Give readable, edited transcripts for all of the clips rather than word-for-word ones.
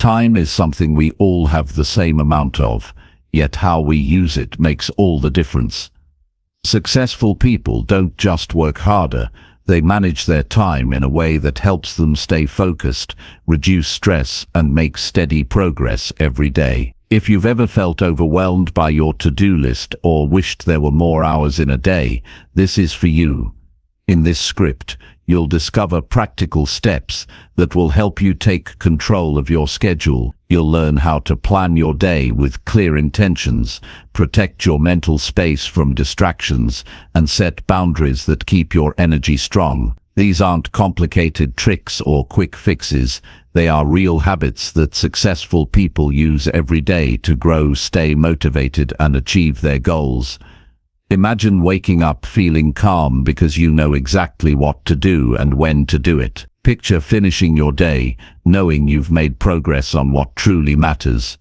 Time is something we all have the same amount of, yet how we use it makes all the difference. Successful people don't just work harder, they manage their time in a way that helps them stay focused, reduce stress, and make steady progress every day. If you've ever felt overwhelmed by your to-do list or wished there were more hours in a day, this is for you. In this script, you'll discover practical steps that will help you take control of your schedule. You'll learn how to plan your day with clear intentions, protect your mental space from distractions, and set boundaries that keep your energy strong. These aren't complicated tricks or quick fixes. They are real habits that successful people use every day to grow, stay motivated, and achieve their goals. Imagine waking up feeling calm because you know exactly what to do and when to do it. Picture finishing your day, knowing you've made progress on what truly matters.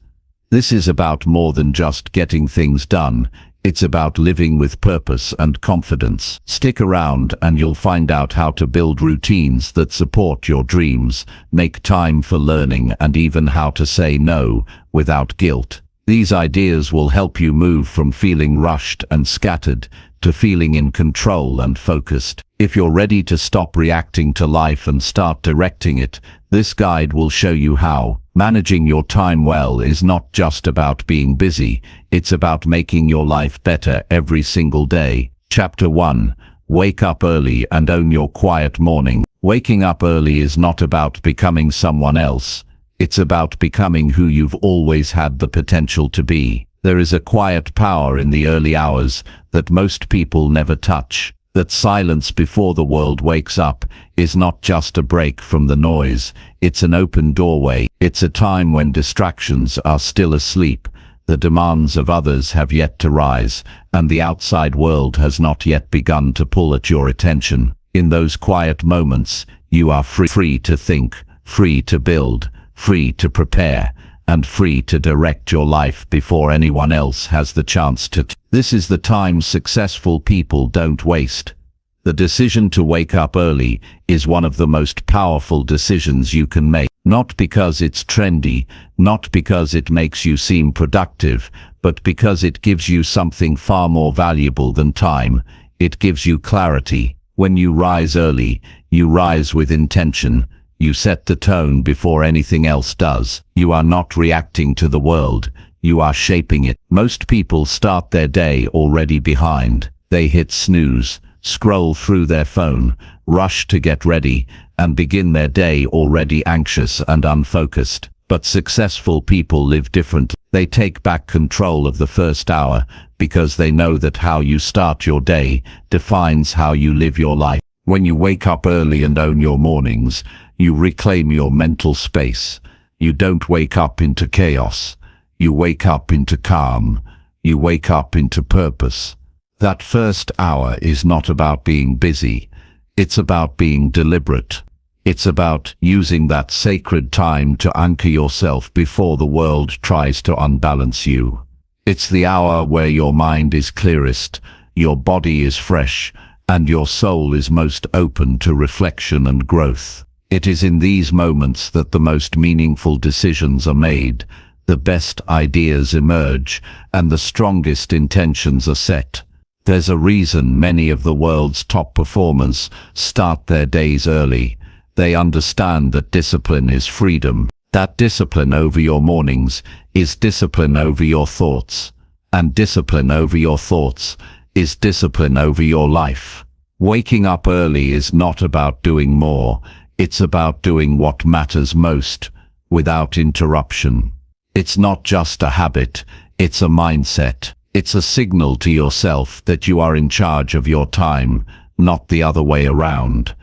This is about more than just getting things done. It's about living with purpose and confidence. Stick around and you'll find out how to build routines that support your dreams, make time for learning, and even how to say no without guilt. These ideas will help you move from feeling rushed and scattered to feeling in control and focused. If you're ready to stop reacting to life and start directing it, this guide will show you how. Managing your time well is not just about being busy, it's about making your life better every single day. Chapter 1. Wake up early and own your quiet morning. Waking up early is not about becoming someone else. It's about becoming who you've always had the potential to be. There is a quiet power in the early hours that most people never touch. That silence before the world wakes up is not just a break from the noise, it's an open doorway. It's a time when distractions are still asleep, the demands of others have yet to rise, and the outside world has not yet begun to pull at your attention. In those quiet moments, you are free to think, free to build, free to prepare, and free to direct your life before anyone else has the chance to. This is the time successful people don't waste. The decision to wake up early is one of the most powerful decisions you can make. Not because it's trendy, not because it makes you seem productive, but because it gives you something far more valuable than time. It gives you clarity. When you rise early, you rise with intention. You set the tone before anything else does. You are not reacting to the world, you are shaping it. Most people start their day already behind. They hit snooze, scroll through their phone, rush to get ready, and begin their day already anxious and unfocused. But successful people live differently. They take back control of the first hour because they know that how you start your day defines how you live your life. When you wake up early and own your mornings, you reclaim your mental space. You don't wake up into chaos. You wake up into calm. You wake up into purpose. That first hour is not about being busy. It's about being deliberate. It's about using that sacred time to anchor yourself before the world tries to unbalance you. It's the hour where your mind is clearest, your body is fresh, and your soul is most open to reflection and growth. It is in these moments that the most meaningful decisions are made, the best ideas emerge, and the strongest intentions are set. There's a reason many of the world's top performers start their days early. They understand that discipline is freedom. That discipline over your mornings is discipline over your thoughts. And discipline over your thoughts is discipline over your life. Waking up early is not about doing more. It's about doing what matters most, without interruption. It's not just a habit, it's a mindset. It's a signal to yourself that you are in charge of your time, not the other way around.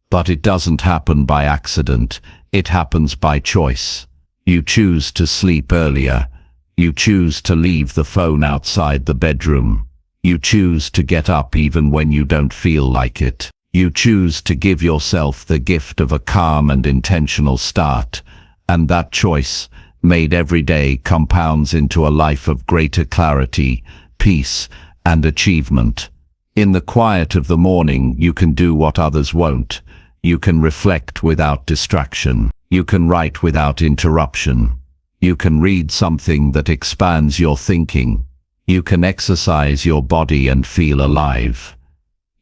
But it doesn't happen by accident, it happens by choice. You choose to sleep earlier. You choose to leave the phone outside the bedroom. You choose to get up even when you don't feel like it. You choose to give yourself the gift of a calm and intentional start. And that choice, made every day, compounds into a life of greater clarity, peace, and achievement. In the quiet of the morning, you can do what others won't. You can reflect without distraction. You can write without interruption. You can read something that expands your thinking. You can exercise your body and feel alive.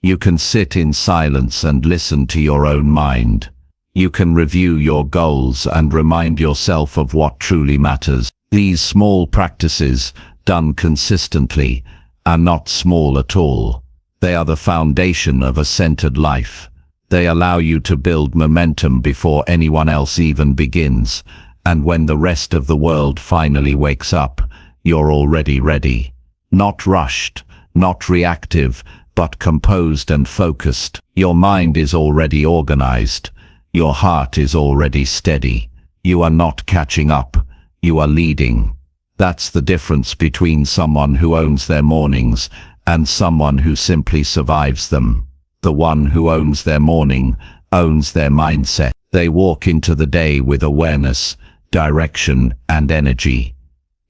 You can sit in silence and listen to your own mind. You can review your goals and remind yourself of what truly matters. These small practices, done consistently, are not small at all. They are the foundation of a centered life. They allow you to build momentum before anyone else even begins, and when the rest of the world finally wakes up, you're already ready. Not rushed, not reactive, but composed and focused. Your mind is already organized. Your heart is already steady. You are not catching up, you are leading. That's the difference between someone who owns their mornings and someone who simply survives them. The one who owns their morning owns their mindset. They walk into the day with awareness, direction, and energy.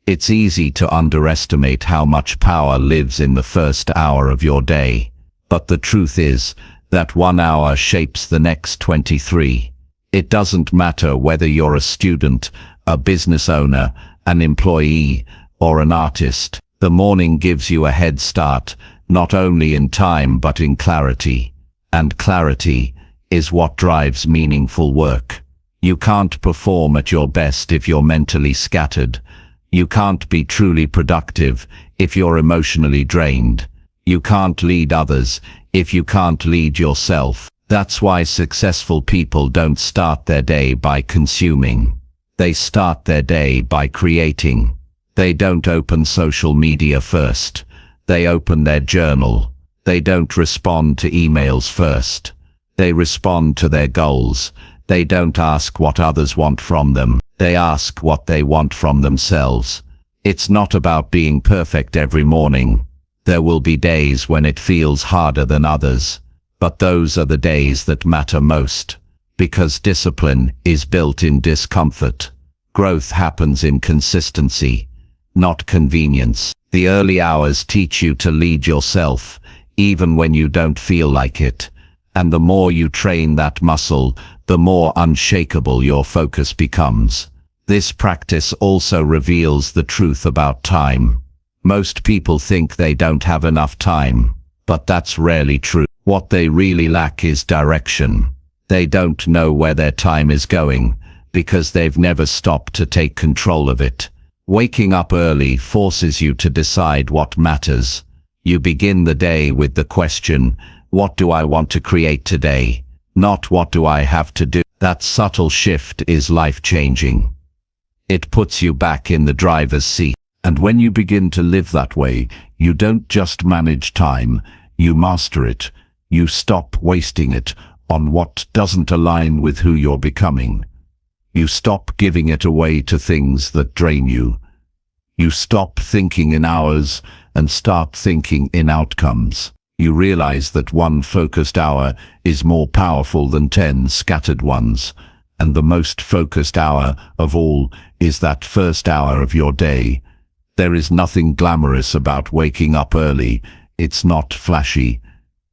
It's easy to underestimate how much power lives in the first hour of your day. But the truth is that 1 hour shapes the next 23. It doesn't matter whether you're a student, a business owner, an employee, or an artist. The morning gives you a head start, not only in time but in clarity. And clarity is what drives meaningful work. You can't perform at your best if you're mentally scattered. You can't be truly productive if you're emotionally drained. You can't lead others if you can't lead yourself. That's why successful people don't start their day by consuming. They start their day by creating. They don't open social media first. They open their journal. They don't respond to emails first. They respond to their goals. They don't ask what others want from them. They ask what they want from themselves. It's not about being perfect every morning. There will be days when it feels harder than others. But those are the days that matter most. Because discipline is built in discomfort. Growth happens in consistency, not convenience. The early hours teach you to lead yourself, even when you don't feel like it. And the more you train that muscle, the more unshakable your focus becomes. This practice also reveals the truth about time. Most people think they don't have enough time, but that's rarely true. What they really lack is direction. They don't know where their time is going, because they've never stopped to take control of it. Waking up early forces you to decide what matters. You begin the day with the question, what do I want to create today? Not what do I have to do? That subtle shift is life-changing. It puts you back in the driver's seat. And when you begin to live that way, you don't just manage time, you master it. You stop wasting it on what doesn't align with who you're becoming. You stop giving it away to things that drain you. You stop thinking in hours and start thinking in outcomes. You realize that one focused hour is more powerful than 10 scattered ones. And the most focused hour of all is that first hour of your day. There is nothing glamorous about waking up early. It's not flashy.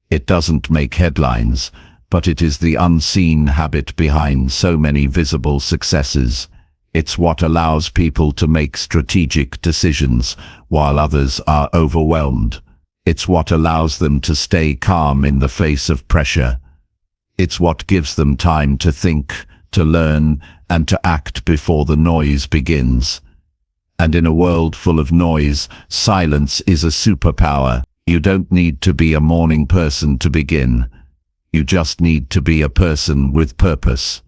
It doesn't make headlines, but it is the unseen habit behind so many visible successes. It's what allows people to make strategic decisions while others are overwhelmed. It's what allows them to stay calm in the face of pressure. It's what gives them time to think, to learn, and to act before the noise begins. And in a world full of noise, silence is a superpower. You don't need to be a morning person to begin. You just need to be a person with purpose.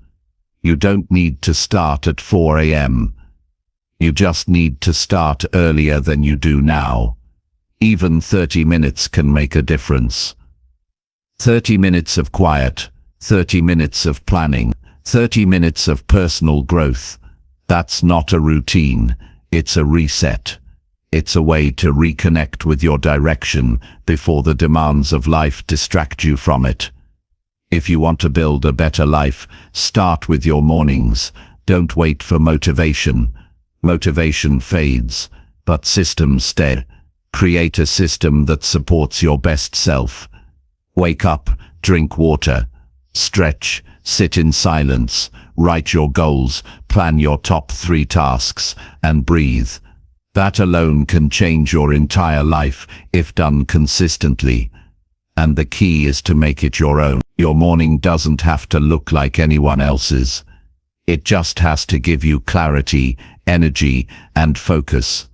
You don't need to start at 4 a.m. You just need to start earlier than you do now. Even 30 minutes can make a difference. 30 minutes of quiet, 30 minutes of planning, 30 minutes of personal growth. That's not a routine, it's a reset. It's a way to reconnect with your direction before the demands of life distract you from it. If you want to build a better life, start with your mornings. Don't wait for motivation. Motivation fades, but systems stay. Create a system that supports your best self. Wake up, drink water, stretch, sit in silence, write your goals, plan your top 3 tasks, and breathe. That alone can change your entire life if done consistently. And the key is to make it your own. Your morning doesn't have to look like anyone else's. It just has to give you clarity, energy, and focus.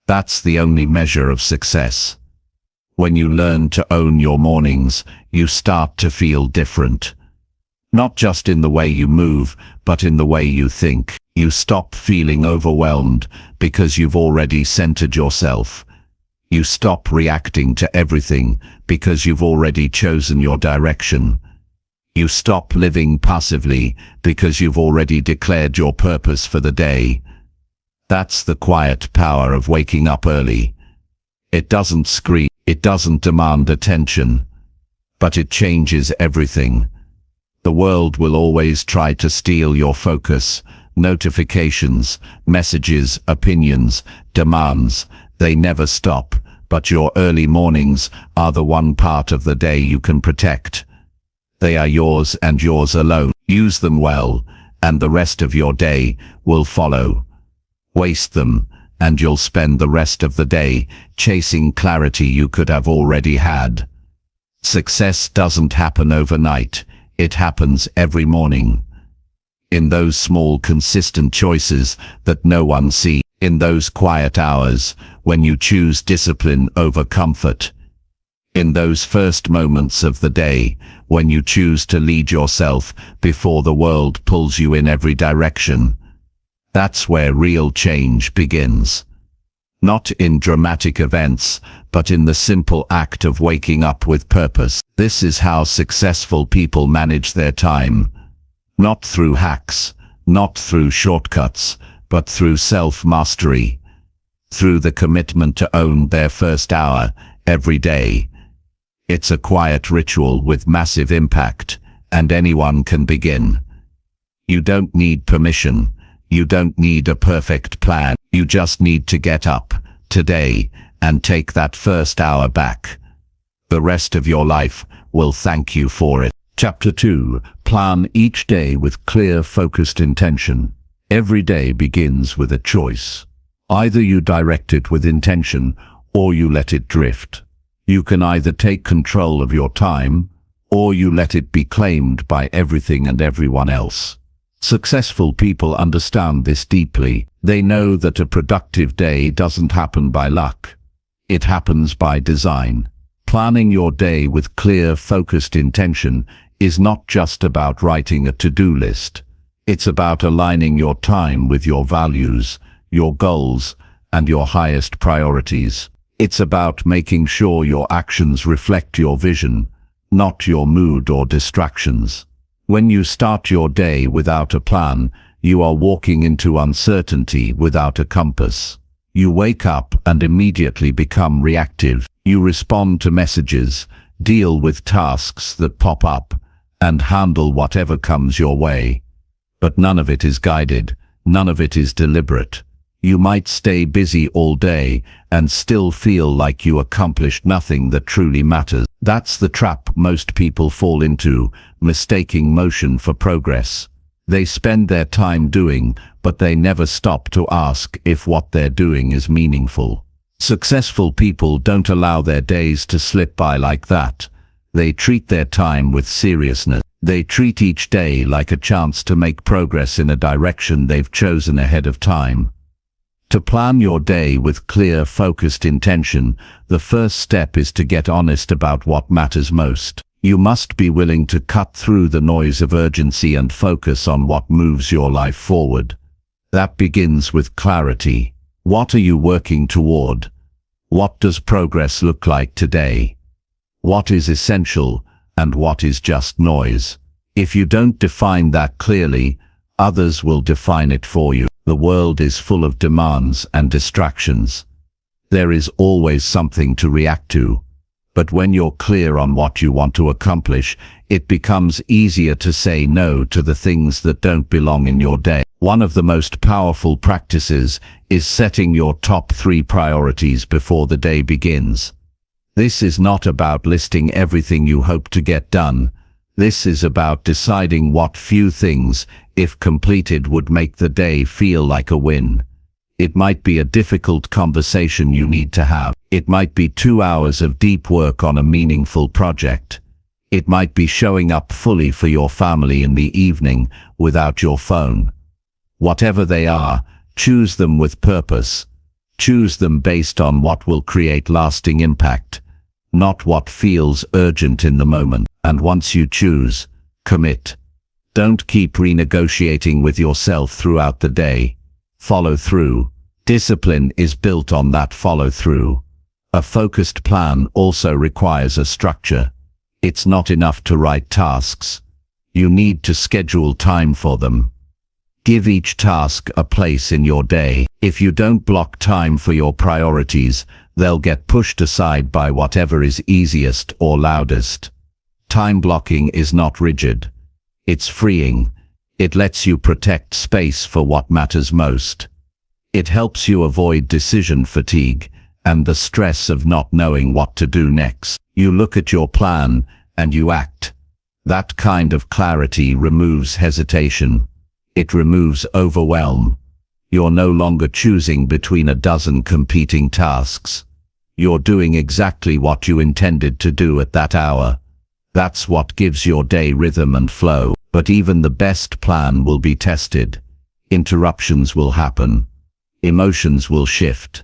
That's the only measure of success. When you learn to own your mornings, you start to feel different. Not just in the way you move, but in the way you think. You stop feeling overwhelmed because you've already centered yourself. You stop reacting to everything because you've already chosen your direction. You stop living passively because you've already declared your purpose for the day. That's the quiet power of waking up early. It doesn't scream, it doesn't demand attention, but it changes everything. The world will always try to steal your focus. Notifications, messages, opinions, demands, they never stop, but your early mornings are the one part of the day you can protect. They are yours and yours alone. Use them well, and the rest of your day will follow. Waste them, and you'll spend the rest of the day chasing clarity you could have already had. Success doesn't happen overnight. It happens every morning. In those small, consistent choices that no one sees. In those quiet hours when you choose discipline over comfort. In those first moments of the day when you choose to lead yourself before the world pulls you in every direction. That's where real change begins. Not in dramatic events, but in the simple act of waking up with purpose. This is how successful people manage their time. Not through hacks, not through shortcuts, but through self-mastery. Through the commitment to own their first hour every day. It's a quiet ritual with massive impact, and anyone can begin. You don't need permission. You don't need a perfect plan. You just need to get up today and take that first hour back. The rest of your life will thank you for it. Chapter 2. Plan each day with clear, focused intention. Every day begins with a choice. Either you direct it with intention or you let it drift. You can either take control of your time or you let it be claimed by everything and everyone else. Successful people understand this deeply. They know that a productive day doesn't happen by luck. It happens by design. Planning your day with clear, focused intention is not just about writing a to-do list. It's about aligning your time with your values, your goals, and your highest priorities. It's about making sure your actions reflect your vision, not your mood or distractions. When you start your day without a plan, you are walking into uncertainty without a compass. You wake up and immediately become reactive. You respond to messages, deal with tasks that pop up, and handle whatever comes your way. But none of it is guided, none of it is deliberate. You might stay busy all day and still feel like you accomplished nothing that truly matters. That's the trap most people fall into, mistaking motion for progress. They spend their time doing, but they never stop to ask if what they're doing is meaningful. Successful people don't allow their days to slip by like that. They treat their time with seriousness. They treat each day like a chance to make progress in a direction they've chosen ahead of time. To plan your day with clear, focused intention, the first step is to get honest about what matters most. You must be willing to cut through the noise of urgency and focus on what moves your life forward. That begins with clarity. What are you working toward? What does progress look like today? What is essential and what is just noise? If you don't define that clearly, others will define it for you. The world is full of demands and distractions. There is always something to react to. But when you're clear on what you want to accomplish, it becomes easier to say no to the things that don't belong in your day. One of the most powerful practices is setting your top 3 priorities before the day begins. This is not about listing everything you hope to get done. This is about deciding what few things, if completed, would make the day feel like a win. It might be a difficult conversation you need to have. It might be 2 hours of deep work on a meaningful project. It might be showing up fully for your family in the evening without your phone. Whatever they are, choose them with purpose. Choose them based on what will create lasting impact, not what feels urgent in the moment. And once you choose, commit. Don't keep renegotiating with yourself throughout the day. Follow through. Discipline is built on that follow through. A focused plan also requires a structure. It's not enough to write tasks. You need to schedule time for them. Give each task a place in your day. If you don't block time for your priorities, they'll get pushed aside by whatever is easiest or loudest. Time blocking is not rigid. It's freeing. It lets you protect space for what matters most. It helps you avoid decision fatigue and the stress of not knowing what to do next. You look at your plan and you act. That kind of clarity removes hesitation. It removes overwhelm. You're no longer choosing between a dozen competing tasks. You're doing exactly what you intended to do at that hour. That's what gives your day rhythm and flow. But even the best plan will be tested. Interruptions will happen. Emotions will shift.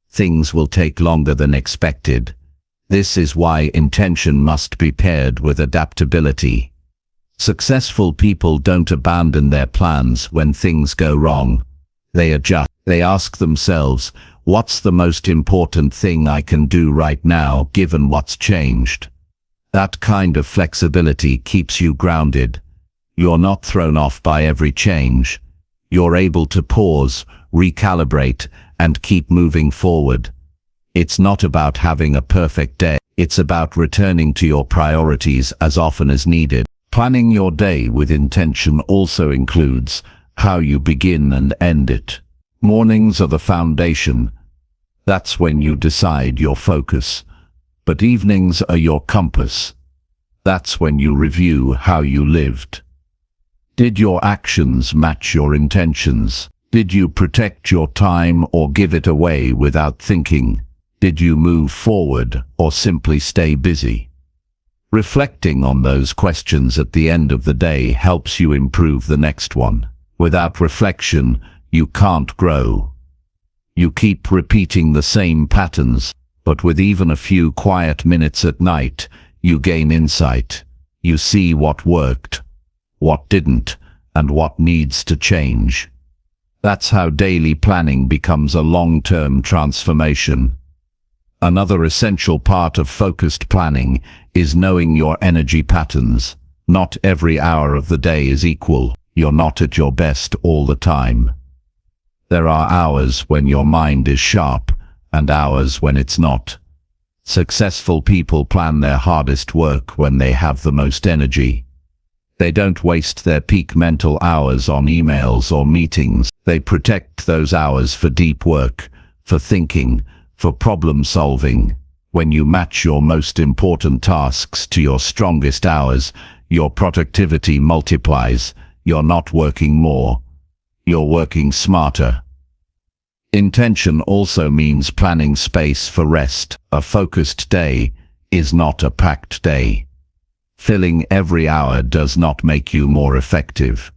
Things will take longer than expected. This is why intention must be paired with adaptability. Successful people don't abandon their plans when things go wrong. They adjust. They ask themselves, what's the most important thing I can do right now given what's changed? That kind of flexibility keeps you grounded. You're not thrown off by every change. You're able to pause, recalibrate, and keep moving forward. It's not about having a perfect day. It's about returning to your priorities as often as needed. Planning your day with intention also includes how you begin and end it. Mornings are the foundation. That's when you decide your focus. But evenings are your compass. That's when you review how you lived. Did your actions match your intentions? Did you protect your time or give it away without thinking? Did you move forward or simply stay busy? Reflecting on those questions at the end of the day helps you improve the next one. Without reflection, you can't grow. You keep repeating the same patterns, but with even a few quiet minutes at night, you gain insight. You see what worked, what didn't, and what needs to change. That's how daily planning becomes a long-term transformation. Another essential part of focused planning is knowing your energy patterns. Not every hour of the day is equal. You're not at your best all the time. There are hours when your mind is sharp and hours when it's not. Successful people plan their hardest work when they have the most energy. They don't waste their peak mental hours on emails or meetings. They protect those hours for deep work, for thinking, for problem solving. When you match your most important tasks to your strongest hours, your productivity multiplies. You're not working more. You're working smarter. Intention also means planning space for rest. A focused day is not a packed day. Filling every hour does not make you more effective.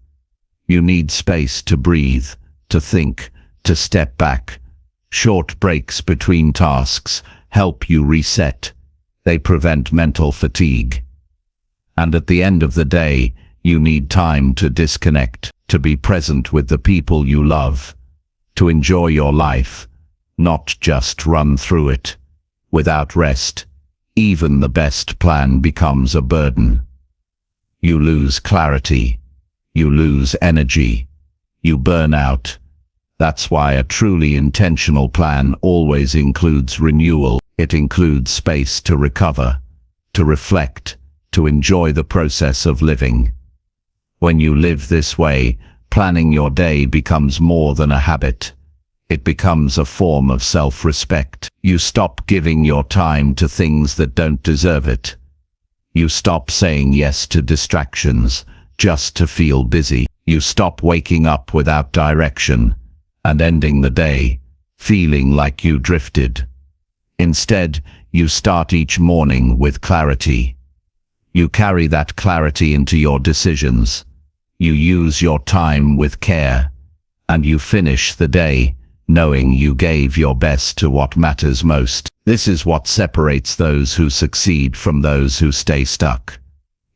You need space to breathe, to think, to step back. Short breaks between tasks help you reset. They prevent mental fatigue. And at the end of the day, you need time to disconnect, to be present with the people you love, to enjoy your life, not just run through it. Without rest, even the best plan becomes a burden. You lose clarity. You lose energy. You burn out. That's why a truly intentional plan always includes renewal. It includes space to recover, to reflect, to enjoy the process of living. When you live this way, planning your day becomes more than a habit. It becomes a form of self-respect. You stop giving your time to things that don't deserve it. You stop saying yes to distractions just to feel busy. You stop waking up without direction and ending the day feeling like you drifted. Instead, you start each morning with clarity. You carry that clarity into your decisions. You use your time with care, and you finish the day knowing you gave your best to what matters most. This is what separates those who succeed from those who stay stuck.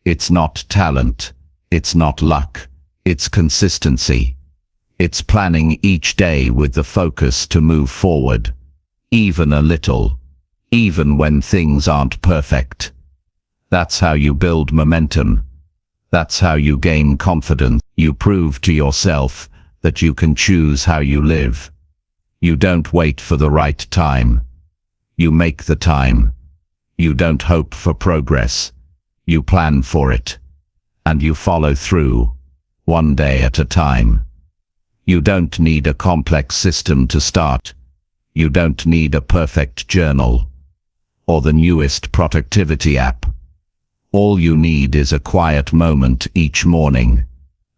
It's not talent, it's not luck, it's consistency. It's planning each day with the focus to move forward, even a little, even when things aren't perfect. That's how you build momentum. That's how you gain confidence. You prove to yourself that you can choose how you live. You don't wait for the right time. You make the time. You don't hope for progress. You plan for it. And you follow through, one day at a time. You don't need a complex system to start. You don't need a perfect journal or the newest productivity app. All you need is a quiet moment each morning,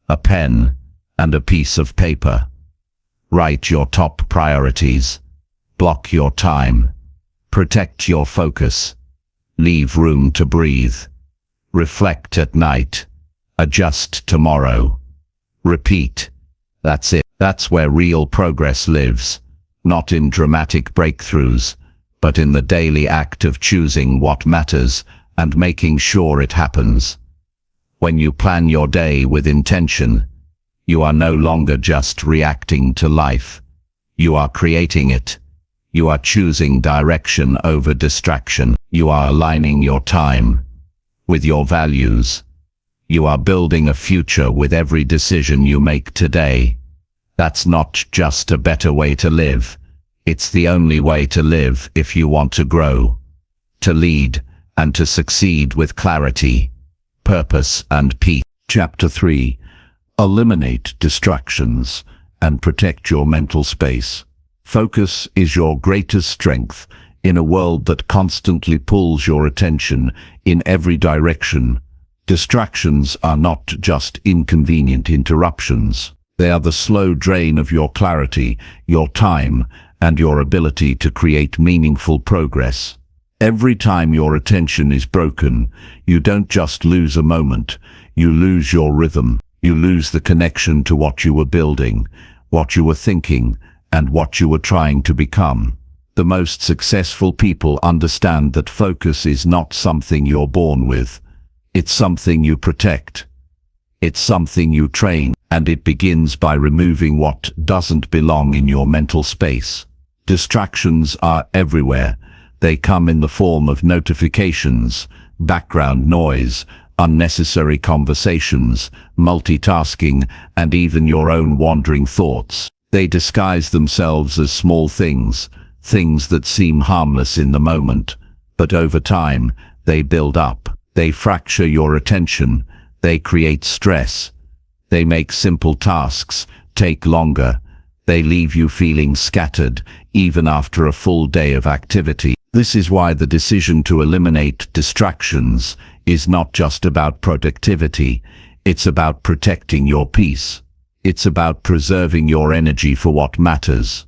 a pen, and a piece of paper. Write your top priorities. Block your time. Protect your focus. Leave room to breathe. Reflect at night. Adjust tomorrow. Repeat. That's it. That's where real progress lives. Not in dramatic breakthroughs, but in the daily act of choosing what matters and making sure it happens. When you plan your day with intention, you are no longer just reacting to life. You are creating it. You are choosing direction over distraction. You are aligning your time with your values. You are building a future with every decision you make today. That's not just a better way to live. It's the only way to live if you want to grow, to lead, and to succeed with clarity, purpose, and peace. Chapter 3. Eliminate distractions and protect your mental space. Focus is your greatest strength in a world that constantly pulls your attention in every direction. Distractions are not just inconvenient interruptions. They are the slow drain of your clarity, your time, and your ability to create meaningful progress. Every time your attention is broken, you don't just lose a moment, you lose your rhythm. You lose the connection to what you were building, what you were thinking, and what you were trying to become. The most successful people understand that focus is not something you're born with. It's something you protect. It's something you train, and it begins by removing what doesn't belong in your mental space. Distractions are everywhere. They come in the form of notifications, background noise, unnecessary conversations, multitasking, and even your own wandering thoughts. They disguise themselves as small things, things that seem harmless in the moment, but over time, they build up. They fracture your attention. They create stress. They make simple tasks take longer. They leave you feeling scattered, even after a full day of activity. This is why the decision to eliminate distractions is not just about productivity. It's about protecting your peace. It's about preserving your energy for what matters.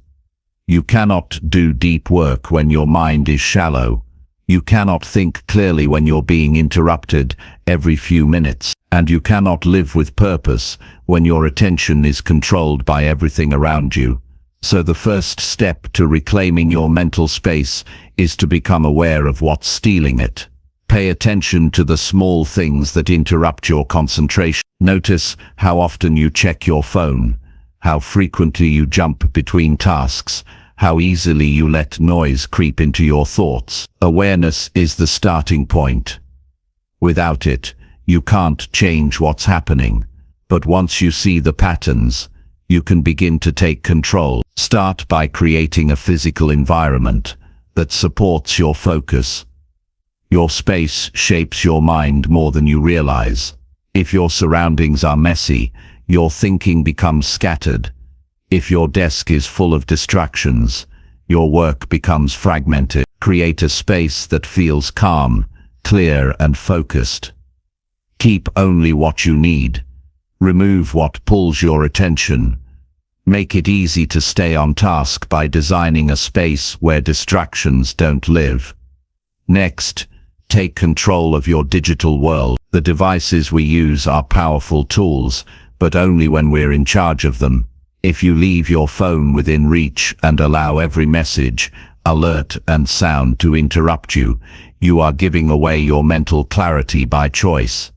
You cannot do deep work when your mind is shallow. You cannot think clearly when you're being interrupted every few minutes. And you cannot live with purpose when your attention is controlled by everything around you. So the first step to reclaiming your mental space is to become aware of what's stealing it. Pay attention to the small things that interrupt your concentration. Notice how often you check your phone, how frequently you jump between tasks, how easily you let noise creep into your thoughts. Awareness is the starting point. Without it, you can't change what's happening. But once you see the patterns, you can begin to take control. Start by creating a physical environment that supports your focus. Your space shapes your mind more than you realize. If your surroundings are messy, your thinking becomes scattered. If your desk is full of distractions, your work becomes fragmented. Create a space that feels calm, clear and focused. Keep only what you need. Remove what pulls your attention. Make it easy to stay on task by designing a space where distractions don't live. Next, take control of your digital world. The devices we use are powerful tools, but only when we're in charge of them. If you leave your phone within reach and allow every message, alert and sound to interrupt you, you are giving away your mental clarity by choice.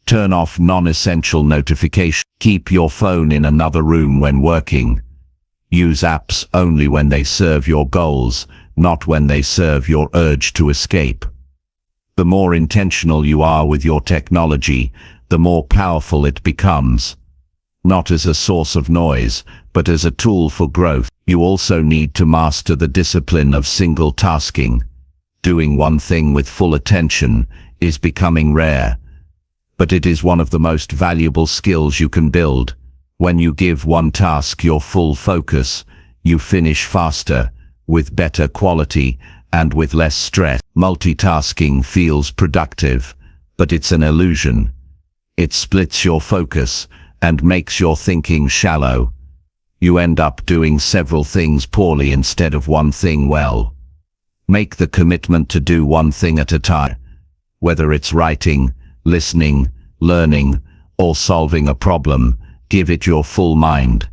Turn off non-essential notifications. Keep your phone in another room when working. Use apps only when they serve your goals, not when they serve your urge to escape. The more intentional you are with your technology, the more powerful it becomes. Not as a source of noise, but as a tool for growth. You also need to master the discipline of single tasking. Doing one thing with full attention is becoming rare, but it is one of the most valuable skills you can build. When you give one task your full focus, you finish faster, with better quality, and with less stress. Multitasking feels productive, but it's an illusion. It splits your focus and makes your thinking shallow. You end up doing several things poorly instead of one thing well. Make the commitment to do one thing at a time. Whether it's writing, listening, learning, or solving a problem, give it your full mind.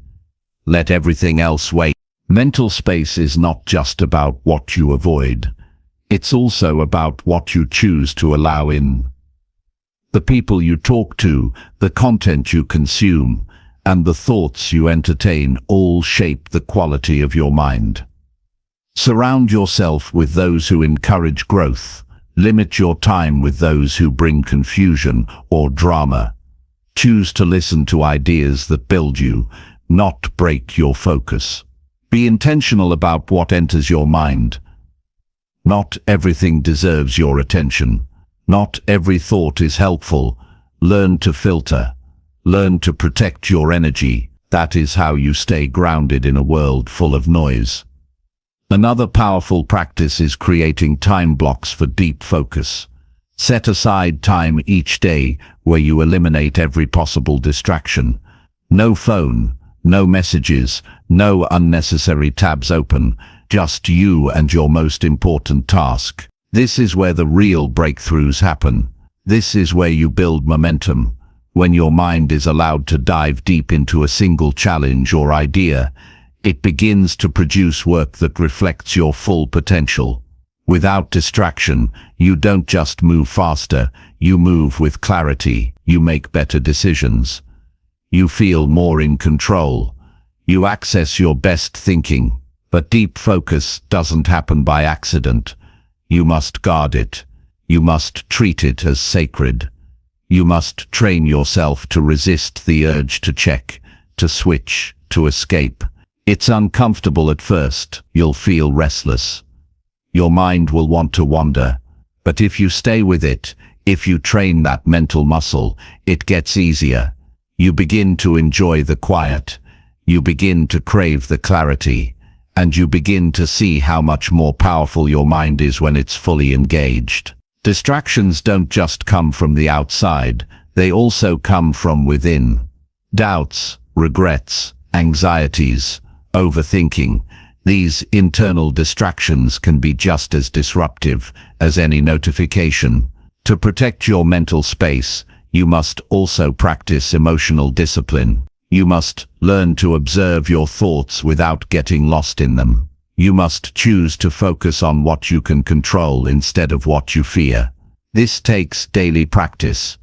Let everything else wait. Mental space is not just about what you avoid. It's also about what you choose to allow in. The people you talk to, the content you consume, and the thoughts you entertain all shape the quality of your mind. Surround yourself with those who encourage growth. Limit your time with those who bring confusion or drama. Choose to listen to ideas that build you, not break your focus. Be intentional about what enters your mind. Not everything deserves your attention. Not every thought is helpful. Learn to filter. Learn to protect your energy. That is how you stay grounded in a world full of noise. Another powerful practice is creating time blocks for deep focus. Set aside time each day where you eliminate every possible distraction. No phone, no messages, no unnecessary tabs open, just you and your most important task. This is where the real breakthroughs happen. This is where you build momentum. When your mind is allowed to dive deep into a single challenge or idea, it begins to produce work that reflects your full potential. Without distraction, you don't just move faster, you move with clarity, you make better decisions. You feel more in control. You access your best thinking. But deep focus doesn't happen by accident. You must guard it. You must treat it as sacred. You must train yourself to resist the urge to check, to switch, to escape. It's uncomfortable at first. You'll feel restless. Your mind will want to wander. But if you stay with it, if you train that mental muscle, it gets easier. You begin to enjoy the quiet. You begin to crave the clarity. And you begin to see how much more powerful your mind is when it's fully engaged. Distractions don't just come from the outside, they also come from within. Doubts, regrets, anxieties, overthinking. These internal distractions can be just as disruptive as any notification. To protect your mental space, you must also practice emotional discipline. You must learn to observe your thoughts without getting lost in them. You must choose to focus on what you can control instead of what you fear. This takes daily practice.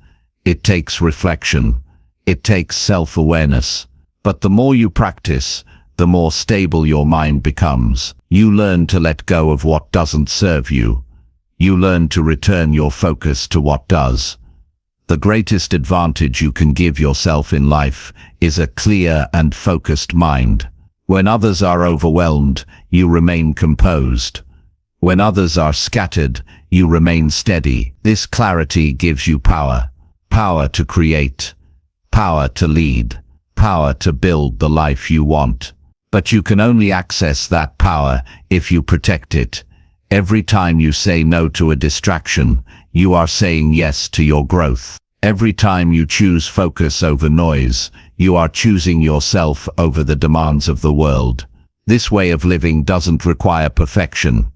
It takes reflection. It takes self-awareness. But the more you practice, the more stable your mind becomes. You learn to let go of what doesn't serve you. You learn to return your focus to what does. The greatest advantage you can give yourself in life is a clear and focused mind. When others are overwhelmed, you remain composed. When others are scattered, you remain steady. This clarity gives you power. Power to create. Power to lead. Power to build the life you want. But you can only access that power if you protect it, Every time you say no to a distraction, you are saying yes to your growth. Every time you choose focus over noise, you are choosing yourself over the demands of the world. This way of living doesn't require perfection.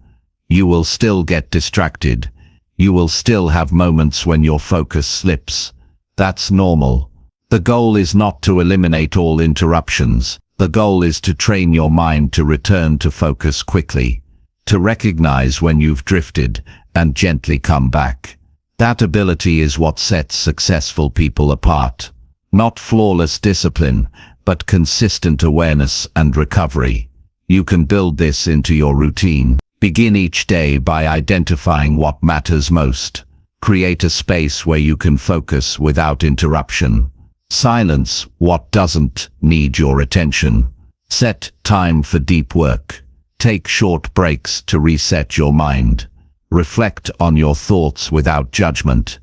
You will still get distracted. You will still have moments when your focus slips. That's normal. The goal is not to eliminate all interruptions. The goal is to train your mind to return to focus quickly, to recognize when you've drifted and gently come back. That ability is what sets successful people apart. Not flawless discipline, but consistent awareness and recovery. You can build this into your routine. Begin each day by identifying what matters most. Create a space where you can focus without interruption. Silence what doesn't need your attention. Set time for deep work. Take short breaks to reset your mind. Reflect on your thoughts without judgment.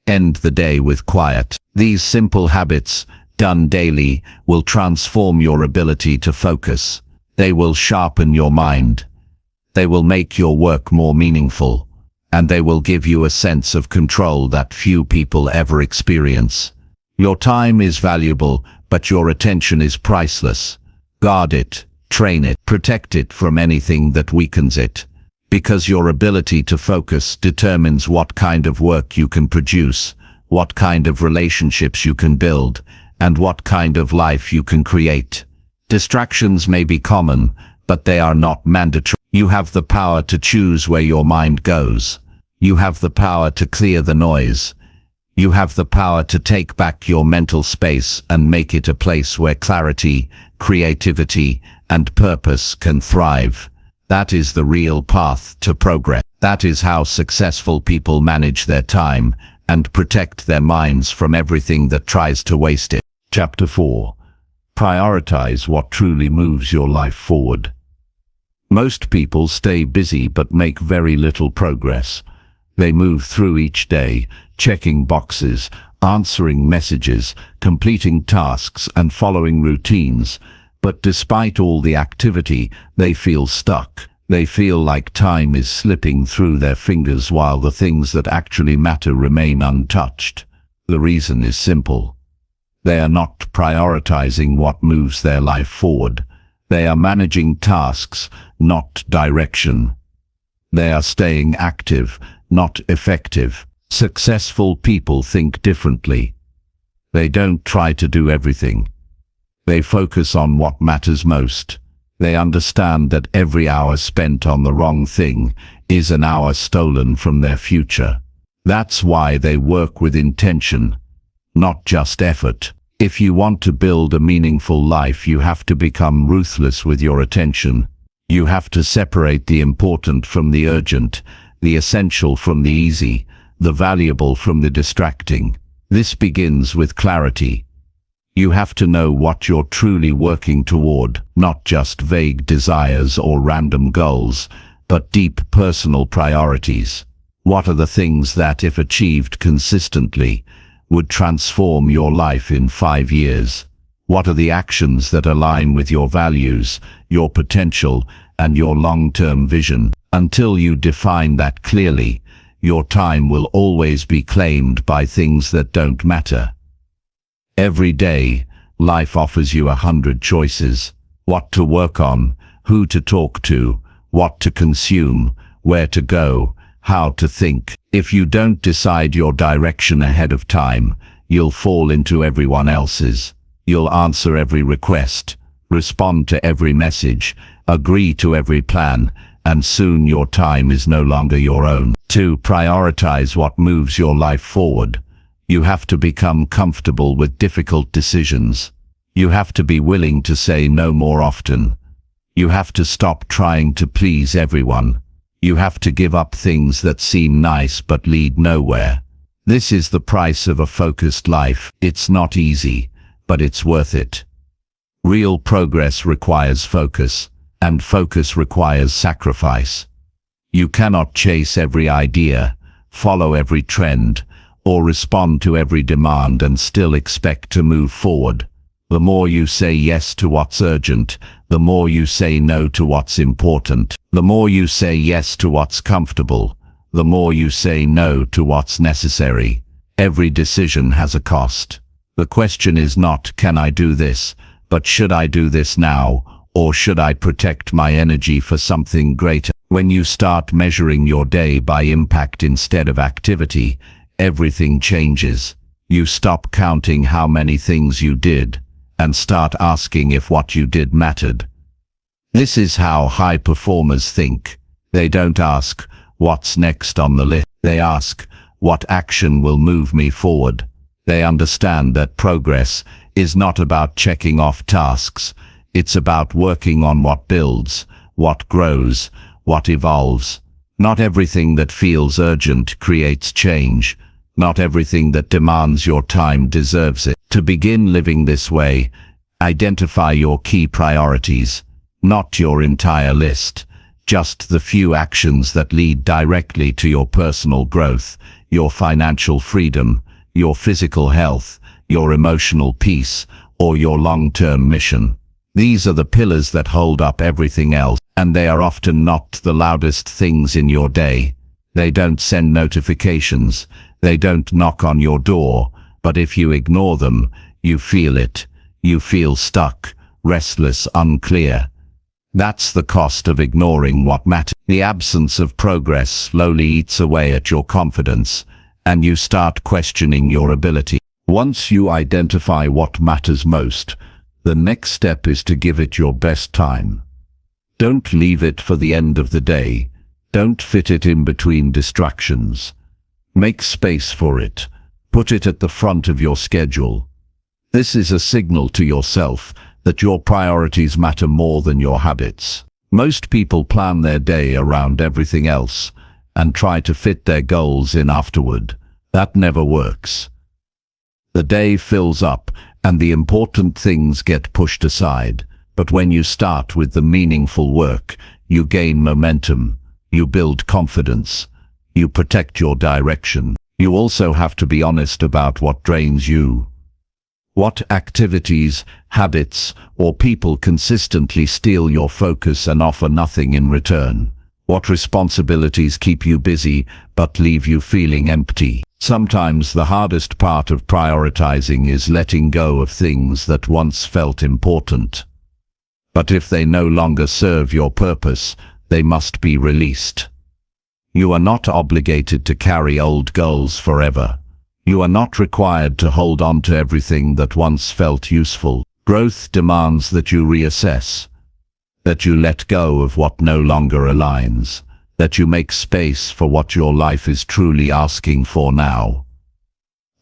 End the day with quiet. These simple habits, done daily, will transform your ability to focus. They will sharpen your mind. They will make your work more meaningful. And they will give you a sense of control that few people ever experience. Your time is valuable, but your attention is priceless. Guard it, train it, protect it from anything that weakens it. Because your ability to focus determines what kind of work you can produce, what kind of relationships you can build, and what kind of life you can create. Distractions may be common, but they are not mandatory. You have the power to choose where your mind goes. You have the power to clear the noise. You have the power to take back your mental space and make it a place where clarity, creativity, and purpose can thrive. That is the real path to progress. That is how successful people manage their time and protect their minds from everything that tries to waste it. Chapter 4. Prioritize what truly moves your life forward. Most people stay busy but make very little progress. They move through each day, checking boxes, answering messages, completing tasks, and following routines. But despite all the activity, they feel stuck. They feel like time is slipping through their fingers while the things that actually matter remain untouched. The reason is simple. They are not prioritizing what moves their life forward. They are managing tasks, not direction. They are staying active, not effective. Successful people think differently. They don't try to do everything. They focus on what matters most. They understand that every hour spent on the wrong thing is an hour stolen from their future. That's why they work with intention, not just effort. If you want to build a meaningful life, you have to become ruthless with your attention. You have to separate the important from the urgent, the essential from the easy, the valuable from the distracting. This begins with clarity. You have to know what you're truly working toward, not just vague desires or random goals, but deep personal priorities. What are the things that, if achieved consistently, would transform your life in 5 years? What are the actions that align with your values, your potential, and your long-term vision? Until you define that clearly, your time will always be claimed by things that don't matter. Every day, life offers you 100 choices. What to work on, who to talk to, what to consume, where to go, how to think. If you don't decide your direction ahead of time, you'll fall into everyone else's. You'll answer every request, respond to every message, agree to every plan, and soon your time is no longer your own. To prioritize what moves your life forward, you have to become comfortable with difficult decisions. You have to be willing to say no more often. You have to stop trying to please everyone. You have to give up things that seem nice but lead nowhere. This is the price of a focused life. It's not easy, but it's worth it. Real progress requires focus, and focus requires sacrifice. You cannot chase every idea, follow every trend, or respond to every demand and still expect to move forward. The more you say yes to what's urgent, the more you say no to what's important. The more you say yes to what's comfortable, the more you say no to what's necessary. Every decision has a cost. The question is not, can I do this, but should I do this now, or should I protect my energy for something greater? When you start measuring your day by impact instead of activity, everything changes. You stop counting how many things you did, and start asking if what you did mattered. This is how high performers think. They don't ask, what's next on the list? They ask, what action will move me forward? They understand that progress is not about checking off tasks. It's about working on what builds, what grows, what evolves. Not everything that feels urgent creates change. Not everything that demands your time deserves it. To begin living this way, identify your key priorities, not your entire list, just the few actions that lead directly to your personal growth, your financial freedom, your physical health, your emotional peace, or your long-term mission. These are the pillars that hold up everything else, and they are often not the loudest things in your day. They don't send notifications, they don't knock on your door, but if you ignore them, you feel it. You feel stuck, restless, unclear. That's the cost of ignoring what matters. The absence of progress slowly eats away at your confidence, and you start questioning your ability. Once you identify what matters most, the next step is to give it your best time. Don't leave it for the end of the day. Don't fit it in between distractions. Make space for it. Put it at the front of your schedule. This is a signal to yourself that your priorities matter more than your habits. Most people plan their day around everything else and try to fit their goals in afterward. That never works. The day fills up and the important things get pushed aside. But when you start with the meaningful work, you gain momentum, you build confidence, you protect your direction. You also have to be honest about what drains you. What activities, habits, or people consistently steal your focus and offer nothing in return? What responsibilities keep you busy but leave you feeling empty? Sometimes the hardest part of prioritizing is letting go of things that once felt important. But if they no longer serve your purpose, they must be released. You are not obligated to carry old goals forever. You are not required to hold on to everything that once felt useful. Growth demands that you reassess, that you let go of what no longer aligns, that you make space for what your life is truly asking for now.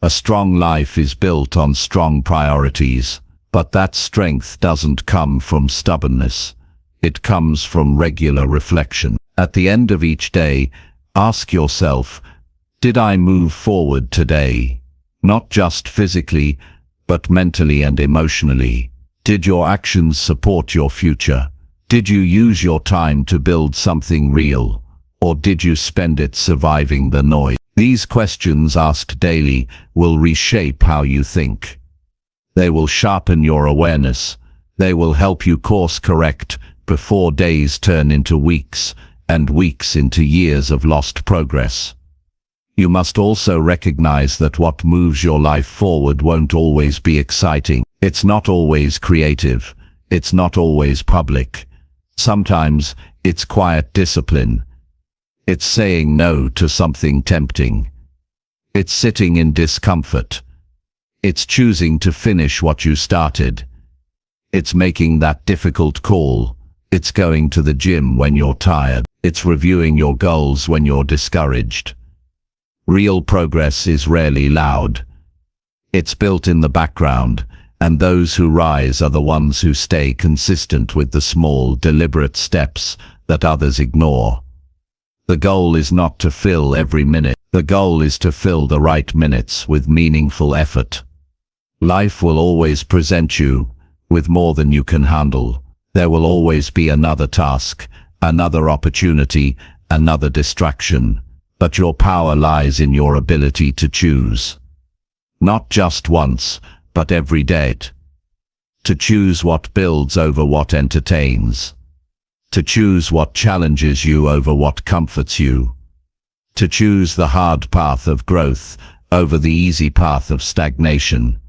A strong life is built on strong priorities, but that strength doesn't come from stubbornness. It comes from regular reflection. At the end of each day, ask yourself, did I move forward today? Not just physically, but mentally and emotionally. Did your actions support your future? Did you use your time to build something real? Or did you spend it surviving the noise? These questions asked daily will reshape how you think. They will sharpen your awareness. They will help you course correct before days turn into weeks, and weeks into years of lost progress. You must also recognize that what moves your life forward won't always be exciting. It's not always creative. It's not always public. Sometimes it's quiet discipline. It's saying no to something tempting. It's sitting in discomfort. It's choosing to finish what you started. It's making that difficult call. It's going to the gym when you're tired. It's reviewing your goals when you're discouraged. Real progress is rarely loud. It's built in the background, and those who rise are the ones who stay consistent with the small, deliberate steps that others ignore. The goal is not to fill every minute. The goal is to fill the right minutes with meaningful effort. Life will always present you with more than you can handle. There will always be another task, another opportunity, another distraction. But your power lies in your ability to choose. Not just once, but every day. to choose what builds over what entertains, to choose what challenges you over what comforts you, to choose the hard path of growth over the easy path of stagnation.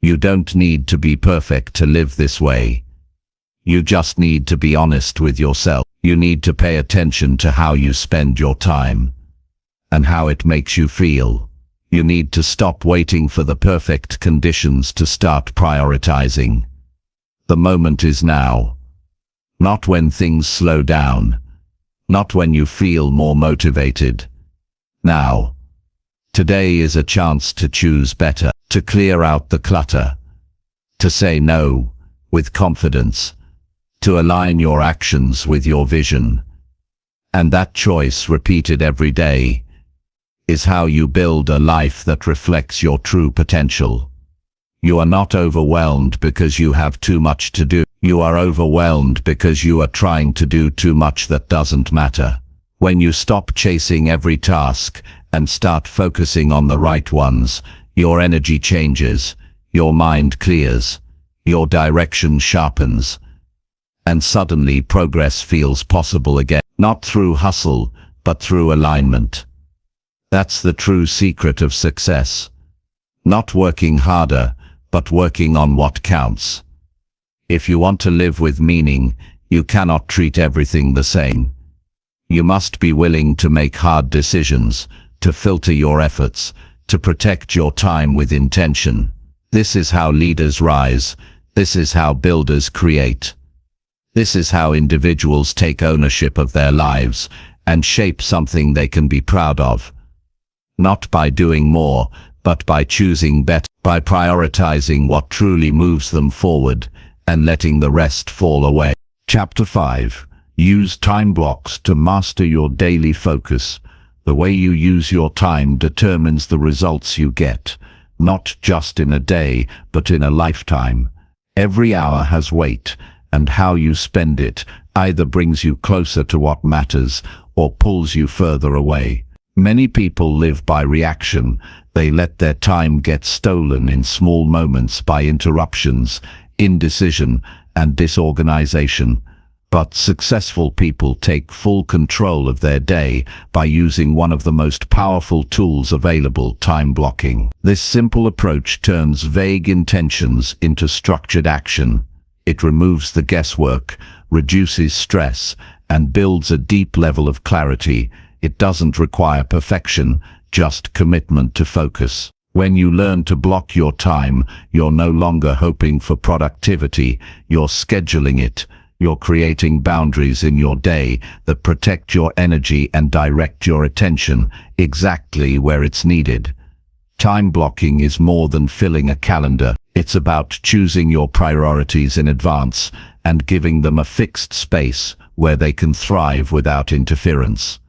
You don't need to be perfect to live this way. You just need to be honest with yourself. You need to pay attention to how you spend your time and how it makes you feel. You need to stop waiting for the perfect conditions to start prioritizing. The moment is now. Not when things slow down. Not when you feel more motivated. Now. Today is a chance to choose better, to clear out the clutter, to say no with confidence, to align your actions with your vision. And that choice, repeated every day, is how you build a life that reflects your true potential. You are not overwhelmed because you have too much to do. You are overwhelmed because you are trying to do too much that doesn't matter. When you stop chasing every task and start focusing on the right ones, your energy changes, your mind clears, your direction sharpens, and suddenly progress feels possible again. Not through hustle, but through alignment. That's the true secret of success. Not working harder, but working on what counts. If you want to live with meaning, you cannot treat everything the same. You must be willing to make hard decisions, to filter your efforts, to protect your time with intention. This is how leaders rise. This is how builders create. This is how individuals take ownership of their lives and shape something they can be proud of. Not by doing more, but by choosing better, by prioritizing what truly moves them forward and letting the rest fall away. Chapter 5. Use time blocks to master your daily focus. The way you use your time determines the results you get, not just in a day, but in a lifetime. Every hour has weight, and how you spend it either brings you closer to what matters or pulls you further away. Many people live by reaction. They let their time get stolen in small moments by interruptions, indecision, and disorganization. But successful people take full control of their day by using one of the most powerful tools available, time blocking. This simple approach turns vague intentions into structured action. It removes the guesswork, reduces stress, and builds a deep level of clarity. It doesn't require perfection, just commitment to focus. When you learn to block your time, you're no longer hoping for productivity, you're scheduling it. You're creating boundaries in your day that protect your energy and direct your attention exactly where it's needed. Time blocking is more than filling a calendar. It's about choosing your priorities in advance and giving them a fixed space where they can thrive without interference.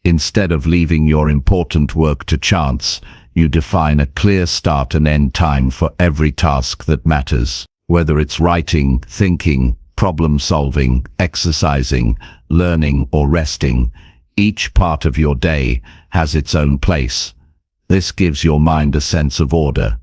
Instead of leaving your important work to chance, you define a clear start and end time for every task that matters. Whether it's writing, thinking, problem-solving, exercising, learning, or resting, each part of your day has its own place. This gives your mind a sense of order.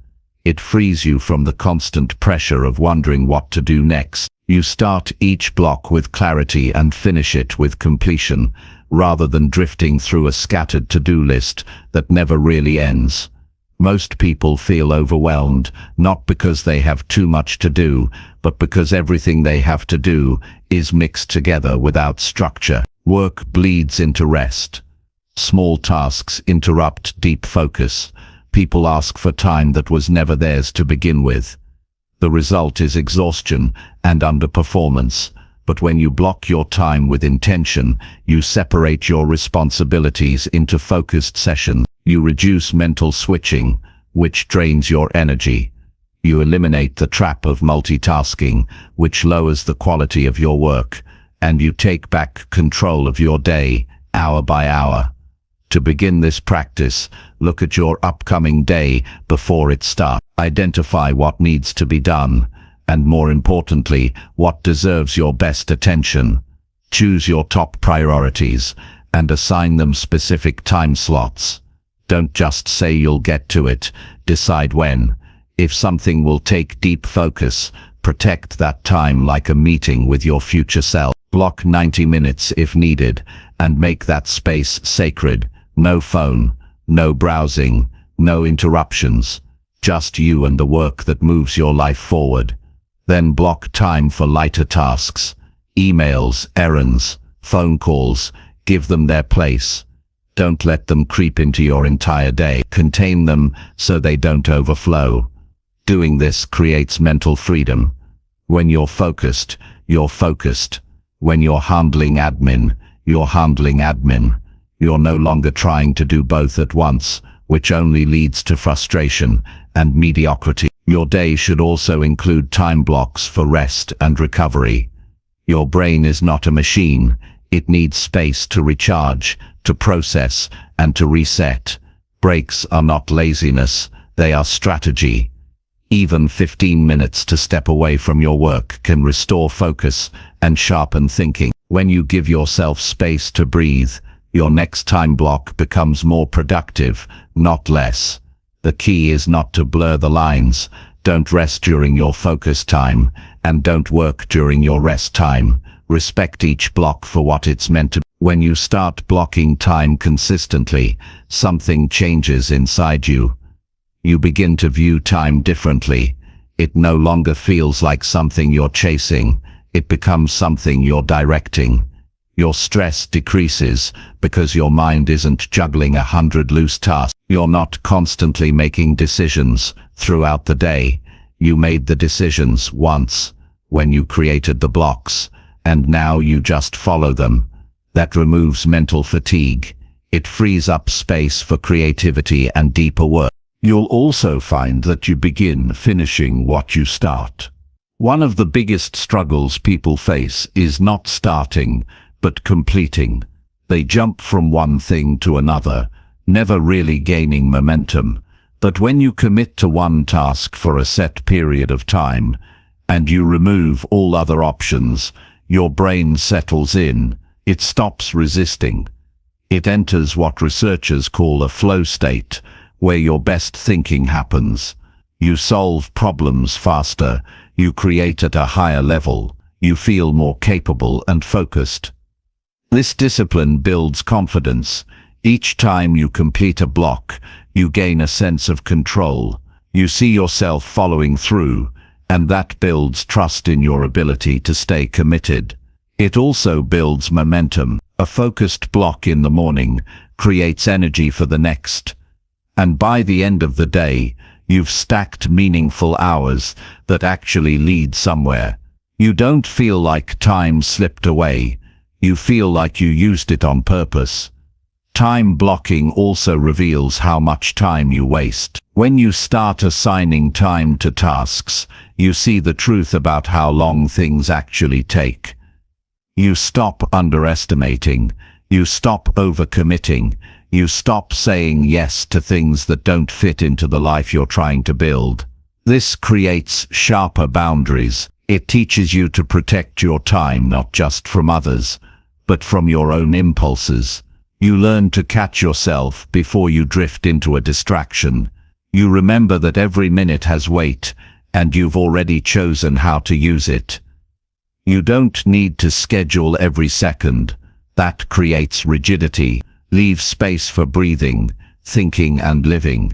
It frees you from the constant pressure of wondering what to do next. You start each block with clarity and finish it with completion, rather than drifting through a scattered to-do list that never really ends. Most people feel overwhelmed, not because they have too much to do, but because everything they have to do is mixed together without structure. Work bleeds into rest. Small tasks interrupt deep focus. People ask for time that was never theirs to begin with. The result is exhaustion and underperformance. But when you block your time with intention, you separate your responsibilities into focused sessions. You reduce mental switching, which drains your energy. You eliminate the trap of multitasking, which lowers the quality of your work, and you take back control of your day, hour by hour. To begin this practice, look at your upcoming day before it starts. Identify what needs to be done, and more importantly, what deserves your best attention. Choose your top priorities, and assign them specific time slots. Don't just say you'll get to it, decide when. If something will take deep focus, Protect that time like a meeting with your future self. Block 90 minutes if needed, and make that space sacred. No phone, no browsing, no interruptions. Just you and the work that moves your life forward. Then block time for lighter tasks. Emails, errands, phone calls. Give them their place. Don't let them creep into your entire day. Contain them so they don't overflow. Doing this creates mental freedom. When you're focused, you're focused. When you're handling admin, you're handling admin. You're no longer trying to do both at once, which only leads to frustration and mediocrity. Your day should also include time blocks for rest and recovery. Your brain is not a machine. It needs space to recharge, to process, and to reset. Breaks are not laziness, they are strategy. Even 15 minutes to step away from your work can restore focus and sharpen thinking. When you give yourself space to breathe, your next time block becomes more productive, not less. The key is not to blur the lines. Don't rest during your focus time, and don't work during your rest time. Respect each block for what it's meant to be. When you start blocking time consistently, something changes inside you. You begin to view time differently. It no longer feels like something you're chasing. It becomes something you're directing. Your stress decreases because your mind isn't juggling 100 loose tasks. You're not constantly making decisions throughout the day. You made the decisions once, when you created the blocks, and now you just follow them. That removes mental fatigue. It frees up space for creativity and deeper work. You'll also find that you begin finishing what you start. One of the biggest struggles people face is not starting, but completing. They jump from one thing to another, never really gaining momentum. But when you commit to one task for a set period of time, and you remove all other options, your brain settles in. It stops resisting. It enters what researchers call a flow state, where your best thinking happens. You solve problems faster, you create at a higher level, you feel more capable and focused. This discipline builds confidence. Each time you complete a block, you gain a sense of control. You see yourself following through, and that builds trust in your ability to stay committed. It also builds momentum. A focused block in the morning creates energy for the next. And by the end of the day, you've stacked meaningful hours that actually lead somewhere. You don't feel like time slipped away. You feel like you used it on purpose. Time blocking also reveals how much time you waste. When you start assigning time to tasks, you see the truth about how long things actually take. You stop underestimating. You stop overcommitting. You stop saying yes to things that don't fit into the life you're trying to build. This creates sharper boundaries. It teaches you to protect your time not just from others, but from your own impulses. You learn to catch yourself before you drift into a distraction. You remember that every minute has weight, and you've already chosen how to use it. You don't need to schedule every second. That creates rigidity. Leave space for breathing, thinking, and living.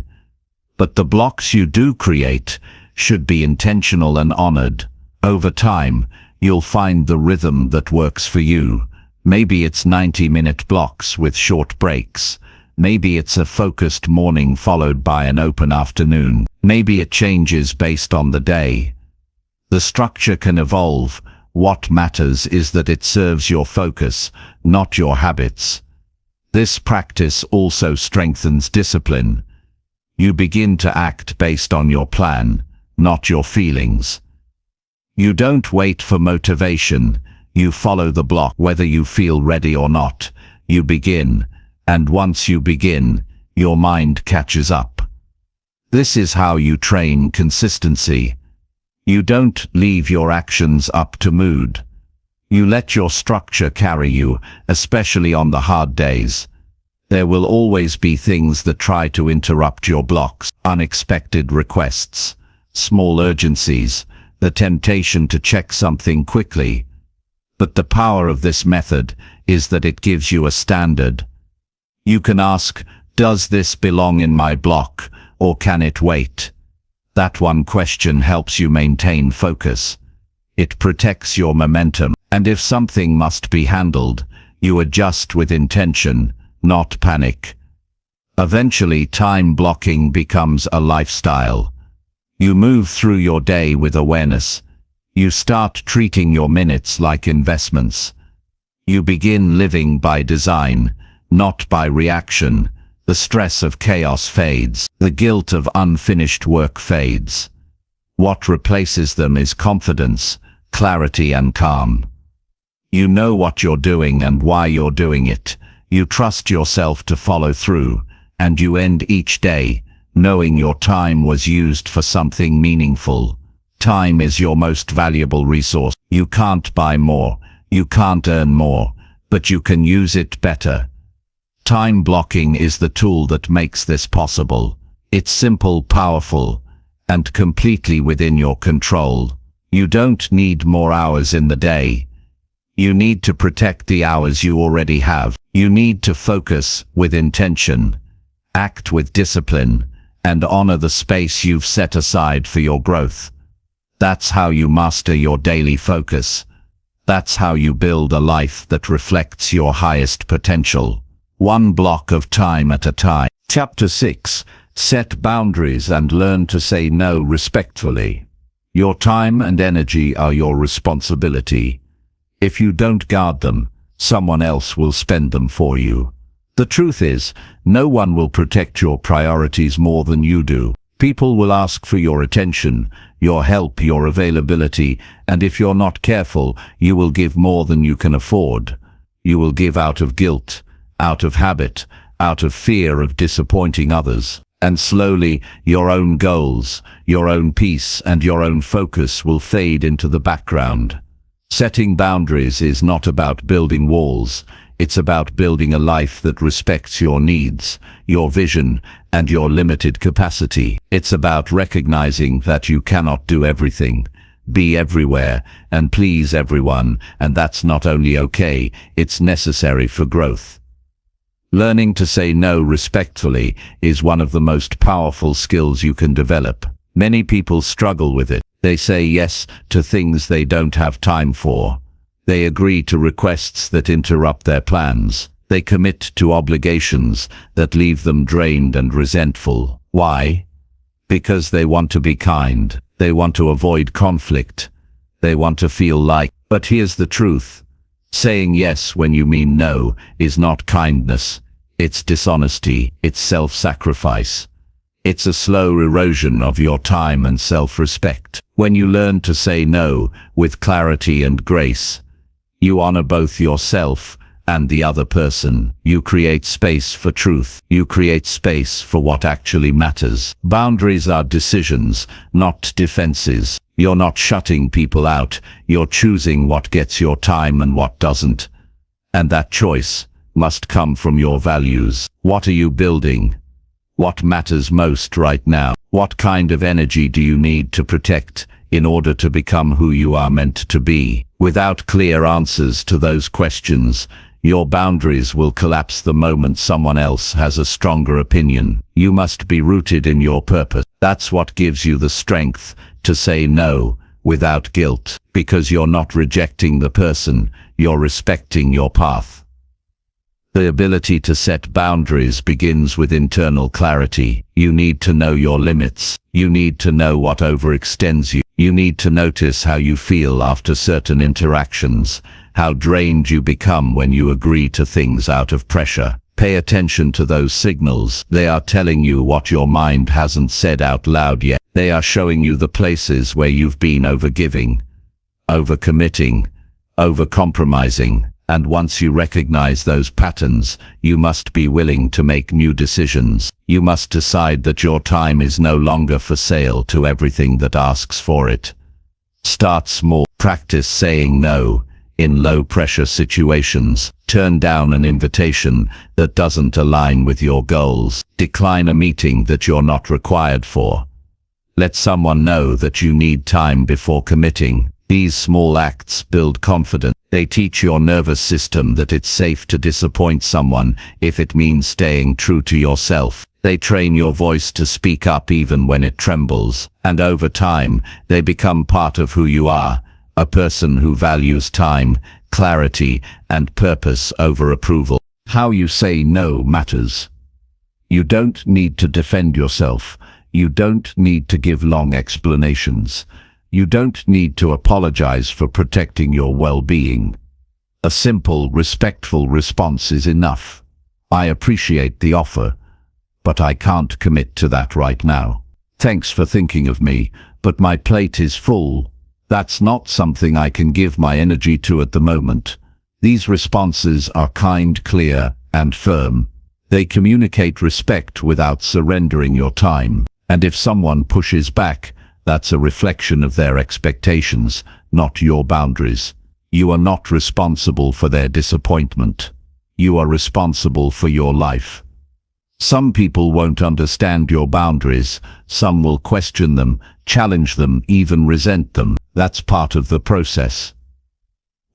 But the blocks you do create should be intentional and honored. Over time, you'll find the rhythm that works for you. Maybe it's 90-minute blocks with short breaks. Maybe it's a focused morning followed by an open afternoon. Maybe it changes based on the day. The structure can evolve. What matters is that it serves your focus, not your habits. This practice also strengthens discipline. You begin to act based on your plan, not your feelings. You don't wait for motivation. You follow the block. Whether you feel ready or not, you begin, and once you begin, your mind catches up. This is how you train consistency. You don't leave your actions up to mood. You let your structure carry you, especially on the hard days. There will always be things that try to interrupt your blocks, unexpected requests, small urgencies, the temptation to check something quickly. But the power of this method is that it gives you a standard. You can ask, does this belong in my block, or can it wait? That one question helps you maintain focus. It protects your momentum, and if something must be handled, you adjust with intention, not panic. Eventually, time blocking becomes a lifestyle. You move through your day with awareness. You start treating your minutes like investments. You begin living by design, not by reaction. The stress of chaos fades. The guilt of unfinished work fades. What replaces them is confidence, clarity and calm. You know what you're doing and why you're doing it. You trust yourself to follow through, and you end each day knowing your time was used for something meaningful. Time is your most valuable resource. You can't buy more, you can't earn more, but you can use it better. Time blocking is the tool that makes this possible. It's simple, powerful, and completely within your control. You don't need more hours in the day. You need to protect the hours you already have. You need to focus with intention, act with discipline, and honor the space you've set aside for your growth. That's how you master your daily focus. That's how you build a life that reflects your highest potential. One block of time at a time. Chapter 6. Set boundaries and learn to say no respectfully. Your time and energy are your responsibility. If you don't guard them, someone else will spend them for you. The truth is, no one will protect your priorities more than you do. People will ask for your attention, your help, your availability, and if you're not careful, you will give more than you can afford. You will give out of guilt, out of habit, out of fear of disappointing others. And slowly, your own goals, your own peace, and your own focus will fade into the background. Setting boundaries is not about building walls. It's about building a life that respects your needs, your vision, and your limited capacity. It's about recognizing that you cannot do everything, be everywhere, and please everyone, and that's not only okay, it's necessary for growth. Learning to say no respectfully is one of the most powerful skills you can develop. Many people struggle with it. They say yes to things they don't have time for. They agree to requests that interrupt their plans. They commit to obligations that leave them drained and resentful. Why? Because they want to be kind. They want to avoid conflict. They want to feel like. But here's the truth. Saying yes when you mean no is not kindness. It's dishonesty. It's self-sacrifice. It's a slow erosion of your time and self-respect. When you learn to say no with clarity and grace, you honor both yourself and the other person. You create space for truth. You create space for what actually matters. Boundaries are decisions, not defenses. You're not shutting people out. You're choosing what gets your time and what doesn't. And that choice must come from your values. What are you building? What matters most right now? What kind of energy do you need to protect in order to become who you are meant to be? Without clear answers to those questions, your boundaries will collapse the moment someone else has a stronger opinion. You must be rooted in your purpose. That's what gives you the strength to say no without guilt, because you're not rejecting the person, you're respecting your path. The ability to set boundaries begins with internal clarity. You need to know your limits. You need to know what overextends you. You need to notice how you feel after certain interactions, how drained you become when you agree to things out of pressure. Pay attention to those signals. They are telling you what your mind hasn't said out loud yet. They are showing you the places where you've been overgiving, overcommitting, overcompromising. And once you recognize those patterns, you must be willing to make new decisions. You must decide that your time is no longer for sale to everything that asks for it. Start small. Practice saying no in low-pressure situations. Turn down an invitation that doesn't align with your goals. Decline a meeting that you're not required for. Let someone know that you need time before committing. These small acts build confidence. They teach your nervous system that it's safe to disappoint someone if it means staying true to yourself. They train your voice to speak up even when it trembles. And over time, they become part of who you are, a person who values time, clarity, and purpose over approval. How you say no matters. You don't need to defend yourself. You don't need to give long explanations. You don't need to apologize for protecting your well-being. A simple, respectful response is enough. I appreciate the offer, but I can't commit to that right now. Thanks for thinking of me, but my plate is full. That's not something I can give my energy to at the moment. These responses are kind, clear, and firm. They communicate respect without surrendering your time. And if someone pushes back, that's a reflection of their expectations, not your boundaries. You are not responsible for their disappointment. You are responsible for your life. Some people won't understand your boundaries. Some will question them, challenge them, even resent them. That's part of the process.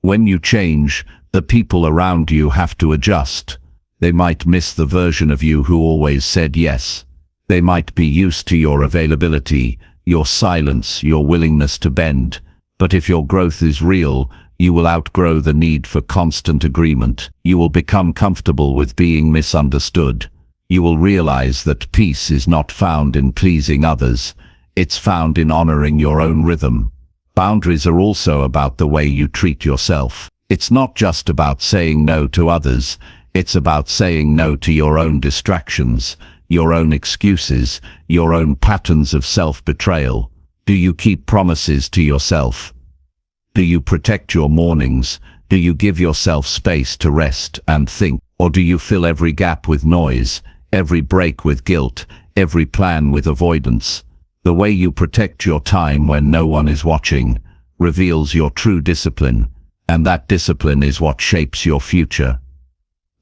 When you change, the people around you have to adjust. They might miss the version of you who always said yes. They might be used to your availability, your silence, your willingness to bend. But if your growth is real, you will outgrow the need for constant agreement. You will become comfortable with being misunderstood. You will realize that peace is not found in pleasing others. It's found in honoring your own rhythm. Boundaries are also about the way you treat yourself. It's not just about saying no to others. It's about saying no to your own distractions, your own excuses, your own patterns of self-betrayal. Do you keep promises to yourself? Do you protect your mornings? Do you give yourself space to rest and think? Or do you fill every gap with noise, every break with guilt, every plan with avoidance? The way you protect your time when no one is watching reveals your true discipline, and that discipline is what shapes your future.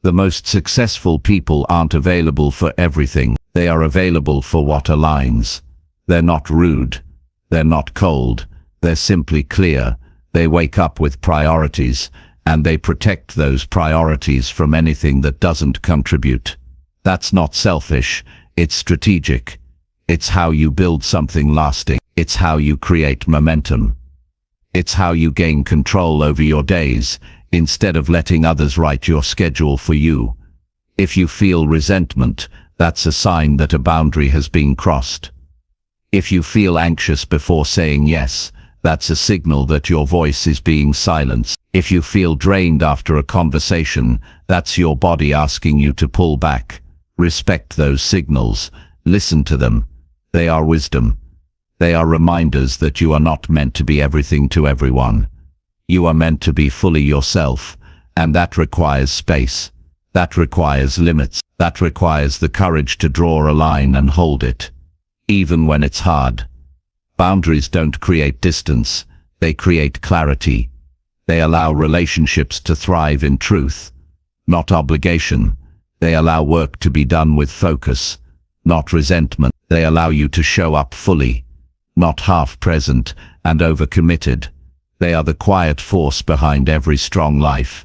The most successful people aren't available for everything. They are available for what aligns. They're not rude. They're not cold. They're simply clear. They wake up with priorities, and they protect those priorities from anything that doesn't contribute. That's not selfish. It's strategic. It's how you build something lasting. It's how you create momentum. It's how you gain control over your days, instead of letting others write your schedule for you. If you feel resentment, that's a sign that a boundary has been crossed. If you feel anxious before saying yes, that's a signal that your voice is being silenced. If you feel drained after a conversation, that's your body asking you to pull back. Respect those signals. Listen to them. They are wisdom. They are reminders that you are not meant to be everything to everyone. You are meant to be fully yourself, and that requires space. That requires limits. That requires the courage to draw a line and hold it, even when it's hard. Boundaries don't create distance. They create clarity. They allow relationships to thrive in truth, not obligation. They allow work to be done with focus, not resentment. They allow you to show up fully, not half-present and overcommitted. They are the quiet force behind every strong life.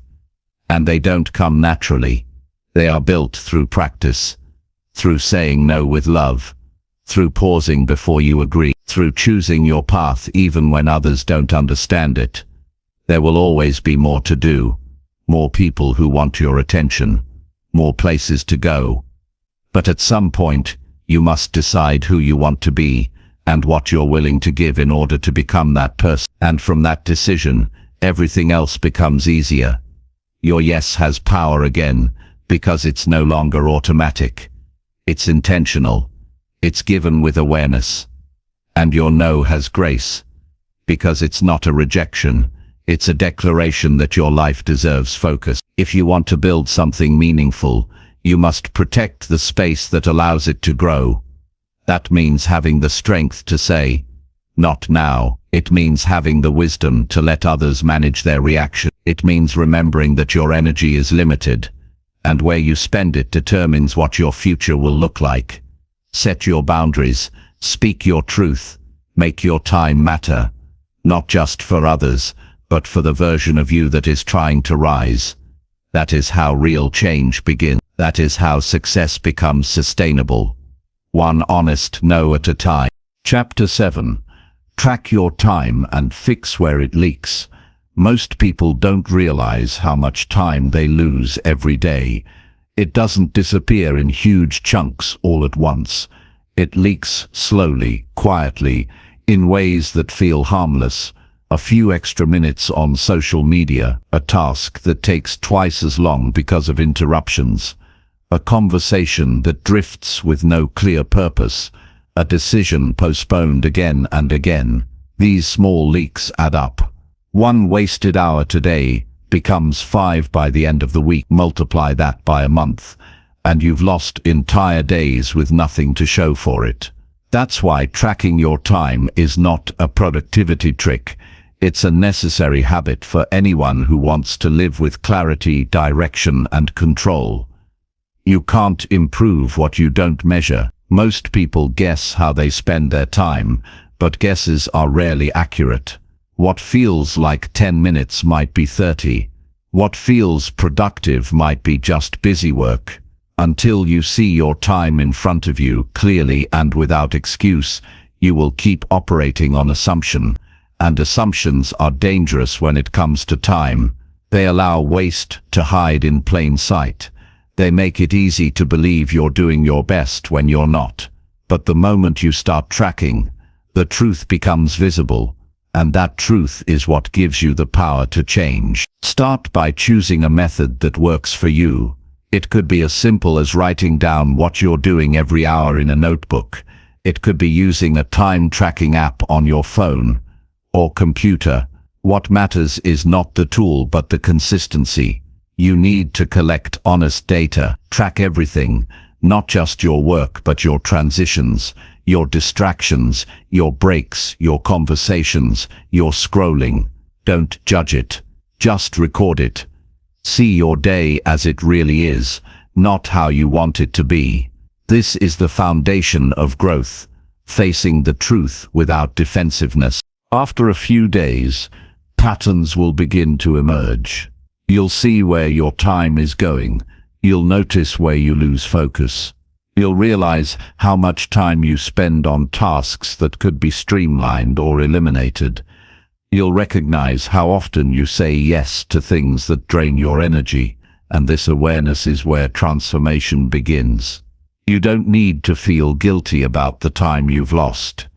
And they don't come naturally. They are built through practice, through saying no with love, through pausing before you agree, through choosing your path even when others don't understand it. There will always be more to do, more people who want your attention, more places to go. But at some point, you must decide who you want to be and what you're willing to give in order to become that person. And from that decision, everything else becomes easier. Your yes has power again, because it's no longer automatic. It's intentional. It's given with awareness. And your no has grace, because it's not a rejection. It's a declaration that your life deserves focus. If you want to build something meaningful, you must protect the space that allows it to grow. That means having the strength to say, not now. It means having the wisdom to let others manage their reaction. It means remembering that your energy is limited, and where you spend it determines what your future will look like. Set your boundaries, Speak your truth. Make your time matter. Not just for others, but for the version of you that is trying to rise. That is how real change begins. That is how success becomes sustainable. One honest no at a time. Chapter 7. Track your time and fix where it leaks. Most people don't realize how much time they lose every day. It doesn't disappear in huge chunks all at once. It leaks slowly, quietly, in ways that feel harmless. A few extra minutes on social media, a task that takes twice as long because of interruptions, a conversation that drifts with no clear purpose, a decision postponed again and again. These small leaks add up. One wasted hour today becomes 5 by the end of the week. Multiply that by a month, and you've lost entire days with nothing to show for it. That's why tracking your time is not a productivity trick. It's a necessary habit for anyone who wants to live with clarity, direction, and control. You can't improve what you don't measure. Most people guess how they spend their time, but guesses are rarely accurate. What feels like 10 minutes might be 30. What feels productive might be just busy work. Until you see your time in front of you clearly and without excuse, you will keep operating on assumption. And assumptions are dangerous when it comes to time. They allow waste to hide in plain sight. They make it easy to believe you're doing your best when you're not. But the moment you start tracking, the truth becomes visible, and that truth is what gives you the power to change. Start by choosing a method that works for you. It could be as simple as writing down what you're doing every hour in a notebook. It could be using a time tracking app on your phone or computer. What matters is not the tool but the consistency. You need to collect honest data. Track everything, not just your work but your transitions, your distractions, your breaks, your conversations, your scrolling. Don't judge it. Just record it. See your day as it really is, not how you want it to be. This is the foundation of growth, facing the truth without defensiveness. After a few days, patterns will begin to emerge. You'll see where your time is going. You'll notice where you lose focus. You'll realize how much time you spend on tasks that could be streamlined or eliminated. You'll recognize how often you say yes to things that drain your energy, and this awareness is where transformation begins. You don't need to feel guilty about the time you've lost,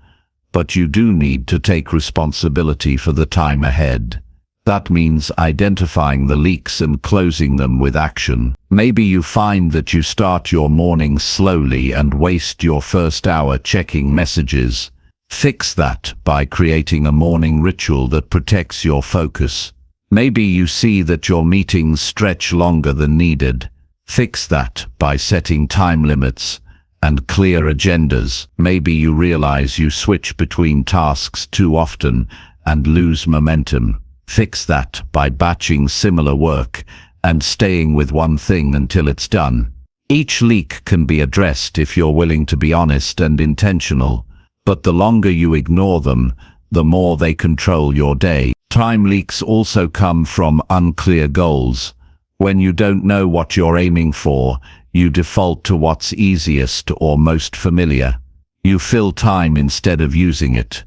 but you do need to take responsibility for the time ahead. That means identifying the leaks and closing them with action. Maybe you find that you start your morning slowly and waste your first hour checking messages. Fix that by creating a morning ritual that protects your focus. Maybe you see that your meetings stretch longer than needed. Fix that by setting time limits and clear agendas. Maybe you realize you switch between tasks too often and lose momentum. Fix that by batching similar work and staying with one thing until it's done. Each leak can be addressed if you're willing to be honest and intentional, but the longer you ignore them, the more they control your day. Time leaks also come from unclear goals. When you don't know what you're aiming for, you default to what's easiest or most familiar. You fill time instead of using it.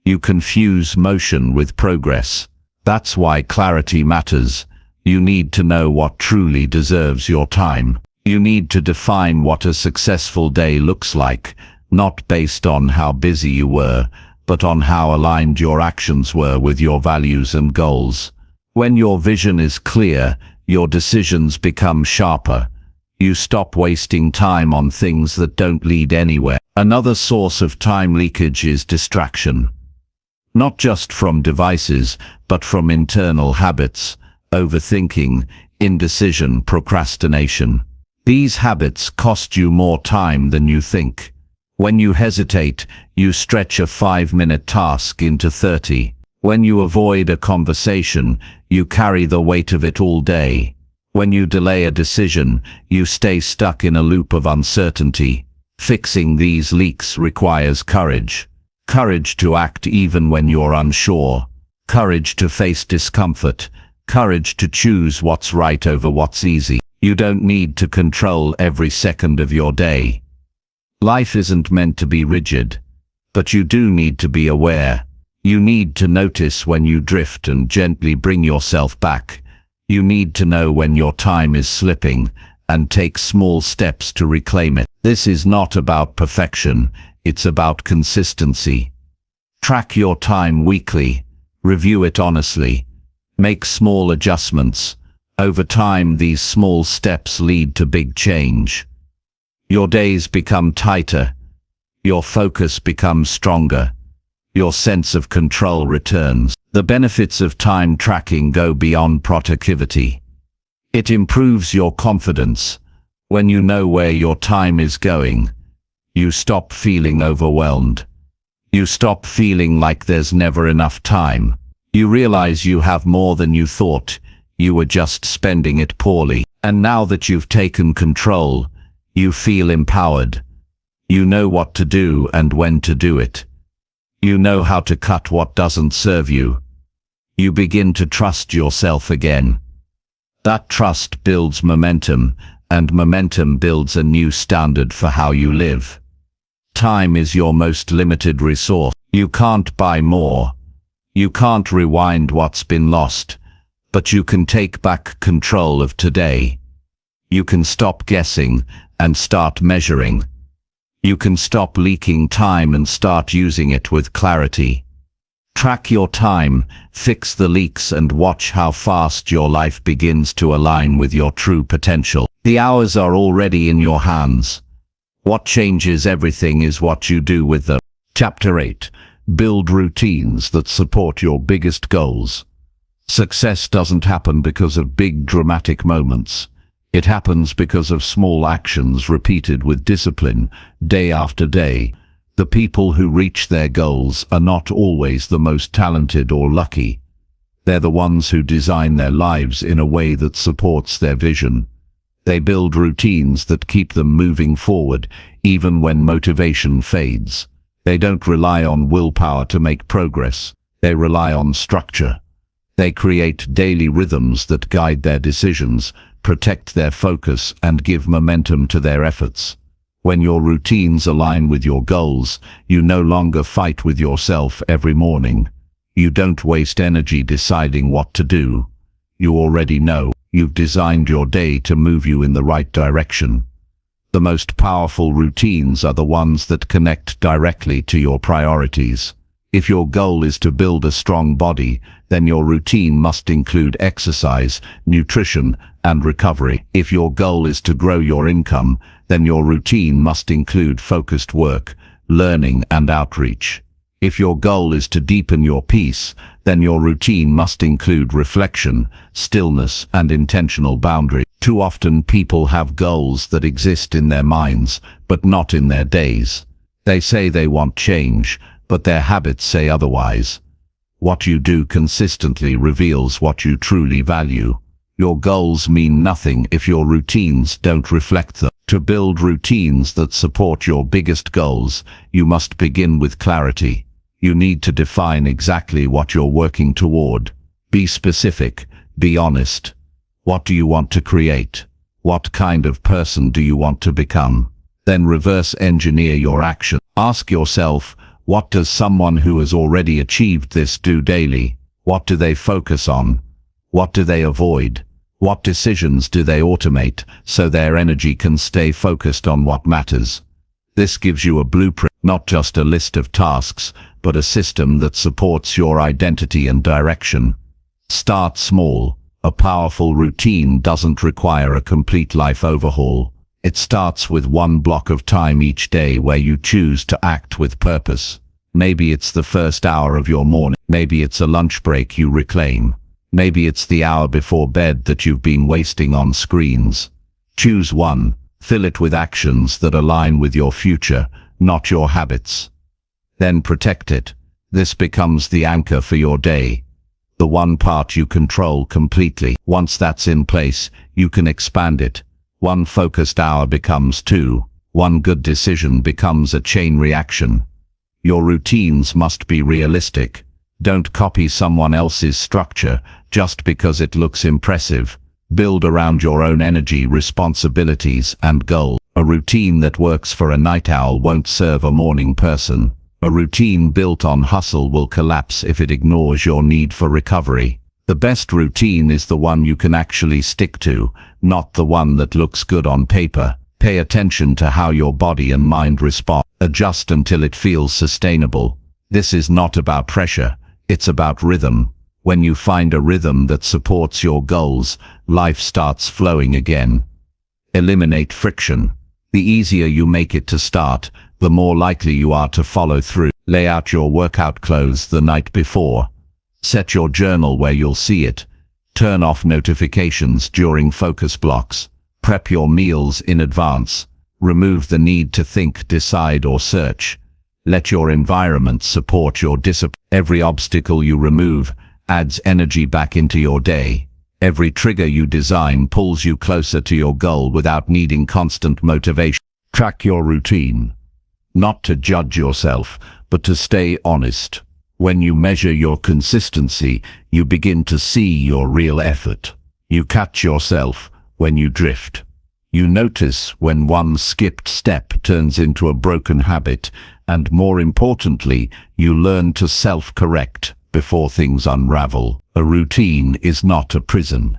You confuse motion with progress. That's why clarity matters. You need to know what truly deserves your time. You need to define what a successful day looks like, not based on how busy you were, but on how aligned your actions were with your values and goals. When your vision is clear, your decisions become sharper. You stop wasting time on things that don't lead anywhere. Another source of time leakage is distraction. Not just from devices, but from internal habits, overthinking, indecision, procrastination. These habits cost you more time than you think. When you hesitate, you stretch a 5-minute task into 30. When you avoid a conversation, you carry the weight of it all day. When you delay a decision, you stay stuck in a loop of uncertainty. Fixing these leaks requires courage. Courage to act even when you're unsure. Courage to face discomfort. Courage to choose what's right over what's easy. You don't need to control every second of your day. Life isn't meant to be rigid, but you do need to be aware. You need to notice when you drift and gently bring yourself back. You need to know when your time is slipping and take small steps to reclaim it. This is not about perfection, it's about consistency. Track your time weekly, review it honestly, make small adjustments. Over time, these small steps lead to big change. Your days become tighter, your focus becomes stronger, your sense of control returns. The benefits of time tracking go beyond productivity. It improves your confidence. When you know where your time is going, you stop feeling overwhelmed. You stop feeling like there's never enough time. You realize you have more than you thought. You were just spending it poorly. And now that you've taken control, you feel empowered. You know what to do and when to do it. You know how to cut what doesn't serve you. You begin to trust yourself again. That trust builds momentum, and momentum builds a new standard for how you live. Time is your most limited resource. You can't buy more. You can't rewind what's been lost, but you can take back control of today. You can stop guessing and start measuring. You can stop leaking time and start using it with clarity. Track your time, fix the leaks, and watch how fast your life begins to align with your true potential. The hours are already in your hands. What changes everything is what you do with them. Chapter 8. Build routines that support your biggest goals. Success doesn't happen because of big dramatic moments. It happens because of small actions repeated with discipline, day after day. The people who reach their goals are not always the most talented or lucky. They're the ones who design their lives in a way that supports their vision. They build routines that keep them moving forward, even when motivation fades. They don't rely on willpower to make progress. They rely on structure. They create daily rhythms that guide their decisions, protect their focus, and give momentum to their efforts. When your routines align with your goals, you no longer fight with yourself every morning. You don't waste energy deciding what to do. You already know. You've designed your day to move you in the right direction. The most powerful routines are the ones that connect directly to your priorities. If your goal is to build a strong body, then your routine must include exercise, nutrition, and recovery. If your goal is to grow your income, then your routine must include focused work, learning, and outreach. If your goal is to deepen your peace, then your routine must include reflection, stillness, and intentional boundary. Too often people have goals that exist in their minds, but not in their days. They say they want change, but their habits say otherwise. What you do consistently reveals what you truly value. Your goals mean nothing if your routines don't reflect them. To build routines that support your biggest goals, you must begin with clarity. You need to define exactly what you're working toward. Be specific, be honest. What do you want to create? What kind of person do you want to become? Then reverse engineer your action. Ask yourself, what does someone who has already achieved this do daily? What do they focus on? What do they avoid? What decisions do they automate so their energy can stay focused on what matters? This gives you a blueprint, not just a list of tasks, but a system that supports your identity and direction. Start small. A powerful routine doesn't require a complete life overhaul. It starts with one block of time each day where you choose to act with purpose. Maybe it's the first hour of your morning. Maybe it's a lunch break you reclaim. Maybe it's the hour before bed that you've been wasting on screens. Choose one. Fill it with actions that align with your future, not your habits. Then protect it. This becomes the anchor for your day. The one part you control completely. Once that's in place, you can expand it. One focused hour becomes 2. One good decision becomes a chain reaction. Your routines must be realistic. Don't copy someone else's structure just because it looks impressive. Build around your own energy, responsibilities, and goals. A routine that works for a night owl won't serve a morning person. A routine built on hustle will collapse if it ignores your need for recovery. The best routine is the one you can actually stick to, not the one that looks good on paper. Pay attention to how your body and mind respond. Adjust until it feels sustainable. This is not about pressure, it's about rhythm. When you find a rhythm that supports your goals, life starts flowing again. Eliminate friction. The easier you make it to start, the more likely you are to follow through. Lay out your workout clothes the night before. Set your journal where you'll see it. Turn off notifications during focus blocks. Prep your meals in advance. Remove the need to think, decide, or search. Let your environment support your discipline. Every obstacle you remove adds energy back into your day. Every trigger you design pulls you closer to your goal without needing constant motivation. Track your routine. Not to judge yourself, but to stay honest. When you measure your consistency, you begin to see your real effort. You catch yourself when you drift. You notice when one skipped step turns into a broken habit, and more importantly, you learn to self-correct before things unravel. A routine is not a prison.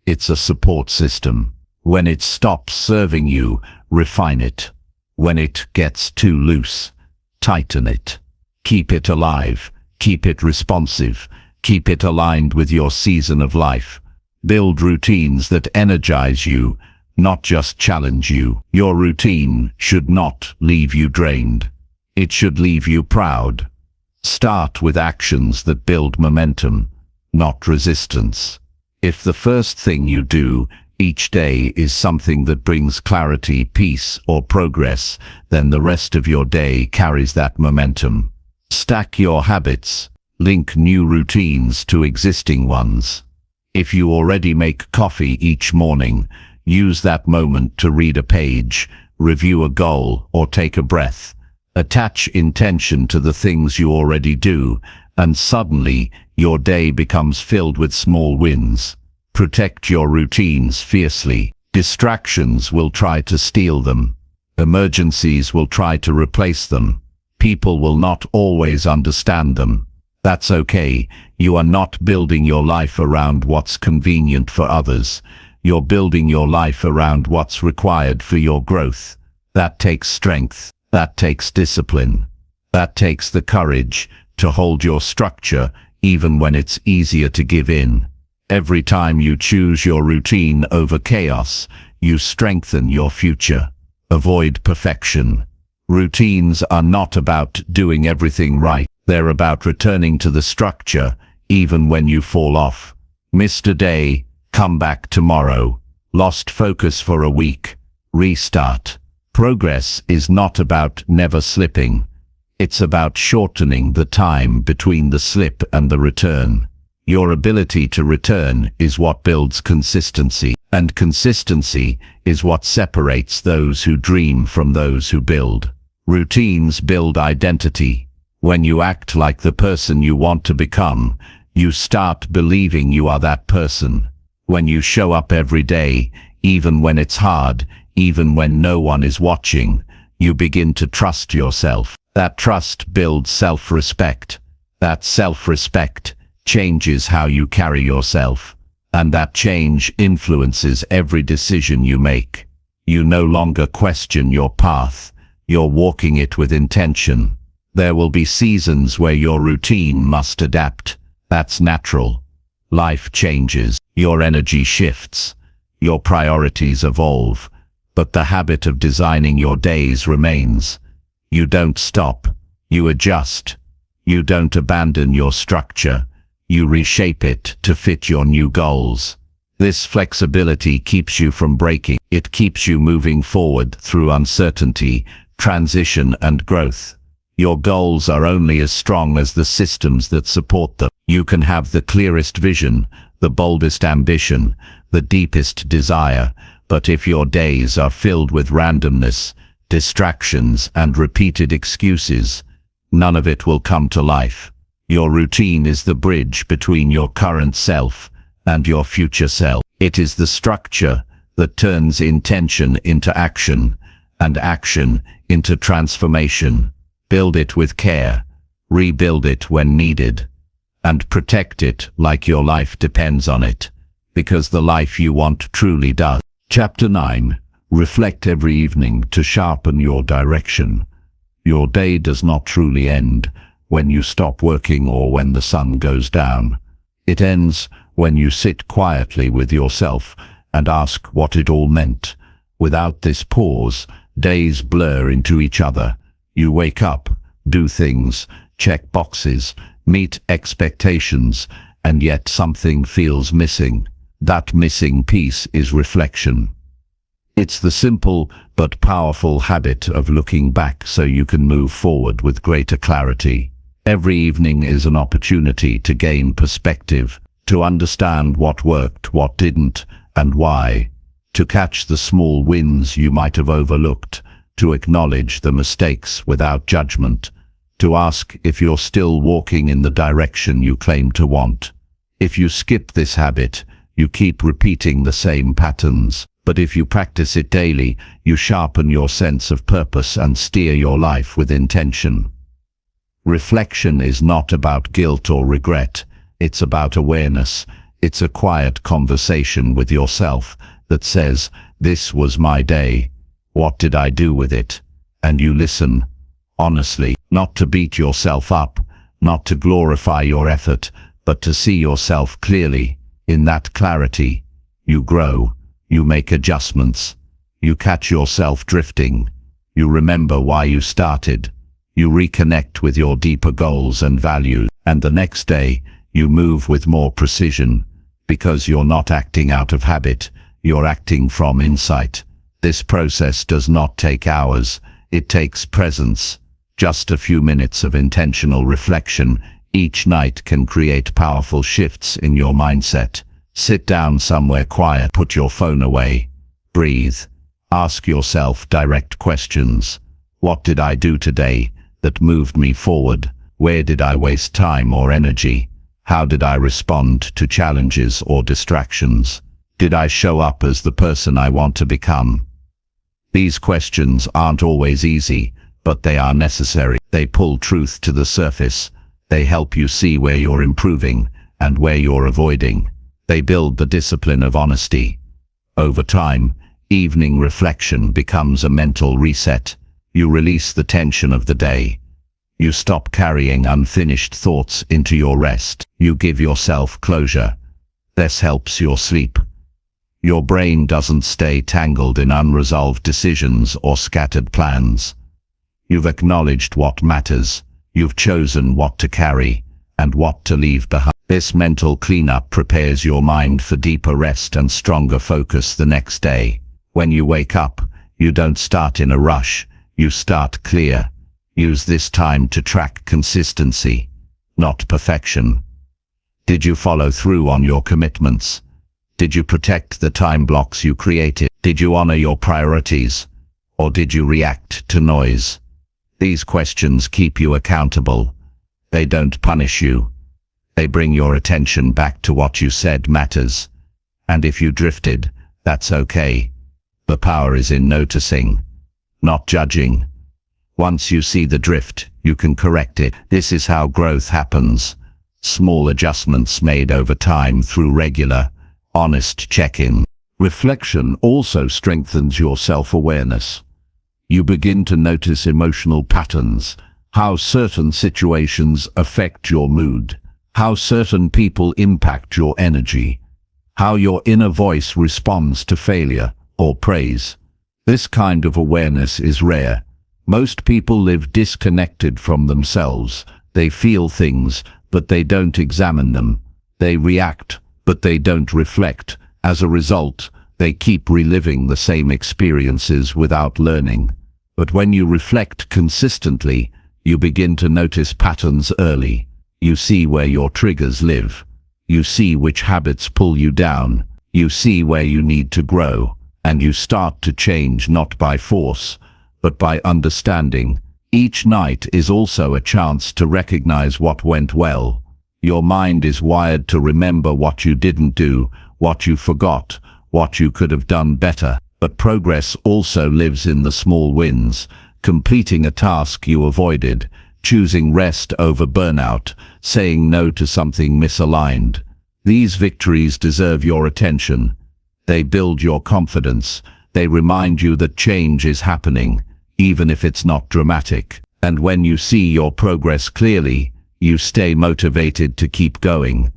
It's a support system. When it stops serving you, refine it. When it gets too loose, tighten it. Keep it alive. Keep it responsive. Keep it aligned with your season of life. Build routines that energize you, not just challenge you. Your routine should not leave you drained. It should leave you proud. Start with actions that build momentum, not resistance. If the first thing you do each day is something that brings clarity, peace, or progress, then the rest of your day carries that momentum. Stack your habits. Link new routines to existing ones. If you already make coffee each morning, use that moment to read a page, review a goal, or take a breath. Attach intention to the things you already do, and suddenly your day becomes filled with small wins. Protect your routines fiercely. Distractions will try to steal them. Emergencies will try to replace them. People will not always understand them. That's okay. You are not building your life around what's convenient for others. You're building your life around what's required for your growth. That takes strength. That takes discipline. That takes the courage to hold your structure even when it's easier to give in. Every time you choose your routine over chaos, you strengthen your future. Avoid perfection. Routines are not about doing everything right. They're about returning to the structure even when you fall off. Missed a day, come back tomorrow. Lost focus for a week, restart. Progress is not about never slipping. It's about shortening the time between the slip and the return. Your ability to return is what builds consistency, and consistency is what separates those who dream from those who build. Routines build identity. When you act like the person you want to become, you start believing you are that person. When you show up every day, even when it's hard, even when no one is watching, you begin to trust yourself. That trust builds self-respect. That self-respect changes how you carry yourself, and that change influences every decision you make. You no longer question your path. You're walking it with intention. There will be seasons where your routine must adapt. That's natural. Life changes. Your energy shifts. Your priorities evolve. But the habit of designing your days remains. You don't stop. You adjust. You don't abandon your structure. You reshape it to fit your new goals. This flexibility keeps you from breaking. It keeps you moving forward through uncertainty, transition, and growth. Your goals are only as strong as the systems that support them. You can have the clearest vision, the boldest ambition, the deepest desire, but if your days are filled with randomness, distractions, and repeated excuses, none of it will come to life. Your routine is the bridge between your current self and your future self. It is the structure that turns intention into action and action into transformation. Build it with care, rebuild it when needed, and protect it like your life depends on it, because the life you want truly does. Chapter 9. Reflect every evening to sharpen your direction. Your day does not truly end when you stop working or when the sun goes down. It ends when you sit quietly with yourself and ask what it all meant. Without this pause, days blur into each other. You wake up, do things, check boxes, meet expectations, and yet something feels missing. That missing piece is reflection. It's the simple but powerful habit of looking back so you can move forward with greater clarity. Every evening is an opportunity to gain perspective, to understand what worked, what didn't, and why, to catch the small wins you might have overlooked, to acknowledge the mistakes without judgment, to ask if you're still walking in the direction you claim to want. If you skip this habit, you keep repeating the same patterns. But if you practice it daily, you sharpen your sense of purpose and steer your life with intention. Reflection is not about guilt or regret. It's about awareness. It's a quiet conversation with yourself that says, "This was my day. What did I do with it?" And you listen, honestly, not to beat yourself up, not to glorify your effort, but to see yourself clearly. In that clarity, you grow. You make adjustments. You catch yourself drifting. You remember why you started. You reconnect with your deeper goals and values. And the next day, you move with more precision, because you're not acting out of habit. You're acting from insight. This process does not take hours. It takes presence. Just a few minutes of intentional reflection each night can create powerful shifts in your mindset. Sit down somewhere quiet, put your phone away, breathe, ask yourself direct questions. What did I do today that moved me forward? Where did I waste time or energy? How did I respond to challenges or distractions? Did I show up as the person I want to become? These questions aren't always easy, but they are necessary. They pull truth to the surface. They help you see where you're improving and where you're avoiding. They build the discipline of honesty. Over time, evening reflection becomes a mental reset. You release the tension of the day. You stop carrying unfinished thoughts into your rest. You give yourself closure. This helps your sleep. Your brain doesn't stay tangled in unresolved decisions or scattered plans. You've acknowledged what matters. You've chosen what to carry and what to leave behind. This mental cleanup prepares your mind for deeper rest and stronger focus the next day. When you wake up, you don't start in a rush. You start clear. Use this time to track consistency, not perfection. Did you follow through on your commitments? Did you protect the time blocks you created? Did you honor your priorities? Or did you react to noise? These questions keep you accountable. They don't punish you. They bring your attention back to what you said matters. And if you drifted, that's okay. The power is in noticing, not judging. Once you see the drift, you can correct it. This is how growth happens. Small adjustments made over time through regular, honest check-in. Reflection also strengthens your self-awareness. You begin to notice emotional patterns, how certain situations affect your mood, how certain people impact your energy, how your inner voice responds to failure or praise. This kind of awareness is rare. Most people live disconnected from themselves. They feel things, but they don't examine them. They react, but they don't reflect. As a result, they keep reliving the same experiences without learning. But when you reflect consistently, you begin to notice patterns early. You see where your triggers live. You see which habits pull you down. You see where you need to grow. And you start to change not by force, but by understanding. Each night is also a chance to recognize what went well. Your mind is wired to remember what you didn't do, what you forgot, what you could have done better. But progress also lives in the small wins, completing a task you avoided, choosing rest over burnout, saying no to something misaligned. These victories deserve your attention. They build your confidence. They remind you that change is happening, even if it's not dramatic. And when you see your progress clearly, you stay motivated to keep going.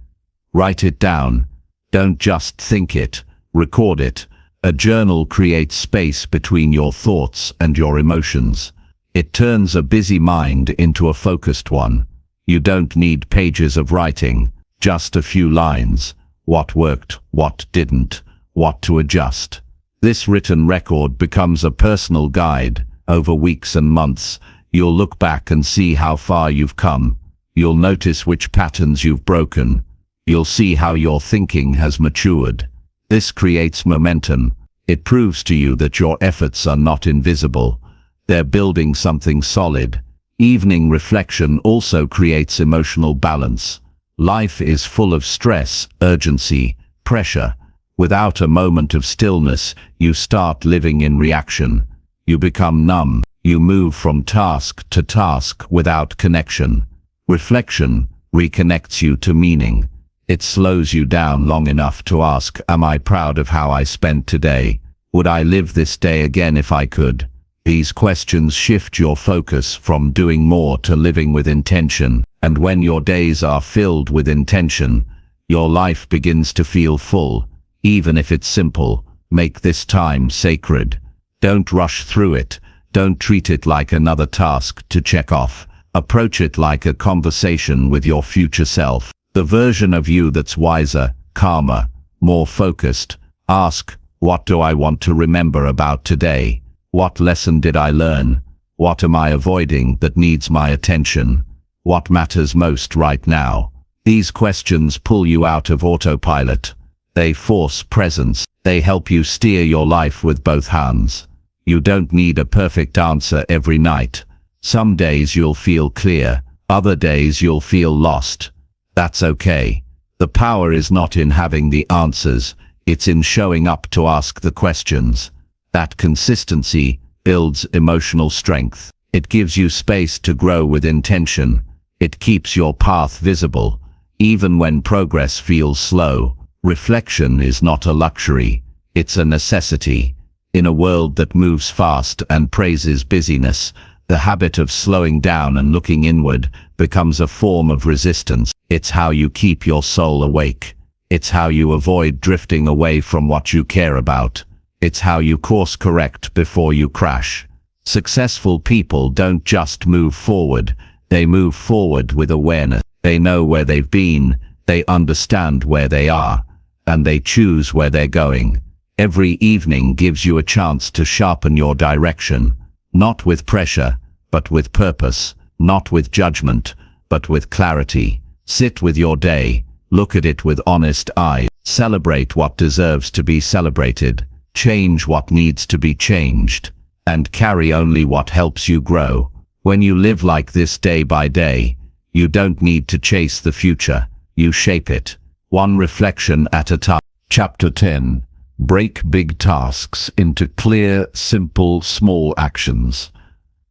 Write it down. Don't just think it, record it. A journal creates space between your thoughts and your emotions. It turns a busy mind into a focused one. You don't need pages of writing, just a few lines. What worked, what didn't, what to adjust. This written record becomes a personal guide. Over weeks and months, you'll look back and see how far you've come. You'll notice which patterns you've broken. You'll see how your thinking has matured. This creates momentum. It proves to you that your efforts are not invisible. They're building something solid. Evening reflection also creates emotional balance. Life is full of stress, urgency, pressure. Without a moment of stillness, you start living in reaction. You become numb. You move from task to task without connection. Reflection reconnects you to meaning. It slows you down long enough to ask, am I proud of how I spent today? Would I live this day again if I could? These questions shift your focus from doing more to living with intention. And when your days are filled with intention, your life begins to feel full. Even if it's simple, make this time sacred. Don't rush through it. Don't treat it like another task to check off. Approach it like a conversation with your future self. The version of you that's wiser, calmer, more focused. Ask, what do I want to remember about today? What lesson did I learn? What am I avoiding that needs my attention? What matters most right now? These questions pull you out of autopilot. They force presence. They help you steer your life with both hands. You don't need a perfect answer every night. Some days you'll feel clear. Other days you'll feel lost. That's okay. The power is not in having the answers. It's in showing up to ask the questions. That consistency builds emotional strength. It gives you space to grow with intention. It keeps your path visible, even when progress feels slow. Reflection is not a luxury. It's a necessity. In a world that moves fast and praises busyness, the habit of slowing down and looking inward becomes a form of resistance. It's how you keep your soul awake. It's how you avoid drifting away from what you care about. It's how you course correct before you crash. Successful people don't just move forward, they move forward with awareness. They know where they've been, they understand where they are, and they choose where they're going. Every evening gives you a chance to sharpen your direction, not with pressure, but with purpose, not with judgment, but with clarity. Sit with your day, look at it with honest eyes, celebrate what deserves to be celebrated, change what needs to be changed, and carry only what helps you grow. When you live like this day by day, you don't need to chase the future, you shape it, one reflection at a time. Chapter 10. Break big tasks into clear, simple, small actions.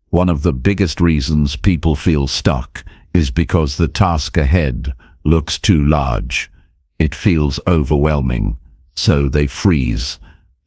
One of the biggest reasons people feel stuck is because the task ahead looks too large. It feels overwhelming, so they freeze.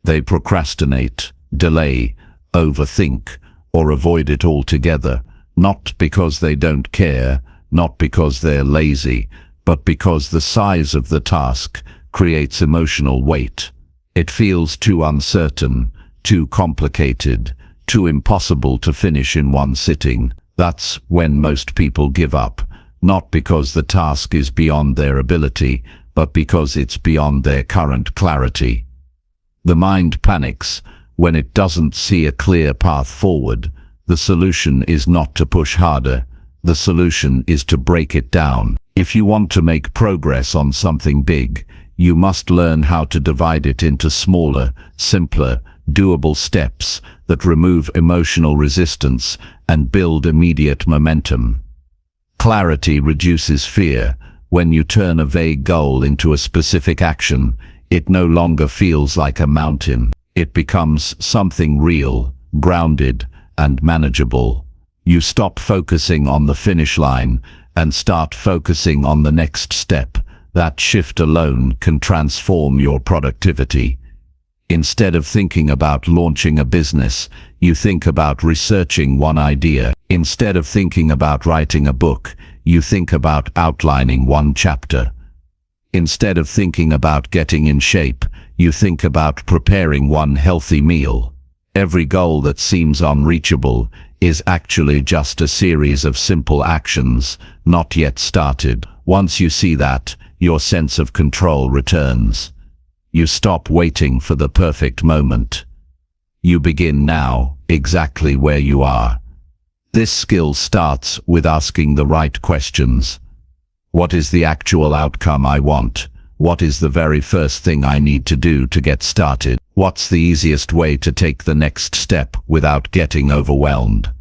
They procrastinate, delay, overthink, or avoid it altogether, not because they don't care, not because they're lazy, but because the size of the task creates emotional weight. It feels too uncertain, too complicated, too impossible to finish in one sitting. That's when most people give up, not because the task is beyond their ability, but because it's beyond their current clarity. The mind panics when it doesn't see a clear path forward. The solution is not to push harder. The solution is to break it down. If you want to make progress on something big, you must learn how to divide it into smaller, simpler, doable steps that remove emotional resistance and build immediate momentum. Clarity reduces fear. When you turn a vague goal into a specific action, it no longer feels like a mountain. It becomes something real, grounded, and manageable. You stop focusing on the finish line and start focusing on the next step. That shift alone can transform your productivity. Instead of thinking about launching a business, you think about researching one idea. Instead of thinking about writing a book, you think about outlining one chapter. Instead of thinking about getting in shape, you think about preparing one healthy meal. Every goal that seems unreachable is actually just a series of simple actions, not yet started. Once you see that, your sense of control returns. You stop waiting for the perfect moment. You begin now, exactly where you are. This skill starts with asking the right questions. What is the actual outcome I want? What is the very first thing I need to do to get started? What's the easiest way to take the next step without getting overwhelmed?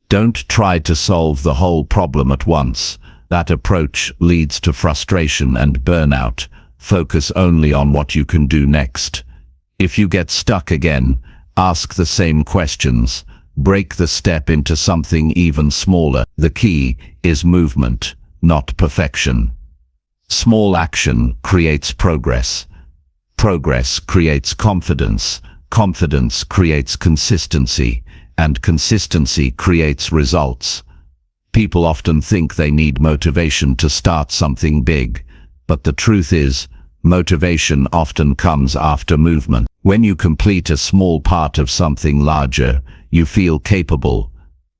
Don't try to solve the whole problem at once. That approach leads to frustration and burnout. Focus only on what you can do next. If you get stuck again, ask the same questions. Break the step into something even smaller. The key is movement, not perfection. Small action creates progress. Progress creates confidence. Confidence creates consistency, and consistency creates results. People often think they need motivation to start something big, but the truth is, motivation often comes after movement. When you complete a small part of something larger, you feel capable.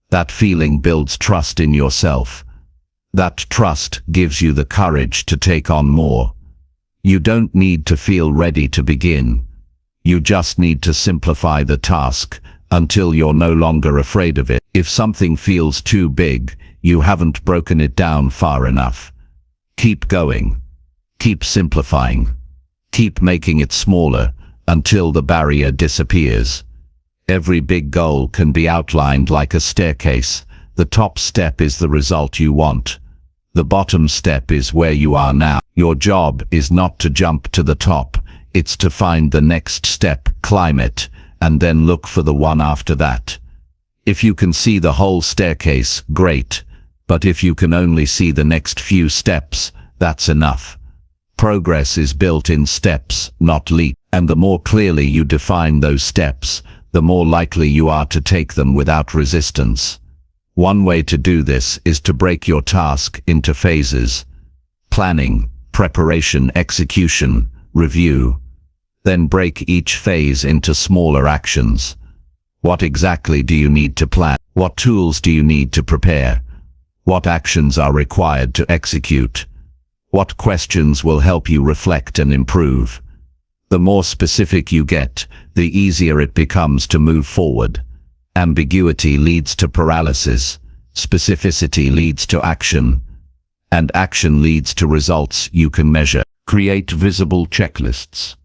That feeling builds trust in yourself. That trust gives you the courage to take on more. You don't need to feel ready to begin. You just need to simplify the task until you're no longer afraid of it. If something feels too big, you haven't broken it down far enough. Keep going. Keep simplifying. Keep making it smaller until the barrier disappears. Every big goal can be outlined like a staircase. The top step is the result you want. The bottom step is where you are now. Your job is not to jump to the top. It's to find the next step, climb it, and then look for the one after that. If you can see the whole staircase, great. But if you can only see the next few steps, that's enough. Progress is built in steps, not leaps. And the more clearly you define those steps, the more likely you are to take them without resistance. One way to do this is to break your task into phases. Planning, preparation, execution, review. Then break each phase into smaller actions. What exactly do you need to plan? What tools do you need to prepare? What actions are required to execute? What questions will help you reflect and improve? The more specific you get, the easier it becomes to move forward. Ambiguity leads to paralysis, specificity leads to action, and action leads to results you can measure. Create visible checklists.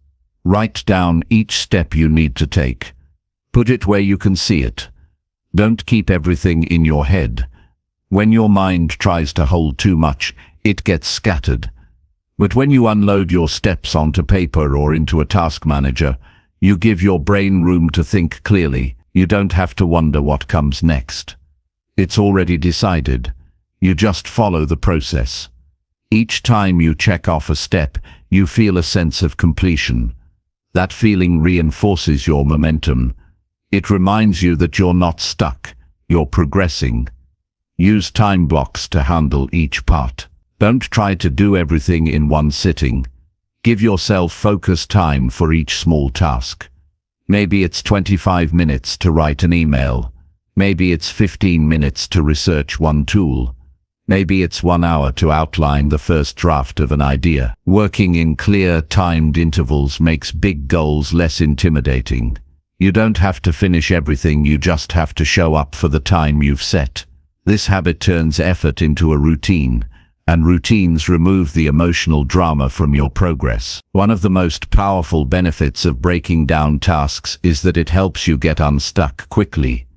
Write down each step you need to take. Put it where you can see it. Don't keep everything in your head. When your mind tries to hold too much, it gets scattered. But when you unload your steps onto paper or into a task manager, you give your brain room to think clearly. You don't have to wonder what comes next. It's already decided. You just follow the process. Each time you check off a step, you feel a sense of completion. That feeling reinforces your momentum. It reminds you that you're not stuck, you're progressing. Use time blocks to handle each part. Don't try to do everything in one sitting. Give yourself focused time for each small task. Maybe it's 25 minutes to write an email. Maybe it's 15 minutes to research one tool. Maybe it's 1 hour to outline the first draft of an idea. Working in clear, timed intervals makes big goals less intimidating. You don't have to finish everything, you just have to show up for the time you've set. This habit turns effort into a routine, and routines remove the emotional drama from your progress. One of the most powerful benefits of breaking down tasks is that it helps you get unstuck quickly.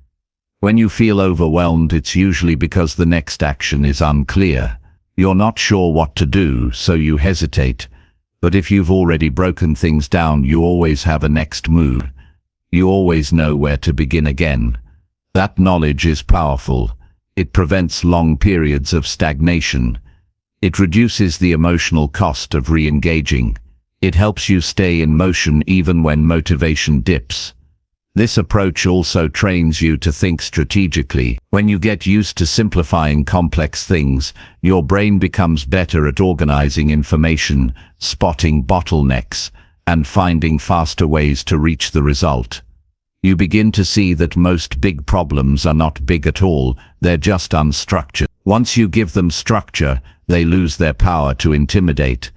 When you feel overwhelmed, it's usually because the next action is unclear. You're not sure what to do, so you hesitate. But if you've already broken things down, you always have a next move. You always know where to begin again. That knowledge is powerful. It prevents long periods of stagnation. It reduces the emotional cost of re-engaging. It helps you stay in motion even when motivation dips. This approach also trains you to think strategically. When you get used to simplifying complex things, your brain becomes better at organizing information, spotting bottlenecks, and finding faster ways to reach the result. You begin to see that most big problems are not big at all, they're just unstructured. Once you give them structure, they lose their power to intimidate.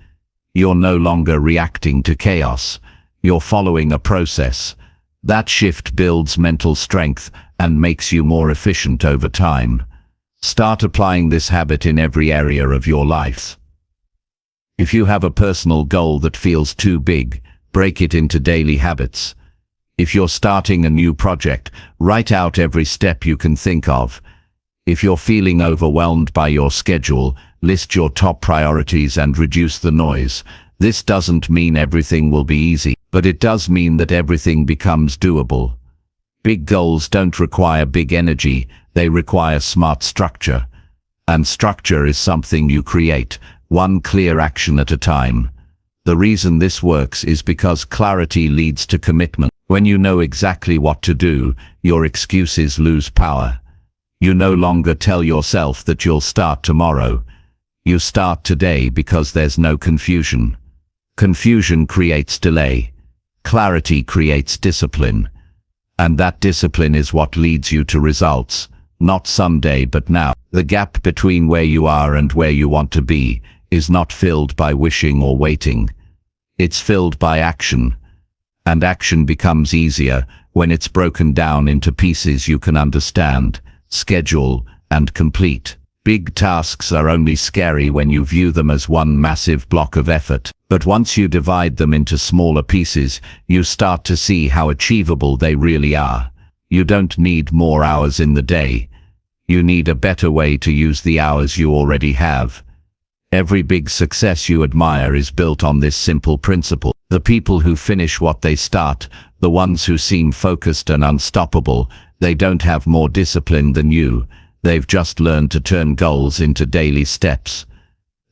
You're no longer reacting to chaos. You're following a process. That shift builds mental strength and makes you more efficient over time. Start applying this habit in every area of your life. If you have a personal goal that feels too big, break it into daily habits. If you're starting a new project, write out every step you can think of. If you're feeling overwhelmed by your schedule, list your top priorities and reduce the noise. This doesn't mean everything will be easy, but it does mean that everything becomes doable. Big goals don't require big energy, they require smart structure. And structure is something you create, one clear action at a time. The reason this works is because clarity leads to commitment. When you know exactly what to do, your excuses lose power. You no longer tell yourself that you'll start tomorrow. You start today because there's no confusion. Confusion creates delay. Clarity creates discipline. And that discipline is what leads you to results, not someday but now. The gap between where you are and where you want to be is not filled by wishing or waiting. It's filled by action. And action becomes easier when it's broken down into pieces you can understand, schedule, and complete. Big tasks are only scary when you view them as one massive block of effort. But once you divide them into smaller pieces, you start to see how achievable they really are. You don't need more hours in the day. You need a better way to use the hours you already have. Every big success you admire is built on this simple principle. The people who finish what they start, the ones who seem focused and unstoppable, they don't have more discipline than you. They've just learned to turn goals into daily steps.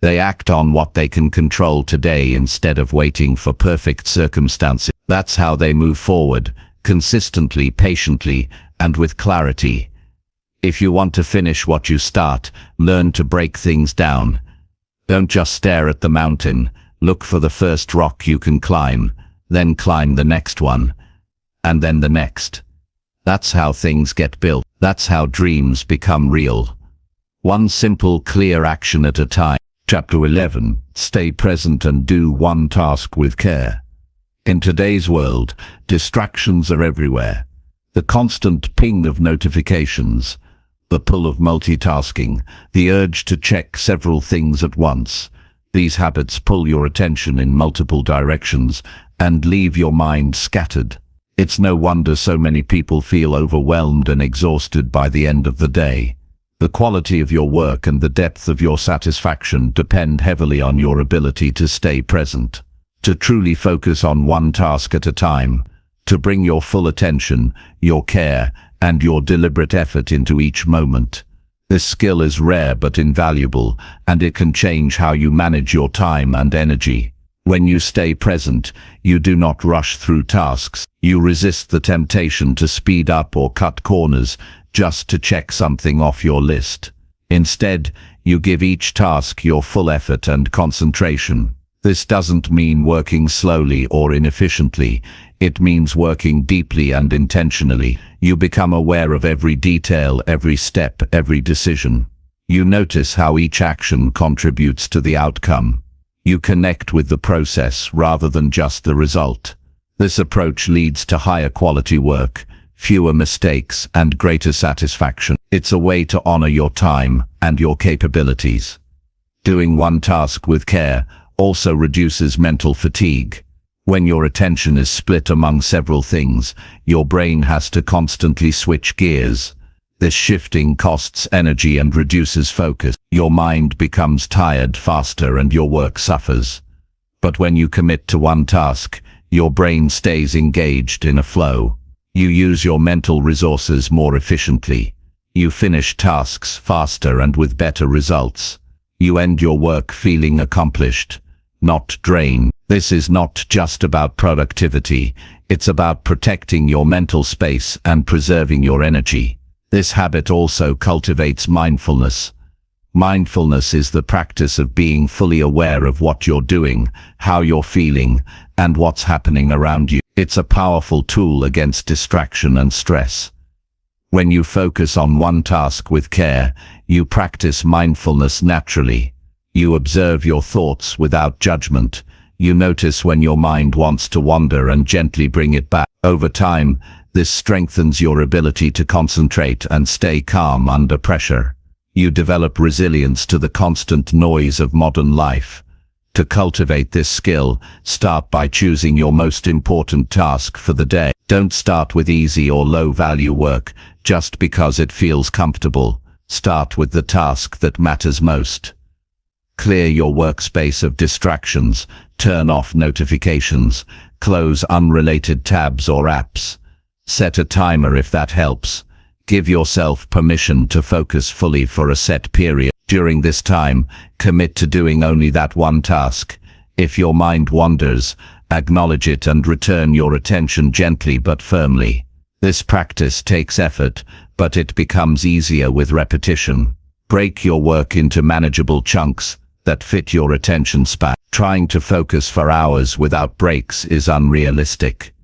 They act on what they can control today instead of waiting for perfect circumstances. That's how they move forward, consistently, patiently, and with clarity. If you want to finish what you start, learn to break things down. Don't just stare at the mountain. Look for the first rock you can climb, then climb the next one, and then the next. That's how things get built. That's how dreams become real. One simple, clear action at a time. Chapter 11. Stay present and do one task with care. In today's world, distractions are everywhere. The constant ping of notifications, the pull of multitasking, the urge to check several things at once. These habits pull your attention in multiple directions and leave your mind scattered. It's no wonder so many people feel overwhelmed and exhausted by the end of the day. The quality of your work and the depth of your satisfaction depend heavily on your ability to stay present, to truly focus on one task at a time, to bring your full attention, your care, and your deliberate effort into each moment. This skill is rare but invaluable, and it can change how you manage your time and energy. When you stay present, you do not rush through tasks. You resist the temptation to speed up or cut corners just to check something off your list. Instead, you give each task your full effort and concentration. This doesn't mean working slowly or inefficiently. It means working deeply and intentionally. You become aware of every detail, every step, every decision. You notice how each action contributes to the outcome. You connect with the process rather than just the result. This approach leads to higher quality work, fewer mistakes, and greater satisfaction. It's a way to honor your time and your capabilities. Doing one task with care also reduces mental fatigue. When your attention is split among several things, your brain has to constantly switch gears. This shifting costs energy and reduces focus. Your mind becomes tired faster and your work suffers. But when you commit to one task, your brain stays engaged in a flow. You use your mental resources more efficiently. You finish tasks faster and with better results. You end your work feeling accomplished, not drained. This is not just about productivity, it's about protecting your mental space and preserving your energy. This habit also cultivates mindfulness. Mindfulness is the practice of being fully aware of what you're doing, how you're feeling, and what's happening around you. It's a powerful tool against distraction and stress. When you focus on one task with care, you practice mindfulness naturally. You observe your thoughts without judgment. You notice when your mind wants to wander and gently bring it back. Over time, this strengthens your ability to concentrate and stay calm under pressure. You develop resilience to the constant noise of modern life. To cultivate this skill, start by choosing your most important task for the day. Don't start with easy or low-value work just because it feels comfortable. Start with the task that matters most. Clear your workspace of distractions, turn off notifications, close unrelated tabs or apps. Set a timer if that helps. Give yourself permission to focus fully for a set period. During this time, commit to doing only that one task. If your mind wanders, acknowledge it and return your attention gently but firmly. This practice takes effort, but it becomes easier with repetition. Break your work into manageable chunks that fit your attention span. Trying to focus for hours without breaks is unrealistic.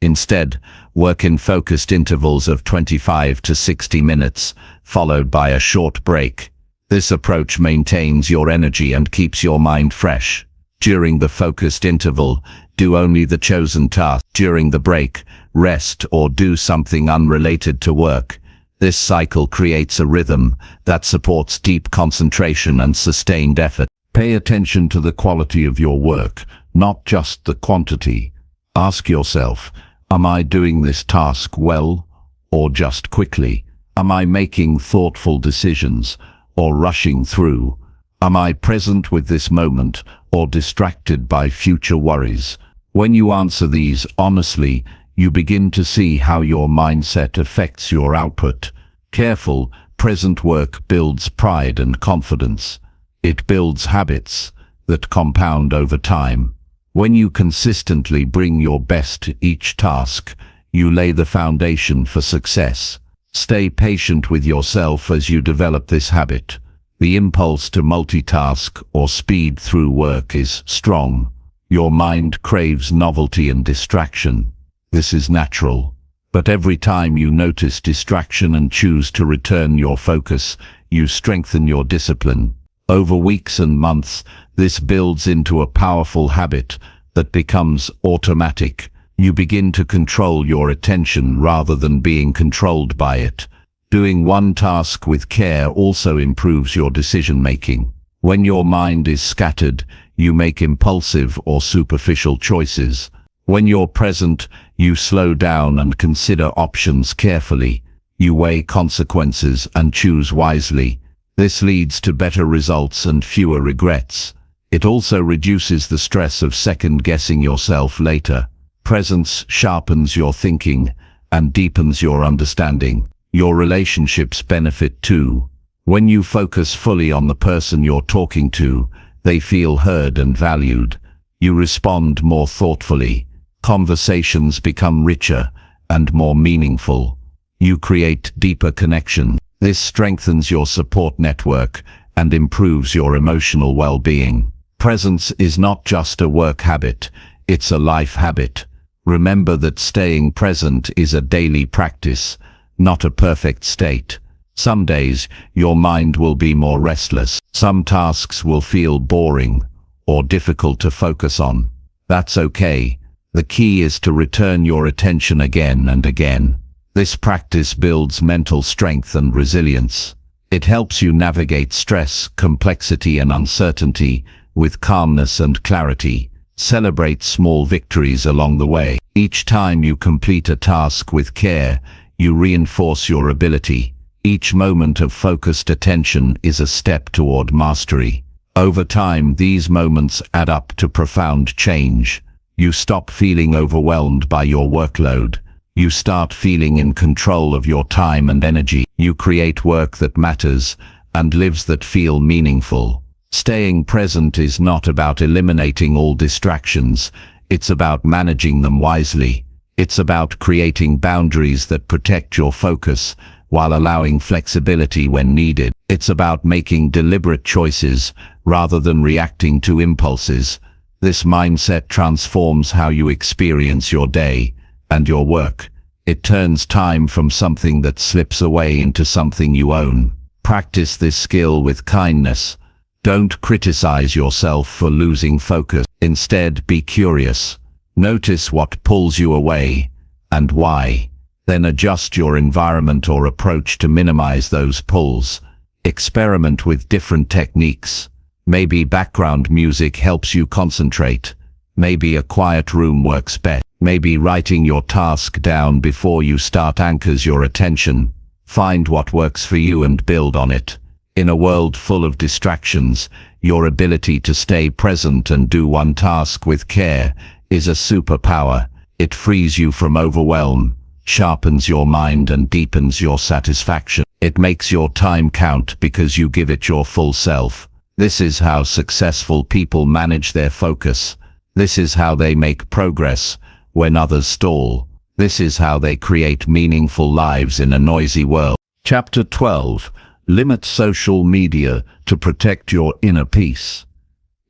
Instead, work in focused intervals of 25 to 60 minutes, followed by a short break. This approach maintains your energy and keeps your mind fresh. During the focused interval, do only the chosen task. During the break, rest or do something unrelated to work. This cycle creates a rhythm that supports deep concentration and sustained effort. Pay attention to the quality of your work, not just the quantity. Ask yourself, am I doing this task well or just quickly? Am I making thoughtful decisions or rushing through? Am I present with this moment or distracted by future worries? When you answer these honestly, you begin to see how your mindset affects your output. Careful, present work builds pride and confidence. It builds habits that compound over time. When you consistently bring your best to each task, you lay the foundation for success. Stay patient with yourself as you develop this habit. The impulse to multitask or speed through work is strong. Your mind craves novelty and distraction. This is natural. But every time you notice distraction and choose to return your focus, you strengthen your discipline. Over weeks and months, this builds into a powerful habit that becomes automatic. You begin to control your attention rather than being controlled by it. Doing one task with care also improves your decision-making. When your mind is scattered, you make impulsive or superficial choices. When you're present, you slow down and consider options carefully. You weigh consequences and choose wisely. This leads to better results and fewer regrets. It also reduces the stress of second-guessing yourself later. Presence sharpens your thinking and deepens your understanding. Your relationships benefit too. When you focus fully on the person you're talking to, they feel heard and valued. You respond more thoughtfully. Conversations become richer and more meaningful. You create deeper connection. This strengthens your support network and improves your emotional well-being. Presence is not just a work habit, it's a life habit. Remember that staying present is a daily practice, not a perfect state. Some days, your mind will be more restless. Some tasks will feel boring or difficult to focus on. That's okay. The key is to return your attention again and again. This practice builds mental strength and resilience. It helps you navigate stress, complexity, and uncertainty with calmness and clarity. Celebrate small victories along the way. Each time you complete a task with care, you reinforce your ability. Each moment of focused attention is a step toward mastery. Over time, these moments add up to profound change. You stop feeling overwhelmed by your workload. You start feeling in control of your time and energy. You create work that matters and lives that feel meaningful. Staying present is not about eliminating all distractions. It's about managing them wisely. It's about creating boundaries that protect your focus while allowing flexibility when needed. It's about making deliberate choices rather than reacting to impulses. This mindset transforms how you experience your day and your work. It turns time from something that slips away into something you own. Practice this skill with kindness. Don't criticize yourself for losing focus. Instead, be curious. Notice what pulls you away and why. Then adjust your environment or approach to minimize those pulls. Experiment with different techniques. Maybe background music helps you concentrate. Maybe a quiet room works best. Maybe writing your task down before you start anchors your attention. Find what works for you and build on it. In a world full of distractions, your ability to stay present and do one task with care is a superpower. It frees you from overwhelm, sharpens your mind, and deepens your satisfaction. It makes your time count because you give it your full self. This is how successful people manage their focus. This is how they make progress when others stall. This is how they create meaningful lives in a noisy world. Chapter 12. Limit social media to protect your inner peace.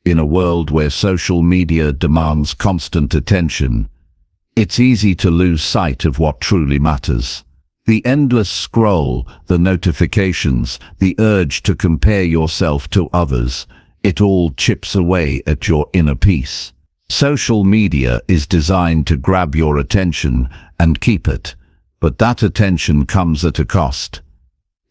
In a world where social media demands constant attention, it's easy to lose sight of what truly matters. The endless scroll, the notifications, the urge to compare yourself to others, it all chips away at your inner peace. Social media is designed to grab your attention and keep it, but that attention comes at a cost.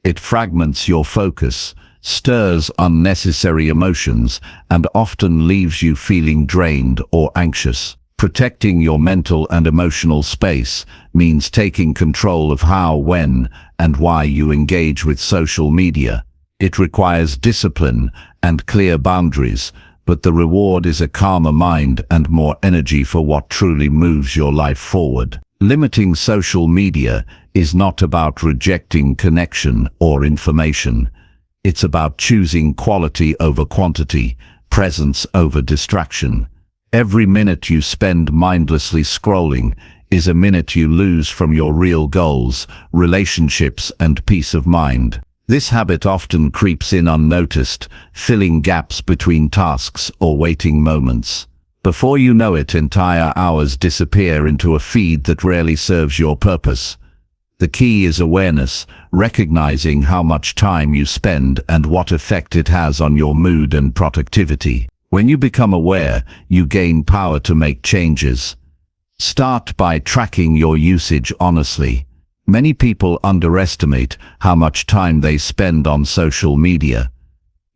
It fragments your focus, stirs unnecessary emotions, and often leaves you feeling drained or anxious. Protecting your mental and emotional space means taking control of how, when, and why you engage with social media. It requires discipline and clear boundaries, but the reward is a calmer mind and more energy for what truly moves your life forward. Limiting social media is not about rejecting connection or information. It's about choosing quality over quantity, presence over distraction. Every minute you spend mindlessly scrolling is a minute you lose from your real goals, relationships, and peace of mind. This habit often creeps in unnoticed, filling gaps between tasks or waiting moments. Before you know it, entire hours disappear into a feed that rarely serves your purpose. The key is awareness, recognizing how much time you spend and what effect it has on your mood and productivity. When you become aware, you gain power to make changes. Start by tracking your usage honestly. Many people underestimate how much time they spend on social media.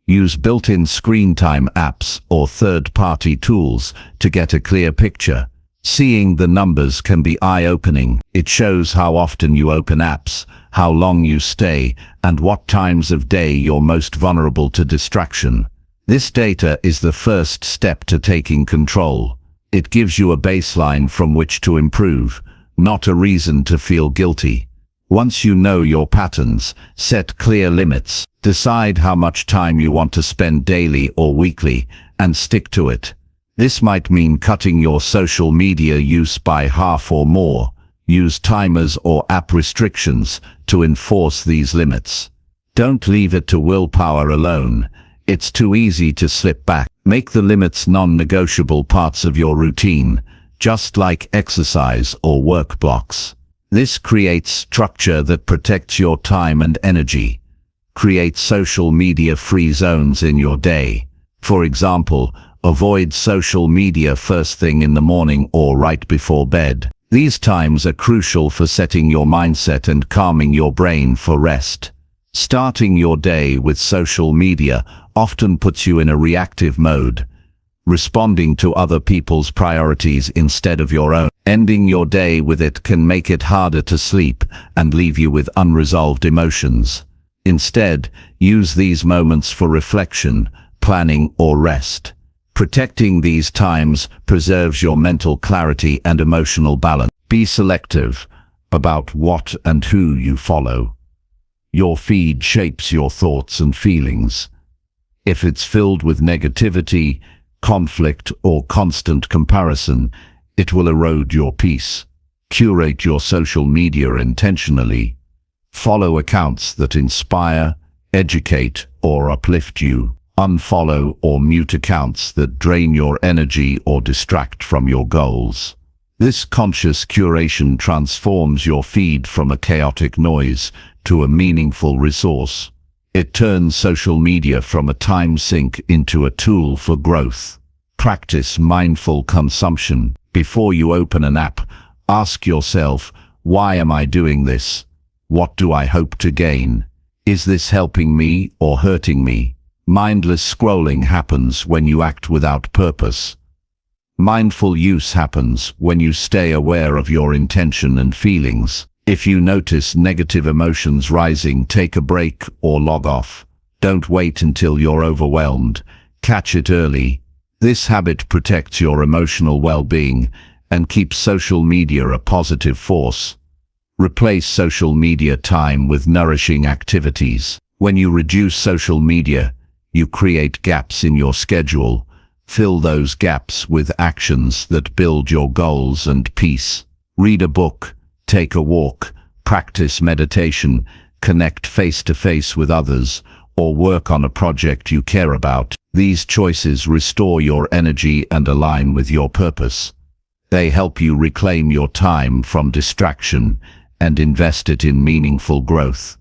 Use built-in screen time apps or third-party tools to get a clear picture. Seeing the numbers can be eye-opening. It shows how often you open apps, how long you stay, and what times of day you're most vulnerable to distraction. This data is the first step to taking control. It gives you a baseline from which to improve, not a reason to feel guilty. Once you know your patterns, set clear limits. Decide how much time you want to spend daily or weekly, and stick to it. This might mean cutting your social media use by half or more. Use timers or app restrictions to enforce these limits. Don't leave it to willpower alone. It's too easy to slip back. Make the limits non-negotiable parts of your routine, just like exercise or work blocks. This creates structure that protects your time and energy. Create social media-free zones in your day. For example, avoid social media first thing in the morning or right before bed. These times are crucial for setting your mindset and calming your brain for rest. Starting your day with social media often puts you in a reactive mode, responding to other people's priorities instead of your own. Ending your day with it can make it harder to sleep and leave you with unresolved emotions. Instead, use these moments for reflection, planning, or rest. Protecting these times preserves your mental clarity and emotional balance. Be selective about what and who you follow. Your feed shapes your thoughts and feelings. If it's filled with negativity, conflict, or constant comparison, it will erode your peace. Curate your social media intentionally. Follow accounts that inspire, educate, or uplift you. Unfollow or mute accounts that drain your energy or distract from your goals. This conscious curation transforms your feed from a chaotic noise to a meaningful resource. It turns social media from a time sink into a tool for growth. Practice mindful consumption. Before you open an app, ask yourself, why am I doing this? What do I hope to gain? Is this helping me or hurting me? Mindless scrolling happens when you act without purpose. Mindful use happens when you stay aware of your intention and feelings. If you notice negative emotions rising, take a break or log off. Don't wait until you're overwhelmed. Catch it early. This habit protects your emotional well-being and keeps social media a positive force. Replace social media time with nourishing activities. When you reduce social media, you create gaps in your schedule. Fill those gaps with actions that build your goals and peace. Read a book, take a walk, practice meditation, connect face-to-face with others, or work on a project you care about. These choices restore your energy and align with your purpose. They help you reclaim your time from distraction and invest it in meaningful growth.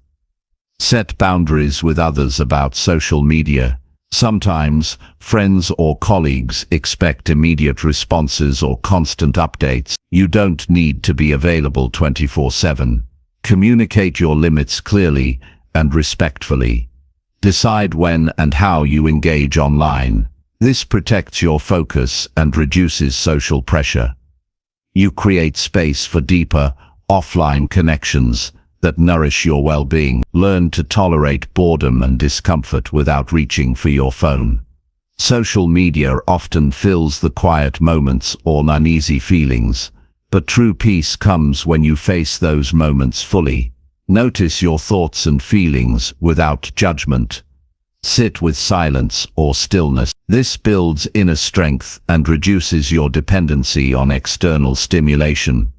Set boundaries with others about social media. Sometimes, friends or colleagues expect immediate responses or constant updates. You don't need to be available 24/7. Communicate your limits clearly and respectfully. Decide when and how you engage online. This protects your focus and reduces social pressure. You create space for deeper, offline connections that nourish your well-being. Learn to tolerate boredom and discomfort without reaching for your phone. Social media often fills the quiet moments or uneasy feelings, but true peace comes when you face those moments fully. Notice your thoughts and feelings without judgment. Sit with silence or stillness. This builds inner strength and reduces your dependency on external stimulation.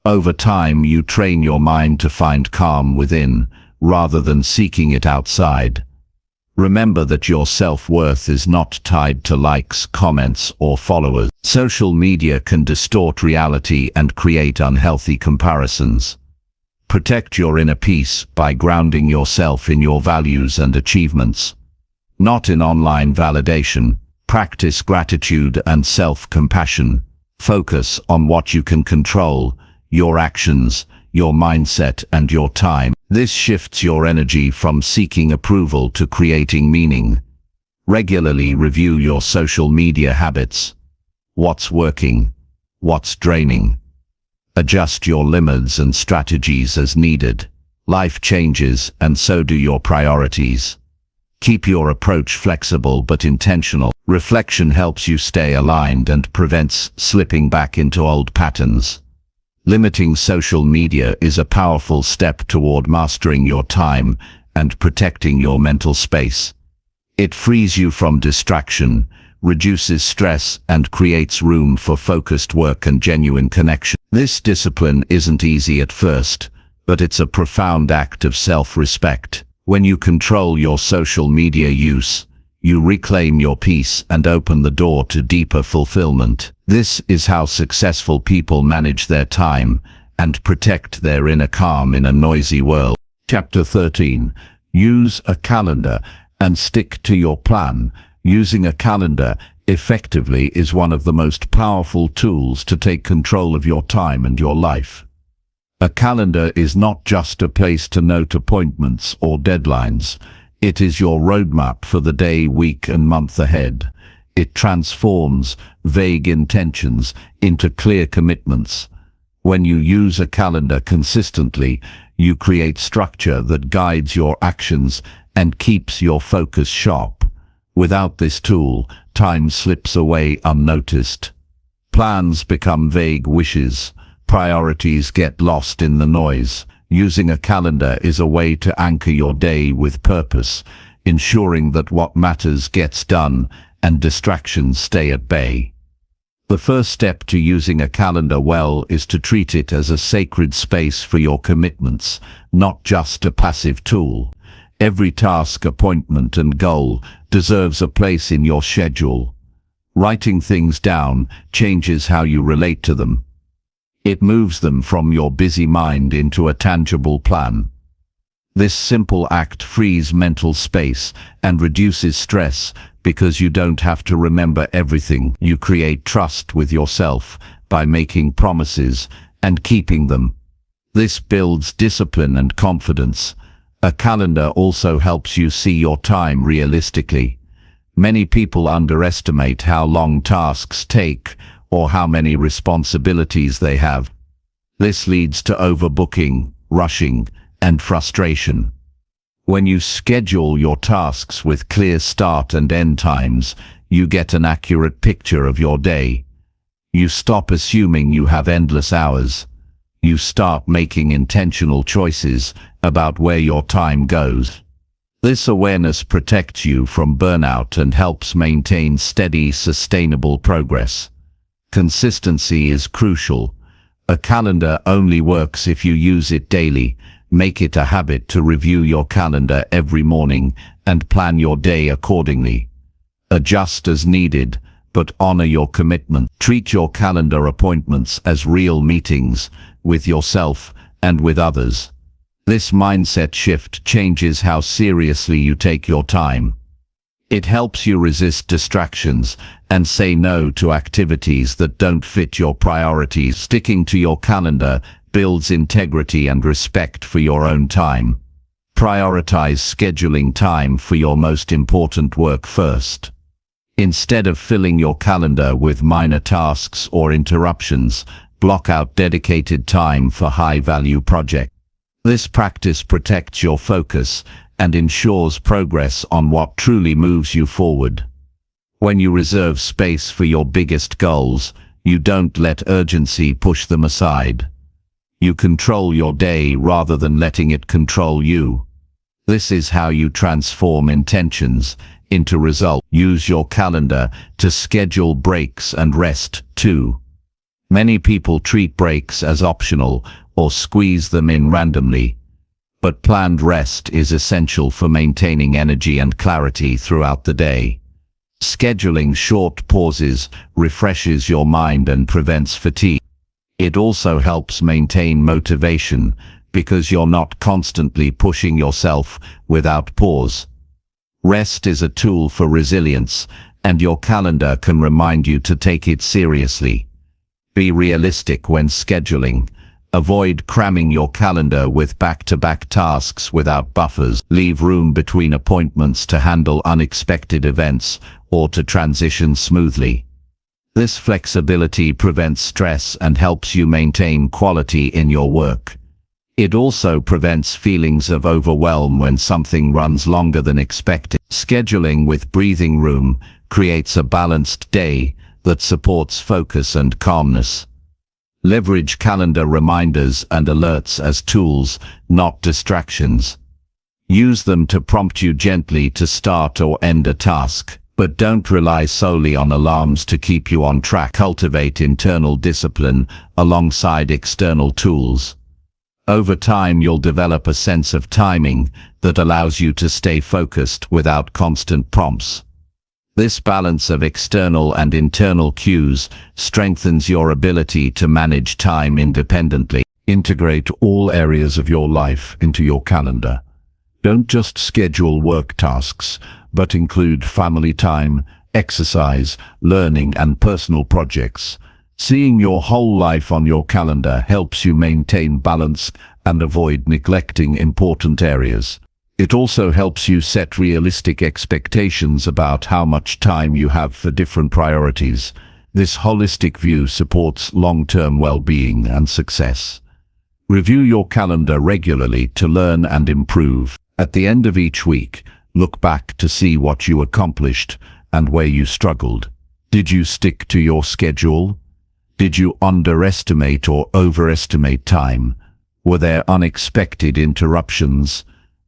Over time, you train your mind to find calm within, rather than seeking it outside. Remember that your self-worth is not tied to likes, comments, or followers. Social media can distort reality and create unhealthy comparisons. Protect your inner peace by grounding yourself in your values and achievements, not in online validation. Practice gratitude and self-compassion. Focus on what you can control: your actions, your mindset, and your time. This shifts your energy from seeking approval to creating meaning. Regularly review your social media habits. What's working? What's draining? Adjust your limits and strategies as needed. Life changes, and so do your priorities. Keep your approach flexible but intentional. Reflection helps you stay aligned and prevents slipping back into old patterns. Limiting social media is a powerful step toward mastering your time and protecting your mental space. It frees you from distraction, reduces stress, and creates room for focused work and genuine connection. This discipline isn't easy at first, but it's a profound act of self-respect. When you control your social media use, you reclaim your peace and open the door to deeper fulfillment. This is how successful people manage their time and protect their inner calm in a noisy world. Chapter 13. Use a calendar and stick to your plan. Using a calendar effectively is one of the most powerful tools to take control of your time and your life. A calendar is not just a place to note appointments or deadlines. It is your roadmap for the day, week, and month ahead. It transforms vague intentions into clear commitments. When you use a calendar consistently, you create structure that guides your actions and keeps your focus sharp. Without this tool, time slips away unnoticed. Plans become vague wishes. Priorities get lost in the noise. Using a calendar is a way to anchor your day with purpose, ensuring that what matters gets done and distractions stay at bay. The first step to using a calendar well is to treat it as a sacred space for your commitments, not just a passive tool. Every task, appointment, and goal deserves a place in your schedule. Writing things down changes how you relate to them. It moves them from your busy mind into a tangible plan. This simple act frees mental space and reduces stress because you don't have to remember everything. You create trust with yourself by making promises and keeping them. This builds discipline and confidence. A calendar also helps you see your time realistically. Many people underestimate how long tasks take or how many responsibilities they have. This leads to overbooking, rushing, and frustration. When you schedule your tasks with clear start and end times, you get an accurate picture of your day. You stop assuming you have endless hours. You start making intentional choices about where your time goes. This awareness protects you from burnout and helps maintain steady, sustainable progress. Consistency is crucial. A calendar only works if you use it daily. Make it a habit to review your calendar every morning and plan your day accordingly. Adjust as needed, but honor your commitment. Treat your calendar appointments as real meetings with yourself and with others. This mindset shift changes how seriously you take your time. It helps you resist distractions and say no to activities that don't fit your priorities. Sticking to your calendar builds integrity and respect for your own time. Prioritize scheduling time for your most important work first. Instead of filling your calendar with minor tasks or interruptions, block out dedicated time for high-value projects. This practice protects your focus and ensures progress on what truly moves you forward. When you reserve space for your biggest goals, you don't let urgency push them aside. You control your day rather than letting it control you. This is how you transform intentions into results. Use your calendar to schedule breaks and rest too. Many people treat breaks as optional or squeeze them in randomly. But planned rest is essential for maintaining energy and clarity throughout the day. Scheduling short pauses refreshes your mind and prevents fatigue. It also helps maintain motivation because you're not constantly pushing yourself without pause. Rest is a tool for resilience, and your calendar can remind you to take it seriously. Be realistic when scheduling. Avoid cramming your calendar with back-to-back tasks without buffers. Leave room between appointments to handle unexpected events or to transition smoothly. This flexibility prevents stress and helps you maintain quality in your work. It also prevents feelings of overwhelm when something runs longer than expected. Scheduling with breathing room creates a balanced day that supports focus and calmness. Leverage calendar reminders and alerts as tools, not distractions. Use them to prompt you gently to start or end a task, but don't rely solely on alarms to keep you on track. Cultivate internal discipline alongside external tools. Over time, you'll develop a sense of timing that allows you to stay focused without constant prompts. This balance of external and internal cues strengthens your ability to manage time independently. Integrate all areas of your life into your calendar. Don't just schedule work tasks, but include family time, exercise, learning, and personal projects. Seeing your whole life on your calendar helps you maintain balance and avoid neglecting important areas. It also helps you set realistic expectations about how much time you have for different priorities. This holistic view supports long-term well-being and success. Review your calendar regularly to learn and improve. At the end of each week, look back to see what you accomplished and where you struggled. Did you stick to your schedule? Did you underestimate or overestimate time? Were there unexpected interruptions?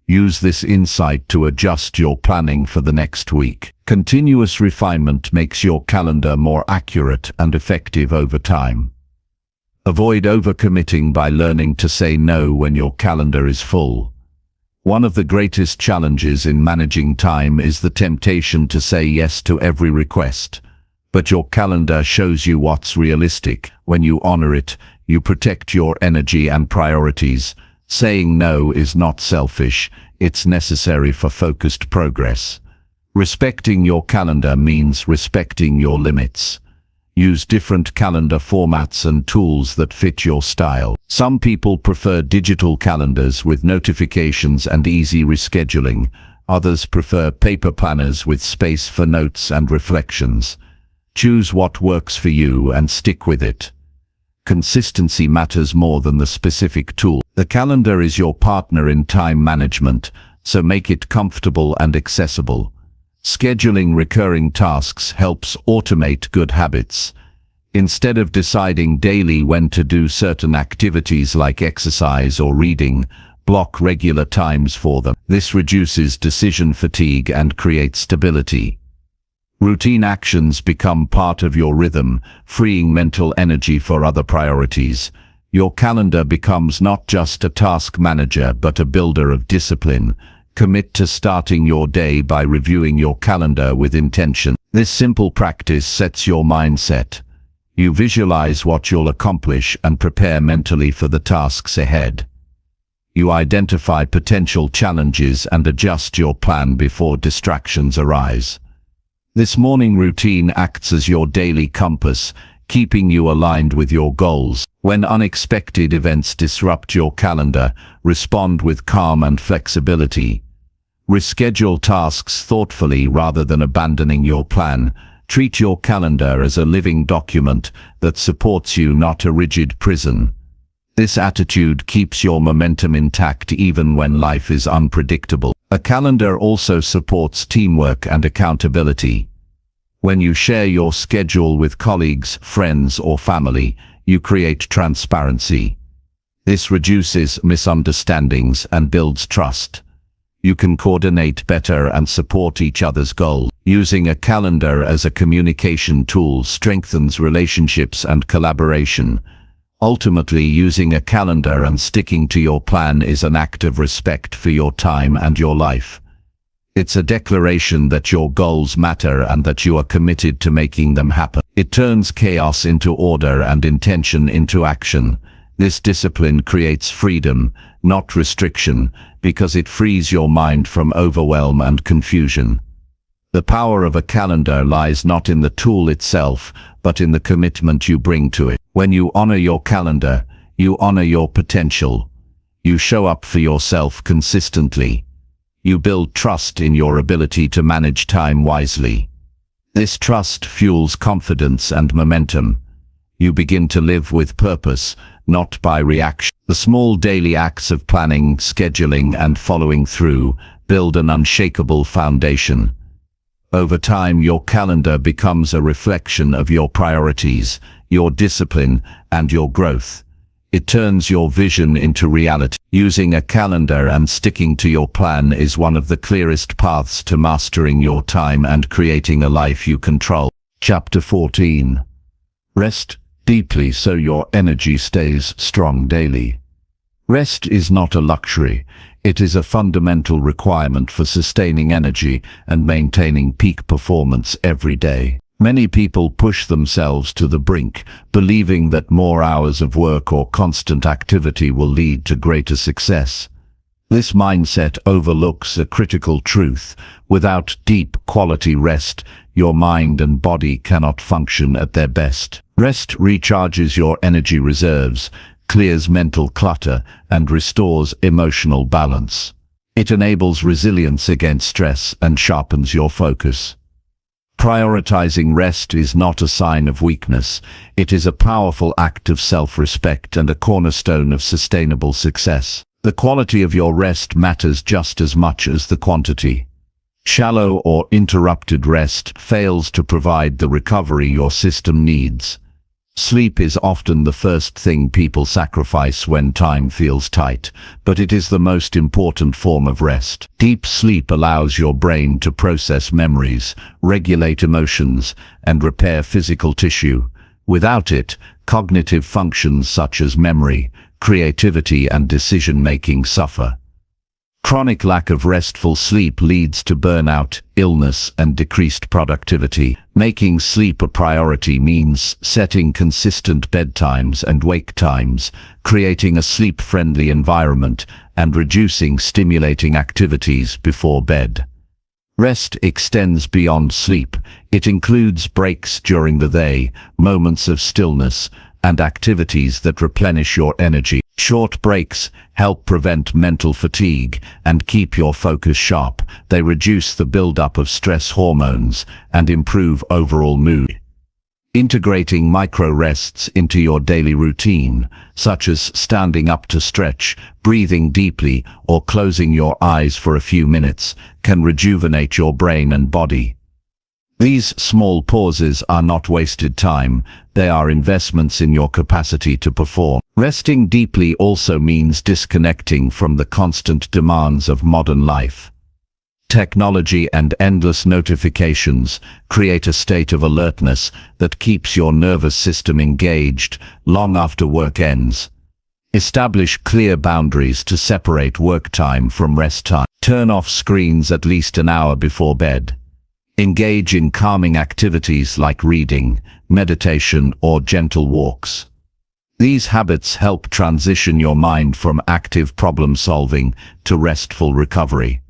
Use this insight to adjust your planning for the next week. Continuous refinement makes your calendar more accurate and effective over time. Avoid overcommitting by learning to say no when your calendar is full. One of the greatest challenges in managing time is the temptation to say yes to every request. But your calendar shows you what's realistic. When you honor it, you protect your energy and priorities. Saying no is not selfish, it's necessary for focused progress. Respecting your calendar means respecting your limits. Use different calendar formats and tools that fit your style. Some people prefer digital calendars with notifications and easy rescheduling. Others prefer paper planners with space for notes and reflections. Choose what works for you and stick with it. Consistency matters more than the specific tool. The calendar is your partner in time management, so make it comfortable and accessible. Scheduling recurring tasks helps automate good habits. Instead of deciding daily when to do certain activities like exercise or reading, block regular times for them. This reduces decision fatigue and creates stability. Routine actions become part of your rhythm, freeing mental energy for other priorities. Your calendar becomes not just a task manager but a builder of discipline. Commit to starting your day by reviewing your calendar with intention. This simple practice sets your mindset. You visualize what you'll accomplish and prepare mentally for the tasks ahead. You identify potential challenges and adjust your plan before distractions arise. This morning routine acts as your daily compass, keeping you aligned with your goals. When unexpected events disrupt your calendar, respond with calm and flexibility. Reschedule tasks thoughtfully rather than abandoning your plan. Treat your calendar as a living document that supports you, not a rigid prison. This attitude keeps your momentum intact even when life is unpredictable. A calendar also supports teamwork and accountability. When you share your schedule with colleagues, friends, or family, you create transparency. This reduces misunderstandings and builds trust. You can coordinate better and support each other's goals. Using a calendar as a communication tool strengthens relationships and collaboration. Ultimately, using a calendar and sticking to your plan is an act of respect for your time and your life. It's a declaration that your goals matter and that you are committed to making them happen. It turns chaos into order and intention into action. This discipline creates freedom, not restriction, because it frees your mind from overwhelm and confusion. The power of a calendar lies not in the tool itself, but in the commitment you bring to it. When you honor your calendar, you honor your potential. You show up for yourself consistently. You build trust in your ability to manage time wisely. This trust fuels confidence and momentum. You begin to live with purpose, not by reaction. The small daily acts of planning, scheduling, and following through build an unshakable foundation. Over time, your calendar becomes a reflection of your priorities, your discipline, and your growth. It turns your vision into reality. Using a calendar and sticking to your plan is one of the clearest paths to mastering your time and creating a life you control. Chapter 14. Rest deeply so your energy stays strong daily. Rest is not a luxury. It is a fundamental requirement for sustaining energy and maintaining peak performance every day. Many people push themselves to the brink, believing that more hours of work or constant activity will lead to greater success. This mindset overlooks a critical truth. Without deep, quality rest, your mind and body cannot function at their best. Rest recharges your energy reserves, clears mental clutter, and restores emotional balance. It enables resilience against stress and sharpens your focus. Prioritizing rest is not a sign of weakness. It is a powerful act of self-respect and a cornerstone of sustainable success. The quality of your rest matters just as much as the quantity. Shallow or interrupted rest fails to provide the recovery your system needs. Sleep is often the first thing people sacrifice when time feels tight, but it is the most important form of rest. Deep sleep allows your brain to process memories, regulate emotions, and repair physical tissue. Without it, cognitive functions such as memory, creativity, and decision-making suffer. Chronic lack of restful sleep leads to burnout, illness, and decreased productivity. Making sleep a priority means setting consistent bedtimes and wake times, creating a sleep-friendly environment, and reducing stimulating activities before bed. Rest extends beyond sleep. It includes breaks during the day, moments of stillness, and activities that replenish your energy. Short breaks help prevent mental fatigue and keep your focus sharp. They reduce the buildup of stress hormones and improve overall mood. Integrating micro-rests into your daily routine, such as standing up to stretch, breathing deeply, or closing your eyes for a few minutes, can rejuvenate your brain and body. These small pauses are not wasted time, they are investments in your capacity to perform. Resting deeply also means disconnecting from the constant demands of modern life. Technology and endless notifications create a state of alertness that keeps your nervous system engaged long after work ends. Establish clear boundaries to separate work time from rest time. Turn off screens at least an hour before bed. Engage in calming activities like reading, meditation, or gentle walks. These habits help transition your mind from active problem-solving to restful recovery.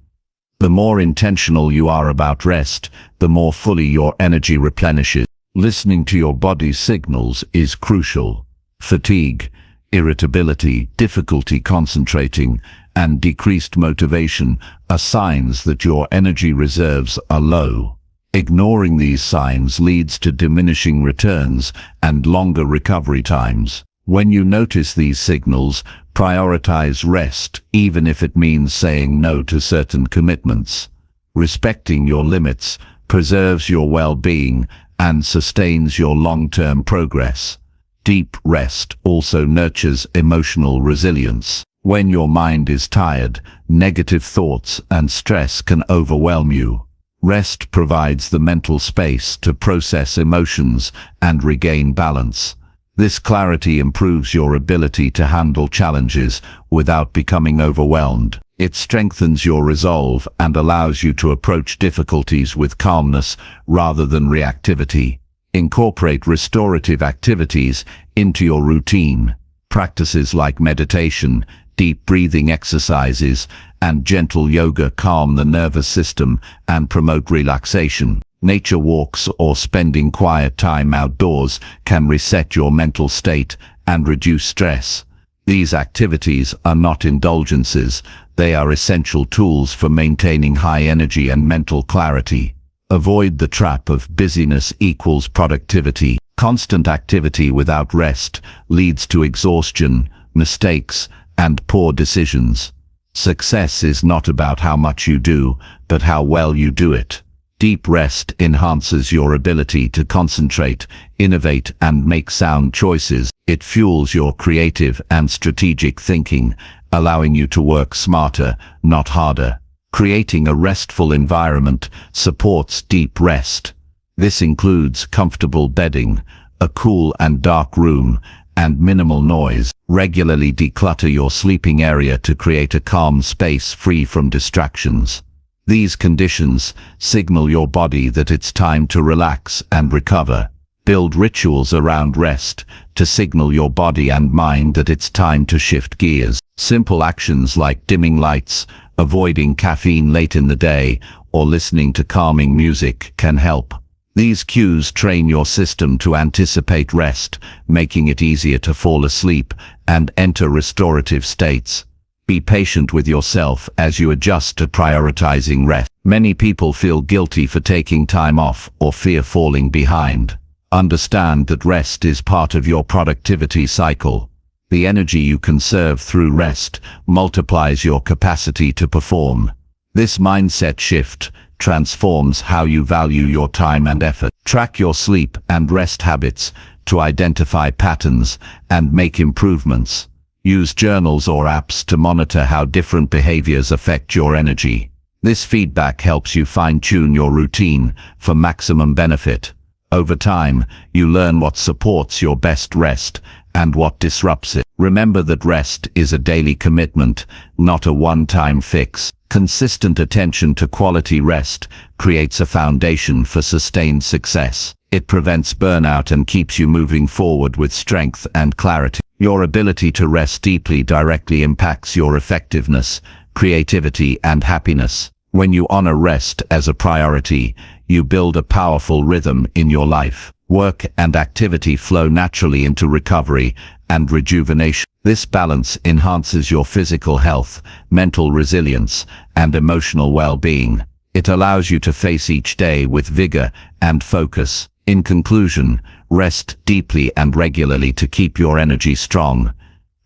The more intentional you are about rest, the more fully your energy replenishes. Listening to your body's signals is crucial. Fatigue, irritability, difficulty concentrating, and decreased motivation are signs that your energy reserves are low. Ignoring these signs leads to diminishing returns and longer recovery times. When you notice these signals, prioritize rest, even if it means saying no to certain commitments. Respecting your limits preserves your well-being and sustains your long-term progress. Deep rest also nurtures emotional resilience. When your mind is tired, negative thoughts and stress can overwhelm you. Rest provides the mental space to process emotions and regain balance. This clarity improves your ability to handle challenges without becoming overwhelmed. It strengthens your resolve and allows you to approach difficulties with calmness rather than reactivity. Incorporate restorative activities into your routine. Practices like meditation, deep breathing exercises, and gentle yoga calm the nervous system and promote relaxation. Nature walks or spending quiet time outdoors can reset your mental state and reduce stress. These activities are not indulgences, they are essential tools for maintaining high energy and mental clarity. Avoid the trap of busyness equals productivity. Constant activity without rest leads to exhaustion, mistakes, and poor decisions. Success is not about how much you do, but how well you do it. Deep rest enhances your ability to concentrate, innovate, and make sound choices. It fuels your creative and strategic thinking, allowing you to work smarter, not harder. Creating a restful environment supports deep rest. This includes comfortable bedding, a cool and dark room, and minimal noise. Regularly declutter your sleeping area to create a calm space free from distractions. These conditions signal your body that it's time to relax and recover. Build rituals around rest to signal your body and mind that it's time to shift gears. Simple actions like dimming lights, avoiding caffeine late in the day, or listening to calming music can help. These cues train your system to anticipate rest, making it easier to fall asleep and enter restorative states. Be patient with yourself as you adjust to prioritizing rest. Many people feel guilty for taking time off or fear falling behind. Understand that rest is part of your productivity cycle. The energy you conserve through rest multiplies your capacity to perform. This mindset shift transforms how you value your time and effort. Track your sleep and rest habits to identify patterns and make improvements. Use journals or apps to monitor how different behaviors affect your energy. This feedback helps you fine-tune your routine for maximum benefit. Over time, you learn what supports your best rest and what disrupts it. Remember that rest is a daily commitment, not a one-time fix. Consistent attention to quality rest creates a foundation for sustained success. It prevents burnout and keeps you moving forward with strength and clarity. Your ability to rest deeply directly impacts your effectiveness, creativity, and happiness. When you honor rest as a priority, you build a powerful rhythm in your life. Work and activity flow naturally into recovery and rejuvenation. This balance enhances your physical health, mental resilience, and emotional well-being. It allows you to face each day with vigor and focus. In conclusion, rest deeply and regularly to keep your energy strong.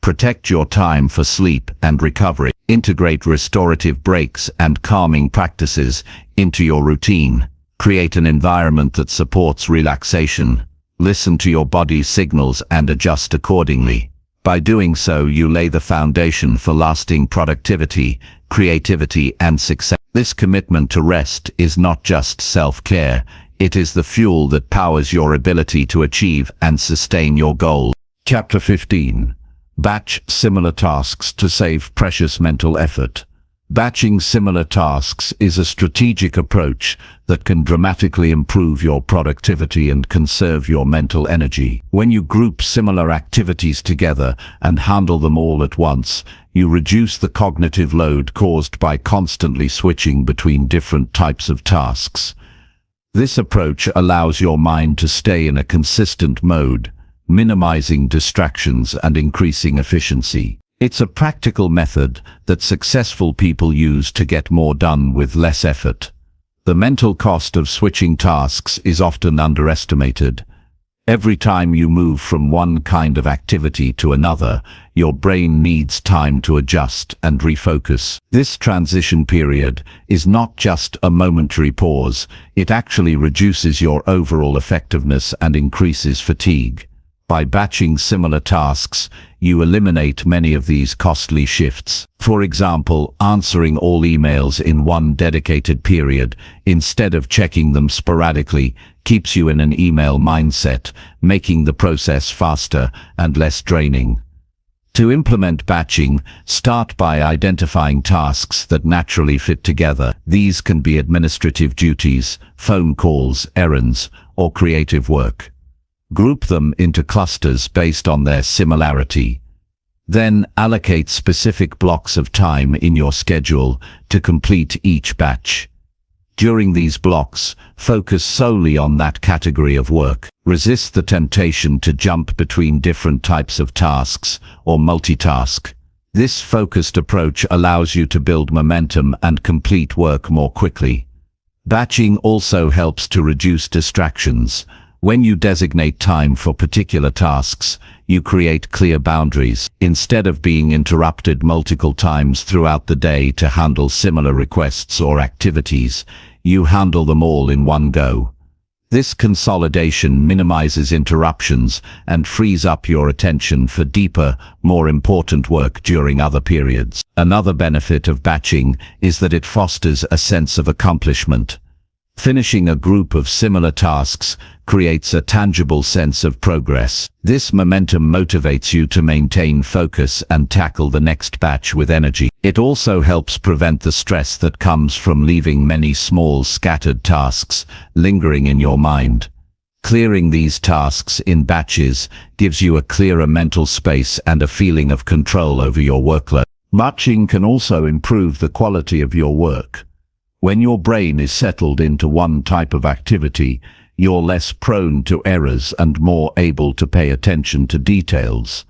Protect your time for sleep and recovery. Integrate restorative breaks and calming practices into your routine. Create an environment that supports relaxation. Listen to your body's signals and adjust accordingly. By doing so, you lay the foundation for lasting productivity, creativity, and success. This commitment to rest is not just self-care, it is the fuel that powers your ability to achieve and sustain your goals. Chapter 15. Batch similar tasks to save precious mental effort. Batching similar tasks is a strategic approach that can dramatically improve your productivity and conserve your mental energy. When you group similar activities together and handle them all at once, you reduce the cognitive load caused by constantly switching between different types of tasks. This approach allows your mind to stay in a consistent mode, minimizing distractions and increasing efficiency. It's a practical method that successful people use to get more done with less effort. The mental cost of switching tasks is often underestimated. Every time you move from one kind of activity to another, your brain needs time to adjust and refocus. This transition period is not just a momentary pause, it actually reduces your overall effectiveness and increases fatigue. By batching similar tasks, you eliminate many of these costly shifts. For example, answering all emails in one dedicated period, instead of checking them sporadically, keeps you in an email mindset, making the process faster and less draining. To implement batching, start by identifying tasks that naturally fit together. These can be administrative duties, phone calls, errands, or creative work. Group them into clusters based on their similarity. Then allocate specific blocks of time in your schedule to complete each batch. During these blocks, focus solely on that category of work. Resist the temptation to jump between different types of tasks or multitask. This focused approach allows you to build momentum and complete work more quickly. Batching also helps to reduce distractions. When you designate time for particular tasks, you create clear boundaries. Instead of being interrupted multiple times throughout the day to handle similar requests or activities, you handle them all in one go. This consolidation minimizes interruptions and frees up your attention for deeper, more important work during other periods. Another benefit of batching is that it fosters a sense of accomplishment. Finishing a group of similar tasks creates a tangible sense of progress. This momentum motivates you to maintain focus and tackle the next batch with energy. It also helps prevent the stress that comes from leaving many small, scattered tasks lingering in your mind. Clearing these tasks in batches gives you a clearer mental space and a feeling of control over your workload. Batching can also improve the quality of your work. When your brain is settled into one type of activity, you're less prone to errors and more able to pay attention to details.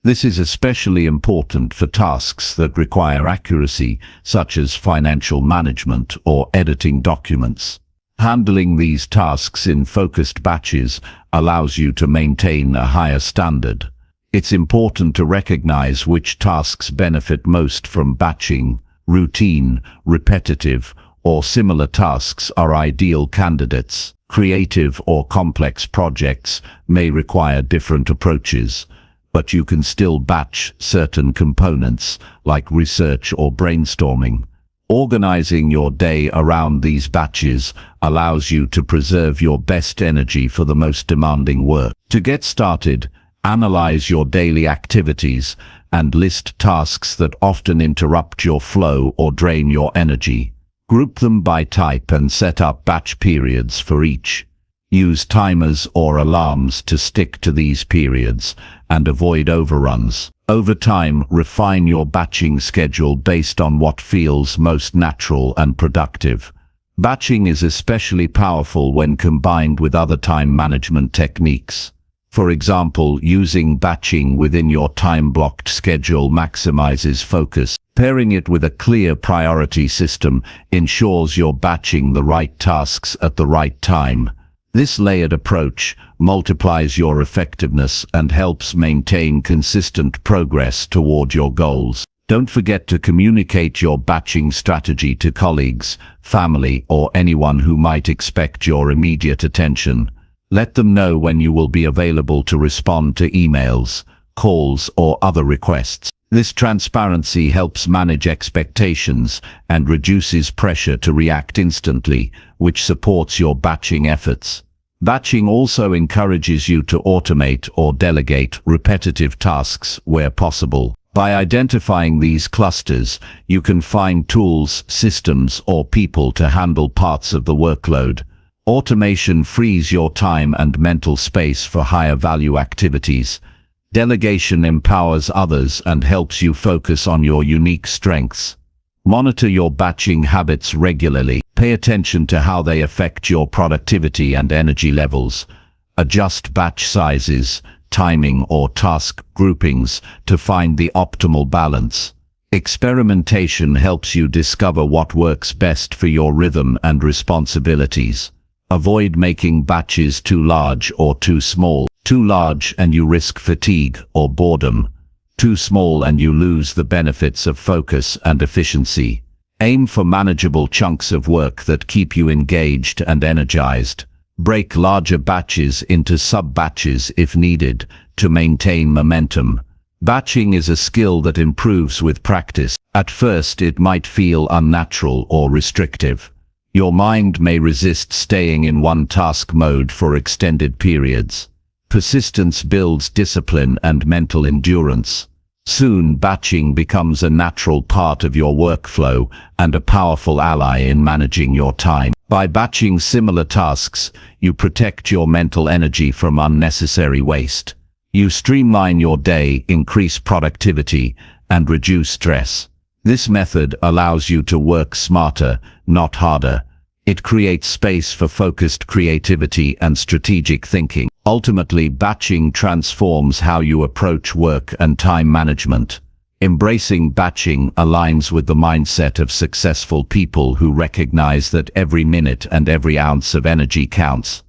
This is especially important for tasks that require accuracy, such as financial management or editing documents. Handling these tasks in focused batches allows you to maintain a higher standard. It's important to recognize which tasks benefit most from batching. Routine, repetitive, or similar tasks are ideal candidates. Creative or complex projects may require different approaches, but you can still batch certain components, like research or brainstorming. Organizing your day around these batches allows you to preserve your best energy for the most demanding work. To get started, analyze your daily activities and list tasks that often interrupt your flow or drain your energy. Group them by type and set up batch periods for each. Use timers or alarms to stick to these periods and avoid overruns. Over time, refine your batching schedule based on what feels most natural and productive. Batching is especially powerful when combined with other time management techniques. For example, using batching within your time-blocked schedule maximizes focus. Pairing it with a clear priority system ensures you're batching the right tasks at the right time. This layered approach multiplies your effectiveness and helps maintain consistent progress toward your goals. Don't forget to communicate your batching strategy to colleagues, family, or anyone who might expect your immediate attention. Let them know when you will be available to respond to emails, calls, or other requests. This transparency helps manage expectations and reduces pressure to react instantly, which supports your batching efforts. Batching also encourages you to automate or delegate repetitive tasks where possible. By identifying these clusters, you can find tools, systems, or people to handle parts of the workload. Automation frees your time and mental space for higher value activities. Delegation empowers others and helps you focus on your unique strengths. Monitor your batching habits regularly. Pay attention to how they affect your productivity and energy levels. Adjust batch sizes, timing, or task groupings to find the optimal balance. Experimentation helps you discover what works best for your rhythm and responsibilities. Avoid making batches too large or too small. Too large and you risk fatigue or boredom. Too small and you lose the benefits of focus and efficiency. Aim for manageable chunks of work that keep you engaged and energized. Break larger batches into sub-batches if needed to maintain momentum. Batching is a skill that improves with practice. At first, it might feel unnatural or restrictive. Your mind may resist staying in one task mode for extended periods. Persistence builds discipline and mental endurance. Soon, batching becomes a natural part of your workflow and a powerful ally in managing your time. By batching similar tasks, you protect your mental energy from unnecessary waste. You streamline your day, increase productivity, and reduce stress. This method allows you to work smarter, not harder. It creates space for focused creativity and strategic thinking. Ultimately, batching transforms how you approach work and time management. Embracing batching aligns with the mindset of successful people who recognize that every minute and every ounce of energy counts.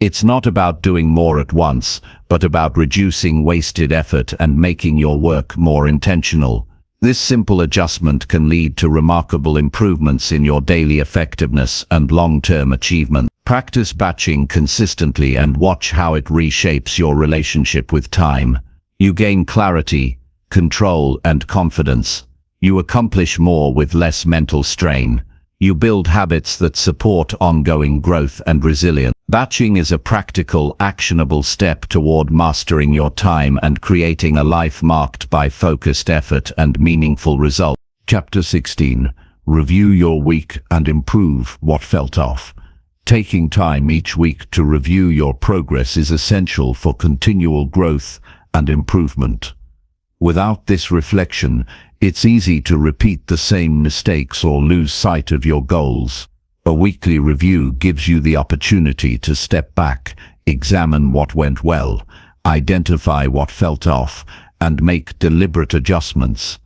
It's not about doing more at once, but about reducing wasted effort and making your work more intentional. This simple adjustment can lead to remarkable improvements in your daily effectiveness and long-term achievement. Practice batching consistently and watch how it reshapes your relationship with time. You gain clarity, control, and confidence. You accomplish more with less mental strain. You build habits that support ongoing growth and resilience. Batching is a practical, actionable step toward mastering your time and creating a life marked by focused effort and meaningful results. Chapter 16. Review your week and improve what felt off. Taking time each week to review your progress is essential for continual growth and improvement. Without this reflection, it's easy to repeat the same mistakes or lose sight of your goals. A weekly review gives you the opportunity to step back, examine what went well, identify what felt off, and make deliberate adjustments.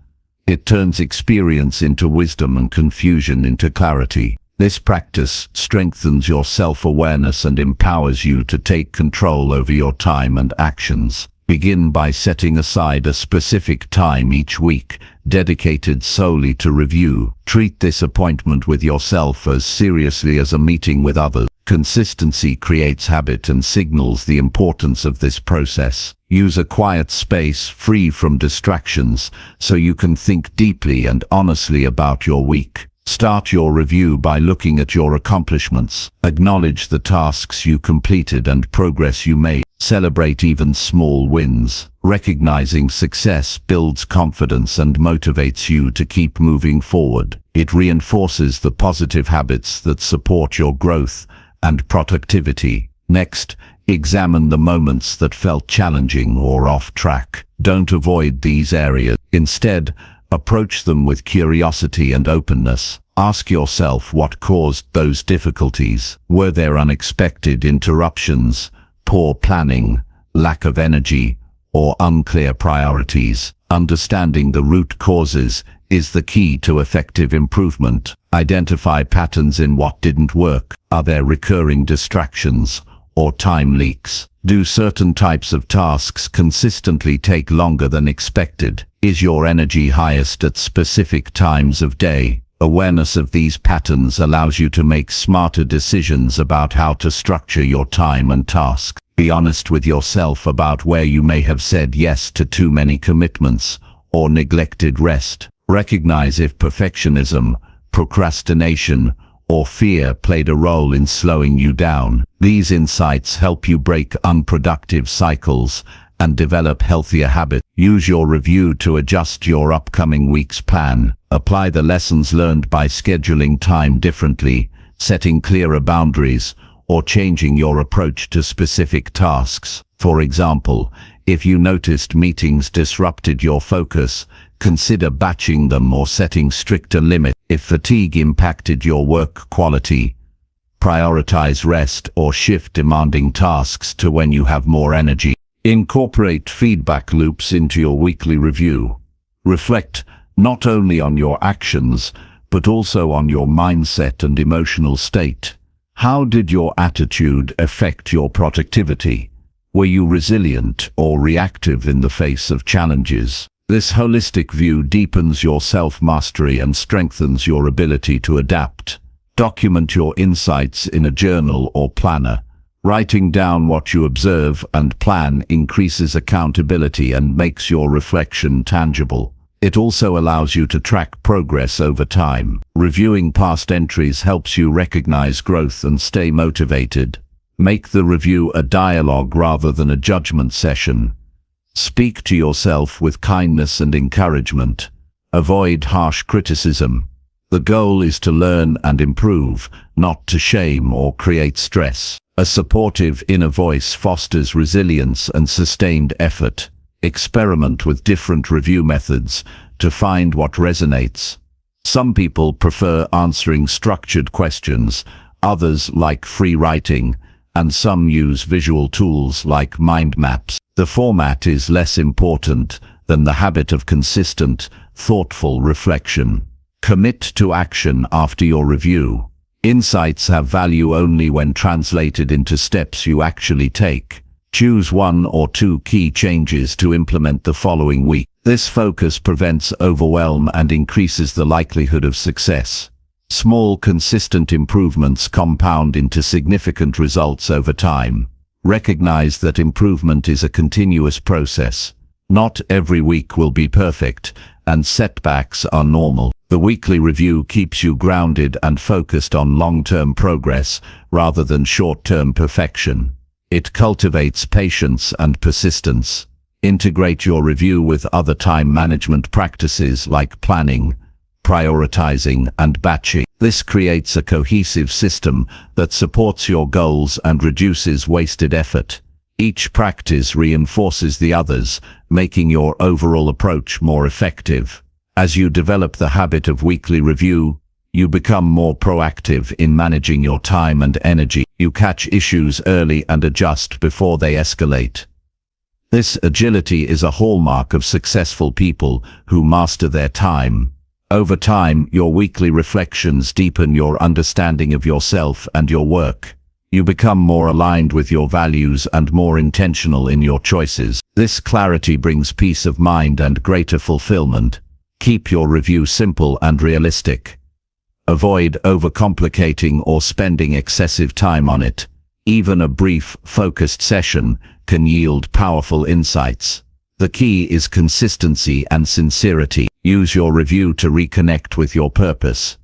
It turns experience into wisdom and confusion into clarity. This practice strengthens your self-awareness and empowers you to take control over your time and actions. Begin by setting aside a specific time each week, dedicated solely to review. Treat this appointment with yourself as seriously as a meeting with others. Consistency creates habit and signals the importance of this process. Use a quiet space free from distractions so you can think deeply and honestly about your week. Start your review by looking at your accomplishments. Acknowledge the tasks you completed and progress you made. Celebrate even small wins. Recognizing success builds confidence and motivates you to keep moving forward. It reinforces the positive habits that support your growth and productivity. Next, examine the moments that felt challenging or off track. Don't avoid these areas. Instead, approach them with curiosity and openness. Ask yourself what caused those difficulties. Were there unexpected interruptions, poor planning, lack of energy, or unclear priorities? Understanding the root causes is the key to effective improvement. Identify patterns in what didn't work. Are there recurring distractions or time leaks? Do certain types of tasks consistently take longer than expected? Is your energy highest at specific times of day? Awareness of these patterns allows you to make smarter decisions about how to structure your time and tasks. Be honest with yourself about where you may have said yes to too many commitments or neglected rest. Recognize if perfectionism, procrastination, or fear played a role in slowing you down. These insights help you break unproductive cycles and develop healthier habits. Use your review to adjust your upcoming week's plan. Apply the lessons learned by scheduling time differently, setting clearer boundaries, or changing your approach to specific tasks. For example, if you noticed meetings disrupted your focus, consider batching them or setting stricter limits. If fatigue impacted your work quality, prioritize rest or shift demanding tasks to when you have more energy. Incorporate feedback loops into your weekly review. Reflect not only on your actions, but also on your mindset and emotional state. How did your attitude affect your productivity? Were you resilient or reactive in the face of challenges? This holistic view deepens your self-mastery and strengthens your ability to adapt. Document your insights in a journal or planner. Writing down what you observe and plan increases accountability and makes your reflection tangible. It also allows you to track progress over time. Reviewing past entries helps you recognize growth and stay motivated. Make the review a dialogue rather than a judgment session. Speak to yourself with kindness and encouragement. Avoid harsh criticism. The goal is to learn and improve, not to shame or create stress. A supportive inner voice fosters resilience and sustained effort. Experiment with different review methods to find what resonates. Some people prefer answering structured questions, others like free writing, and some use visual tools like mind maps. The format is less important than the habit of consistent, thoughtful reflection. Commit to action after your review. Insights have value only when translated into steps you actually take. Choose 1 or 2 key changes to implement the following week. This focus prevents overwhelm and increases the likelihood of success. Small, consistent improvements compound into significant results over time. Recognize that improvement is a continuous process. Not every week will be perfect, and setbacks are normal. The weekly review keeps you grounded and focused on long-term progress rather than short-term perfection. It cultivates patience and persistence. Integrate your review with other time management practices like planning, prioritizing, and batching. This creates a cohesive system that supports your goals and reduces wasted effort. Each practice reinforces the others, making your overall approach more effective. As you develop the habit of weekly review, you become more proactive in managing your time and energy. You catch issues early and adjust before they escalate. This agility is a hallmark of successful people who master their time. Over time, your weekly reflections deepen your understanding of yourself and your work. You become more aligned with your values and more intentional in your choices. This clarity brings peace of mind and greater fulfillment. Keep your review simple and realistic. Avoid overcomplicating or spending excessive time on it. Even a brief, focused session can yield powerful insights. The key is consistency and sincerity. Use your review to reconnect with your purpose.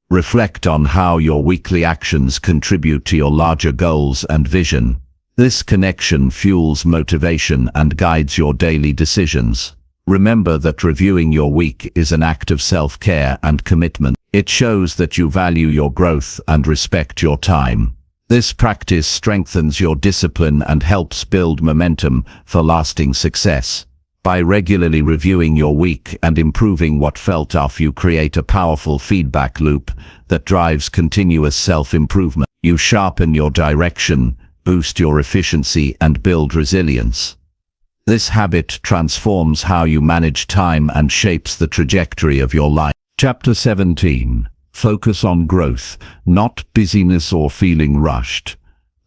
Reflect on how your weekly actions contribute to your larger goals and vision. This connection fuels motivation and guides your daily decisions. Remember that reviewing your week is an act of self-care and commitment. It shows that you value your growth and respect your time. This practice strengthens your discipline and helps build momentum for lasting success. By regularly reviewing your week and improving what felt off, you create a powerful feedback loop that drives continuous self-improvement. You sharpen your direction, boost your efficiency, and build resilience. This habit transforms how you manage time and shapes the trajectory of your life. Chapter 17. Focus on growth, not busyness or feeling rushed.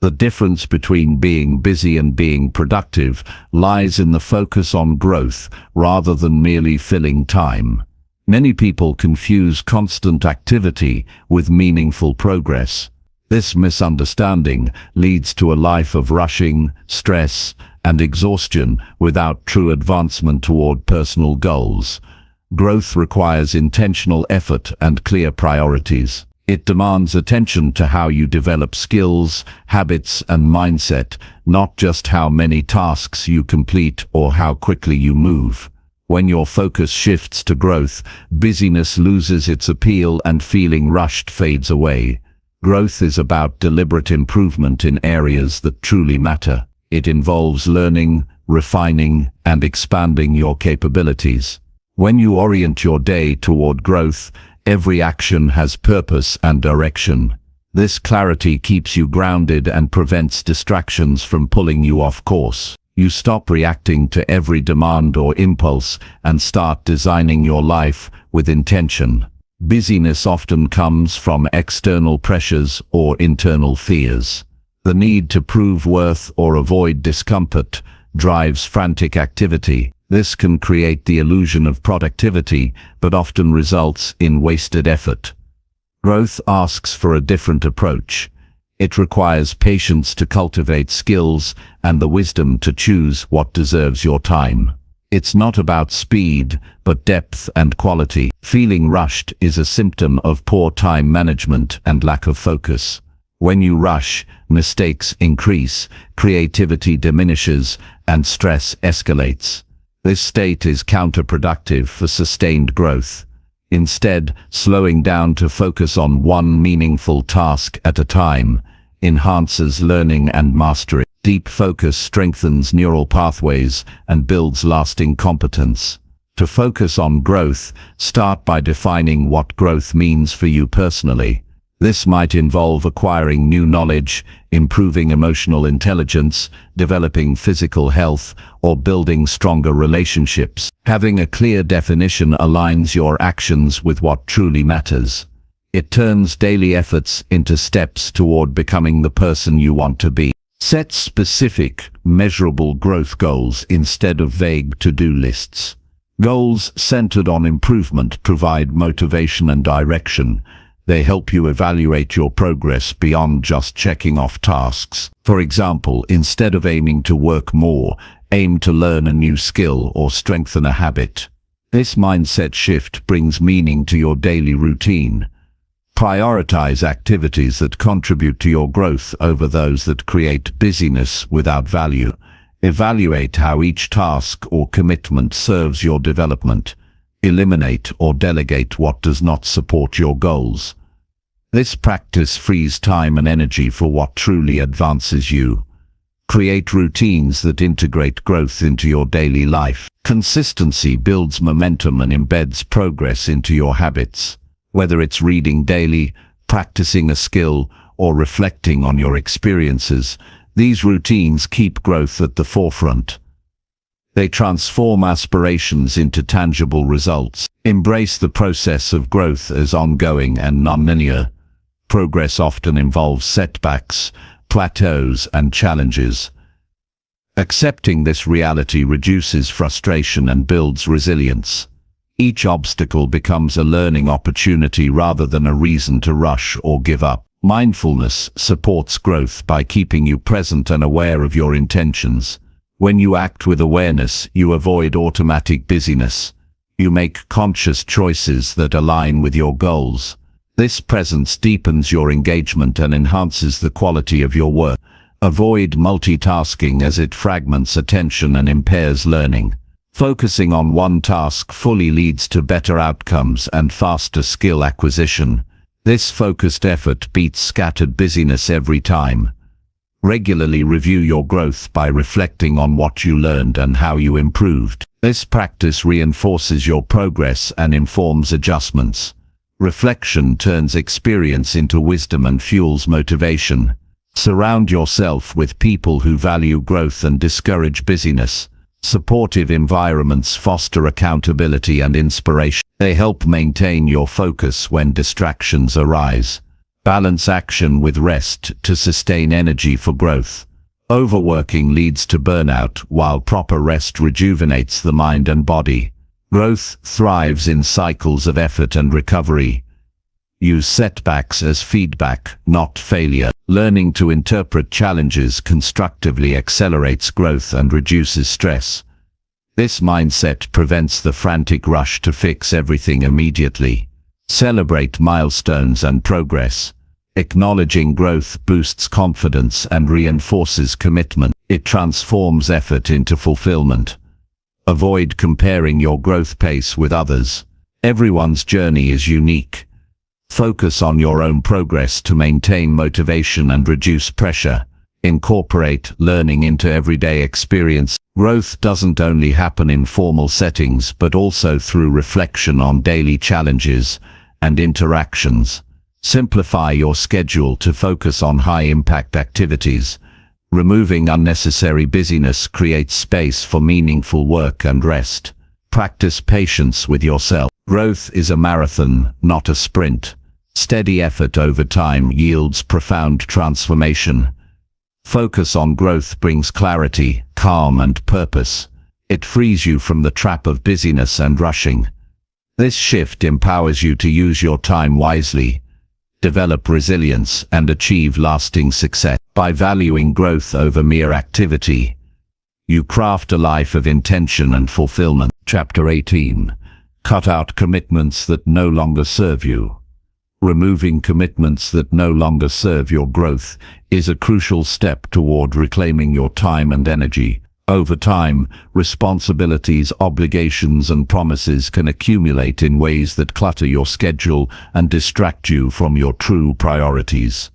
The difference between being busy and being productive lies in the focus on growth rather than merely filling time. Many people confuse constant activity with meaningful progress. This misunderstanding leads to a life of rushing, stress, and exhaustion without true advancement toward personal goals. Growth requires intentional effort and clear priorities. It demands attention to how you develop skills, habits, and mindset, not just how many tasks you complete or how quickly you move. When your focus shifts to growth, busyness loses its appeal and feeling rushed fades away. Growth is about deliberate improvement in areas that truly matter. It involves learning, refining, and expanding your capabilities. When you orient your day toward growth, every action has purpose and direction. This clarity keeps you grounded and prevents distractions from pulling you off course. You stop reacting to every demand or impulse and start designing your life with intention. Busyness often comes from external pressures or internal fears. The need to prove worth or avoid discomfort drives frantic activity. This can create the illusion of productivity, but often results in wasted effort. Growth asks for a different approach. It requires patience to cultivate skills and the wisdom to choose what deserves your time. It's not about speed, but depth and quality. Feeling rushed is a symptom of poor time management and lack of focus. When you rush, mistakes increase, creativity diminishes, and stress escalates. This state is counterproductive for sustained growth. Instead, slowing down to focus on one meaningful task at a time enhances learning and mastery. Deep focus strengthens neural pathways and builds lasting competence. To focus on growth, start by defining what growth means for you personally. This might involve acquiring new knowledge, improving emotional intelligence, developing physical health, or building stronger relationships. Having a clear definition aligns your actions with what truly matters. It turns daily efforts into steps toward becoming the person you want to be. Set specific, measurable growth goals instead of vague to-do lists. Goals centered on improvement provide motivation and direction. They help you evaluate your progress beyond just checking off tasks. For example, instead of aiming to work more, aim to learn a new skill or strengthen a habit. This mindset shift brings meaning to your daily routine. Prioritize activities that contribute to your growth over those that create busyness without value. Evaluate how each task or commitment serves your development. Eliminate or delegate what does not support your goals. This practice frees time and energy for what truly advances you. Create routines that integrate growth into your daily life. Consistency builds momentum and embeds progress into your habits. Whether it's reading daily, practicing a skill, or reflecting on your experiences, these routines keep growth at the forefront. They transform aspirations into tangible results. Embrace the process of growth as ongoing and non-linear. Progress often involves setbacks, plateaus, and challenges. Accepting this reality reduces frustration and builds resilience. Each obstacle becomes a learning opportunity rather than a reason to rush or give up. Mindfulness supports growth by keeping you present and aware of your intentions. When you act with awareness, you avoid automatic busyness. You make conscious choices that align with your goals. This presence deepens your engagement and enhances the quality of your work. Avoid multitasking as it fragments attention and impairs learning. Focusing on one task fully leads to better outcomes and faster skill acquisition. This focused effort beats scattered busyness every time. Regularly review your growth by reflecting on what you learned and how you improved. This practice reinforces your progress and informs adjustments. Reflection turns experience into wisdom and fuels motivation. Surround yourself with people who value growth and discourage busyness. Supportive environments foster accountability and inspiration. They help maintain your focus when distractions arise. Balance action with rest to sustain energy for growth. Overworking leads to burnout, while proper rest rejuvenates the mind and body. Growth thrives in cycles of effort and recovery. Use setbacks as feedback, not failure. Learning to interpret challenges constructively accelerates growth and reduces stress. This mindset prevents the frantic rush to fix everything immediately. Celebrate milestones and progress. Acknowledging growth boosts confidence and reinforces commitment. It transforms effort into fulfillment. Avoid comparing your growth pace with others. Everyone's journey is unique. Focus on your own progress to maintain motivation and reduce pressure. Incorporate learning into everyday experience. Growth doesn't only happen in formal settings but also through reflection on daily challenges and interactions. Simplify your schedule to focus on high-impact activities. Removing unnecessary busyness creates space for meaningful work and rest. Practice patience with yourself. Growth is a marathon, not a sprint. Steady effort over time yields profound transformation. Focus on growth brings clarity, calm, and purpose. It frees you from the trap of busyness and rushing. This shift empowers you to use your time wisely, develop resilience, and achieve lasting success. By valuing growth over mere activity, you craft a life of intention and fulfillment. Chapter 18. Cut out commitments that no longer serve you. Removing commitments that no longer serve your growth is a crucial step toward reclaiming your time and energy. Over time, responsibilities, obligations, and promises can accumulate in ways that clutter your schedule and distract you from your true priorities.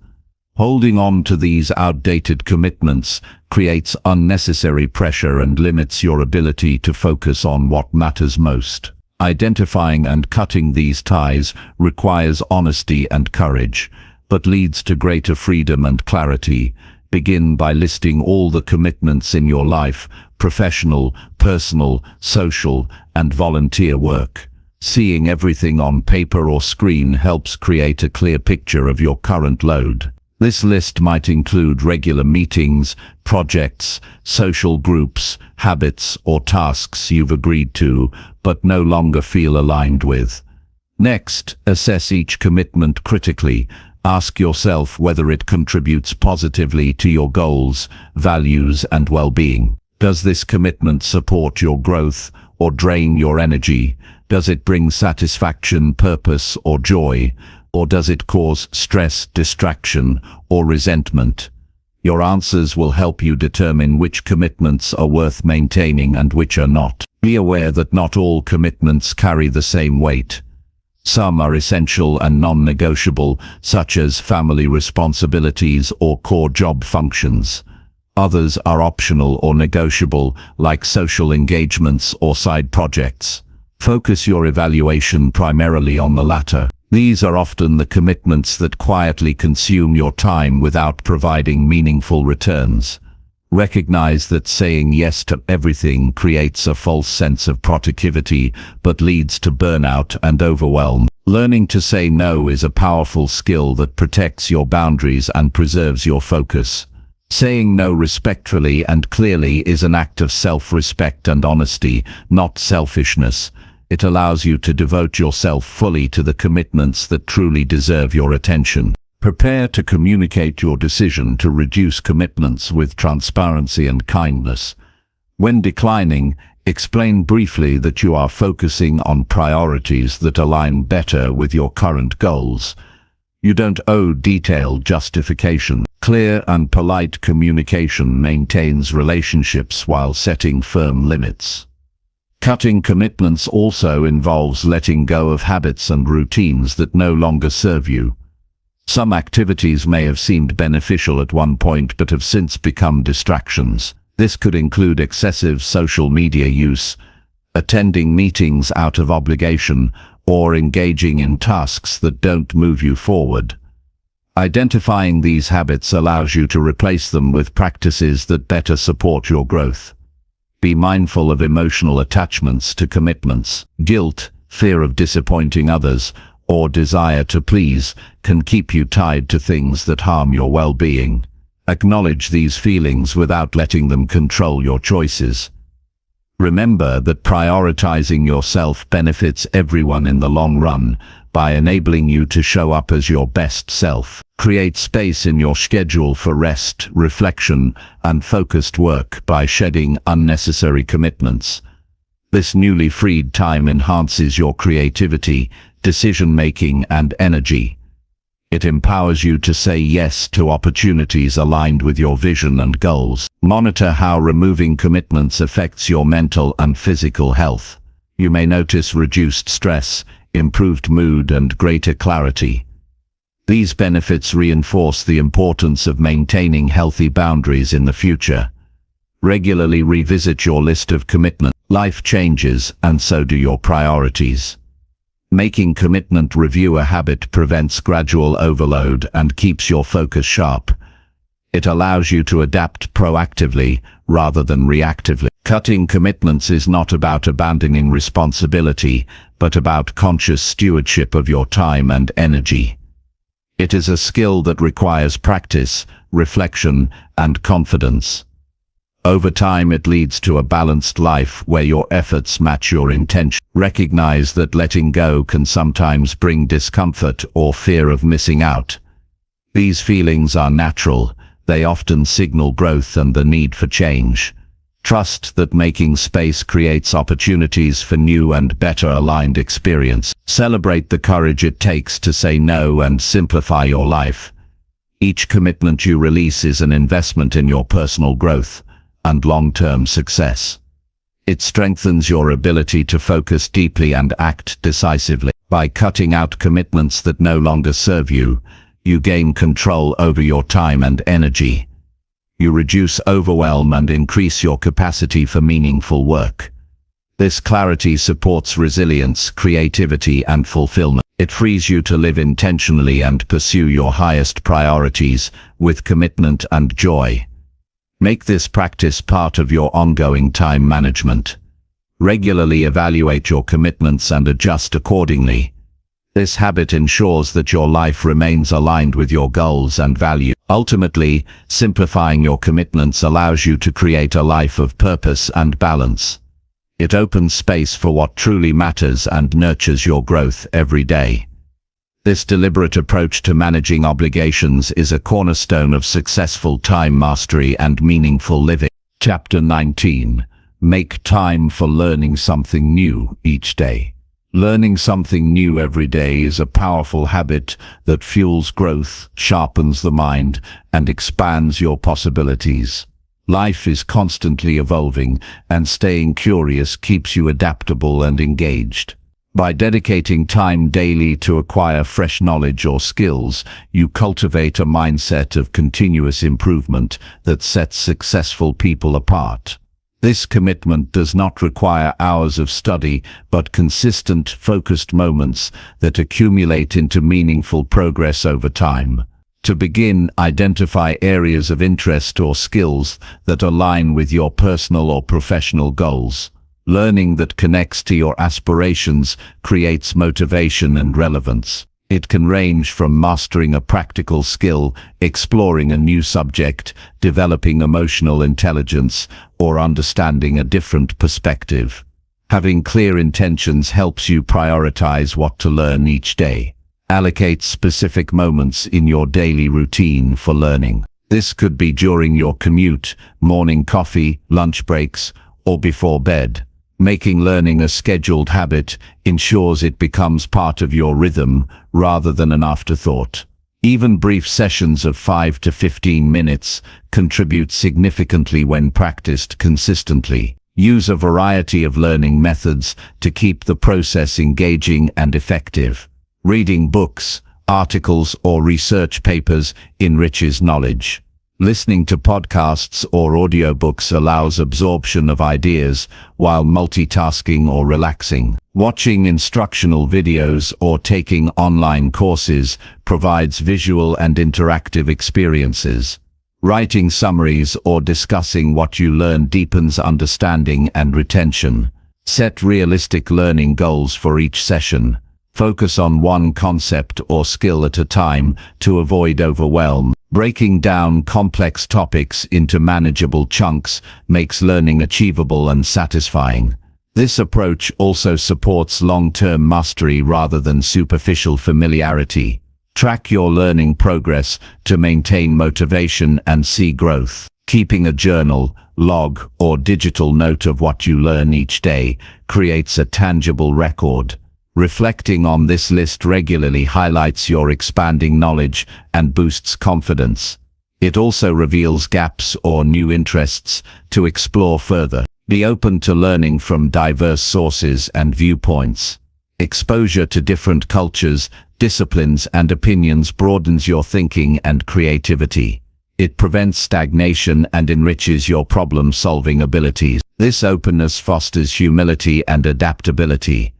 Holding on to these outdated commitments creates unnecessary pressure and limits your ability to focus on what matters most. Identifying and cutting these ties requires honesty and courage, but leads to greater freedom and clarity. Begin by listing all the commitments in your life: professional, personal, social, and volunteer work. Seeing everything on paper or screen helps create a clear picture of your current load. This list might include regular meetings, projects, social groups, habits, or tasks you've agreed to but no longer feel aligned with. Next, assess each commitment critically. Ask yourself whether it contributes positively to your goals, values, and well-being. Does this commitment support your growth or drain your energy? Does it bring satisfaction, purpose, or joy? Or does it cause stress, distraction, or resentment? Your answers will help you determine which commitments are worth maintaining and which are not. Be aware that not all commitments carry the same weight. Some are essential and non-negotiable, such as family responsibilities or core job functions. Others are optional or negotiable, like social engagements or side projects. Focus your evaluation primarily on the latter. These are often the commitments that quietly consume your time without providing meaningful returns. Recognize that saying yes to everything creates a false sense of productivity, but leads to burnout and overwhelm. Learning to say no is a powerful skill that protects your boundaries and preserves your focus. Saying no respectfully and clearly is an act of self-respect and honesty, not selfishness. It allows you to devote yourself fully to the commitments that truly deserve your attention. Prepare to communicate your decision to reduce commitments with transparency and kindness. When declining, explain briefly that you are focusing on priorities that align better with your current goals. You don't owe detailed justification. Clear and polite communication maintains relationships while setting firm limits. Cutting commitments also involves letting go of habits and routines that no longer serve you. Some activities may have seemed beneficial at one point but have since become distractions. This could include excessive social media use, attending meetings out of obligation, or engaging in tasks that don't move you forward. Identifying these habits allows you to replace them with practices that better support your growth. Be mindful of emotional attachments to commitments. Guilt, fear of disappointing others, or desire to please can keep you tied to things that harm your well-being. Acknowledge these feelings without letting them control your choices. Remember that prioritizing yourself benefits everyone in the long run by enabling you to show up as your best self. Create space in your schedule for rest, reflection, and focused work by shedding unnecessary commitments. This newly freed time enhances your creativity, decision-making, and energy. It empowers you to say yes to opportunities aligned with your vision and goals. Monitor how removing commitments affects your mental and physical health. You may notice reduced stress, improved mood, and greater clarity. These benefits reinforce the importance of maintaining healthy boundaries in the future. Regularly revisit your list of commitments. Life changes, and so do your priorities. Making commitment review a habit prevents gradual overload and keeps your focus sharp. It allows you to adapt proactively rather than reactively. Cutting commitments is not about abandoning responsibility, but about conscious stewardship of your time and energy. It is a skill that requires practice, reflection, and confidence. Over time, it leads to a balanced life where your efforts match your intention. Recognize that letting go can sometimes bring discomfort or fear of missing out. These feelings are natural. They often signal growth and the need for change. Trust that making space creates opportunities for new and better aligned experience. Celebrate the courage it takes to say no and simplify your life. Each commitment you release is an investment in your personal growth and long-term success. It strengthens your ability to focus deeply and act decisively. By cutting out commitments that no longer serve you, you gain control over your time and energy. You reduce overwhelm and increase your capacity for meaningful work. This clarity supports resilience, creativity, and fulfillment. It frees you to live intentionally and pursue your highest priorities with commitment and joy. Make this practice part of your ongoing time management. Regularly evaluate your commitments and adjust accordingly. This habit ensures that your life remains aligned with your goals and values. Ultimately, simplifying your commitments allows you to create a life of purpose and balance. It opens space for what truly matters and nurtures your growth every day. This deliberate approach to managing obligations is a cornerstone of successful time mastery and meaningful living. Chapter 19. Make time for learning something new each day. Learning something new every day is a powerful habit that fuels growth, sharpens the mind, and expands your possibilities. Life is constantly evolving, and staying curious keeps you adaptable and engaged. By dedicating time daily to acquire fresh knowledge or skills, you cultivate a mindset of continuous improvement that sets successful people apart. This commitment does not require hours of study, but consistent, focused moments that accumulate into meaningful progress over time. To begin, identify areas of interest or skills that align with your personal or professional goals. Learning that connects to your aspirations creates motivation and relevance. It can range from mastering a practical skill, exploring a new subject, developing emotional intelligence, or understanding a different perspective. Having clear intentions helps you prioritize what to learn each day. Allocate specific moments in your daily routine for learning. This could be during your commute, morning coffee, lunch breaks, or before bed. Making learning a scheduled habit ensures it becomes part of your rhythm rather than an afterthought. Even brief sessions of 5 to 15 minutes contribute significantly when practiced consistently. Use a variety of learning methods to keep the process engaging and effective. Reading books, articles, or research papers enriches knowledge. Listening to podcasts or audiobooks allows absorption of ideas while multitasking or relaxing. Watching instructional videos or taking online courses provides visual and interactive experiences. Writing summaries or discussing what you learn deepens understanding and retention. Set realistic learning goals for each session. Focus on one concept or skill at a time to avoid overwhelm. Breaking down complex topics into manageable chunks makes learning achievable and satisfying. This approach also supports long-term mastery rather than superficial familiarity. Track your learning progress to maintain motivation and see growth. Keeping a journal, log, or digital note of what you learn each day creates a tangible record. Reflecting on this list regularly highlights your expanding knowledge and boosts confidence. It also reveals gaps or new interests to explore further. Be open to learning from diverse sources and viewpoints. Exposure to different cultures, disciplines, and opinions broadens your thinking and creativity. It prevents stagnation and enriches your problem-solving abilities. This openness fosters humility and adaptability,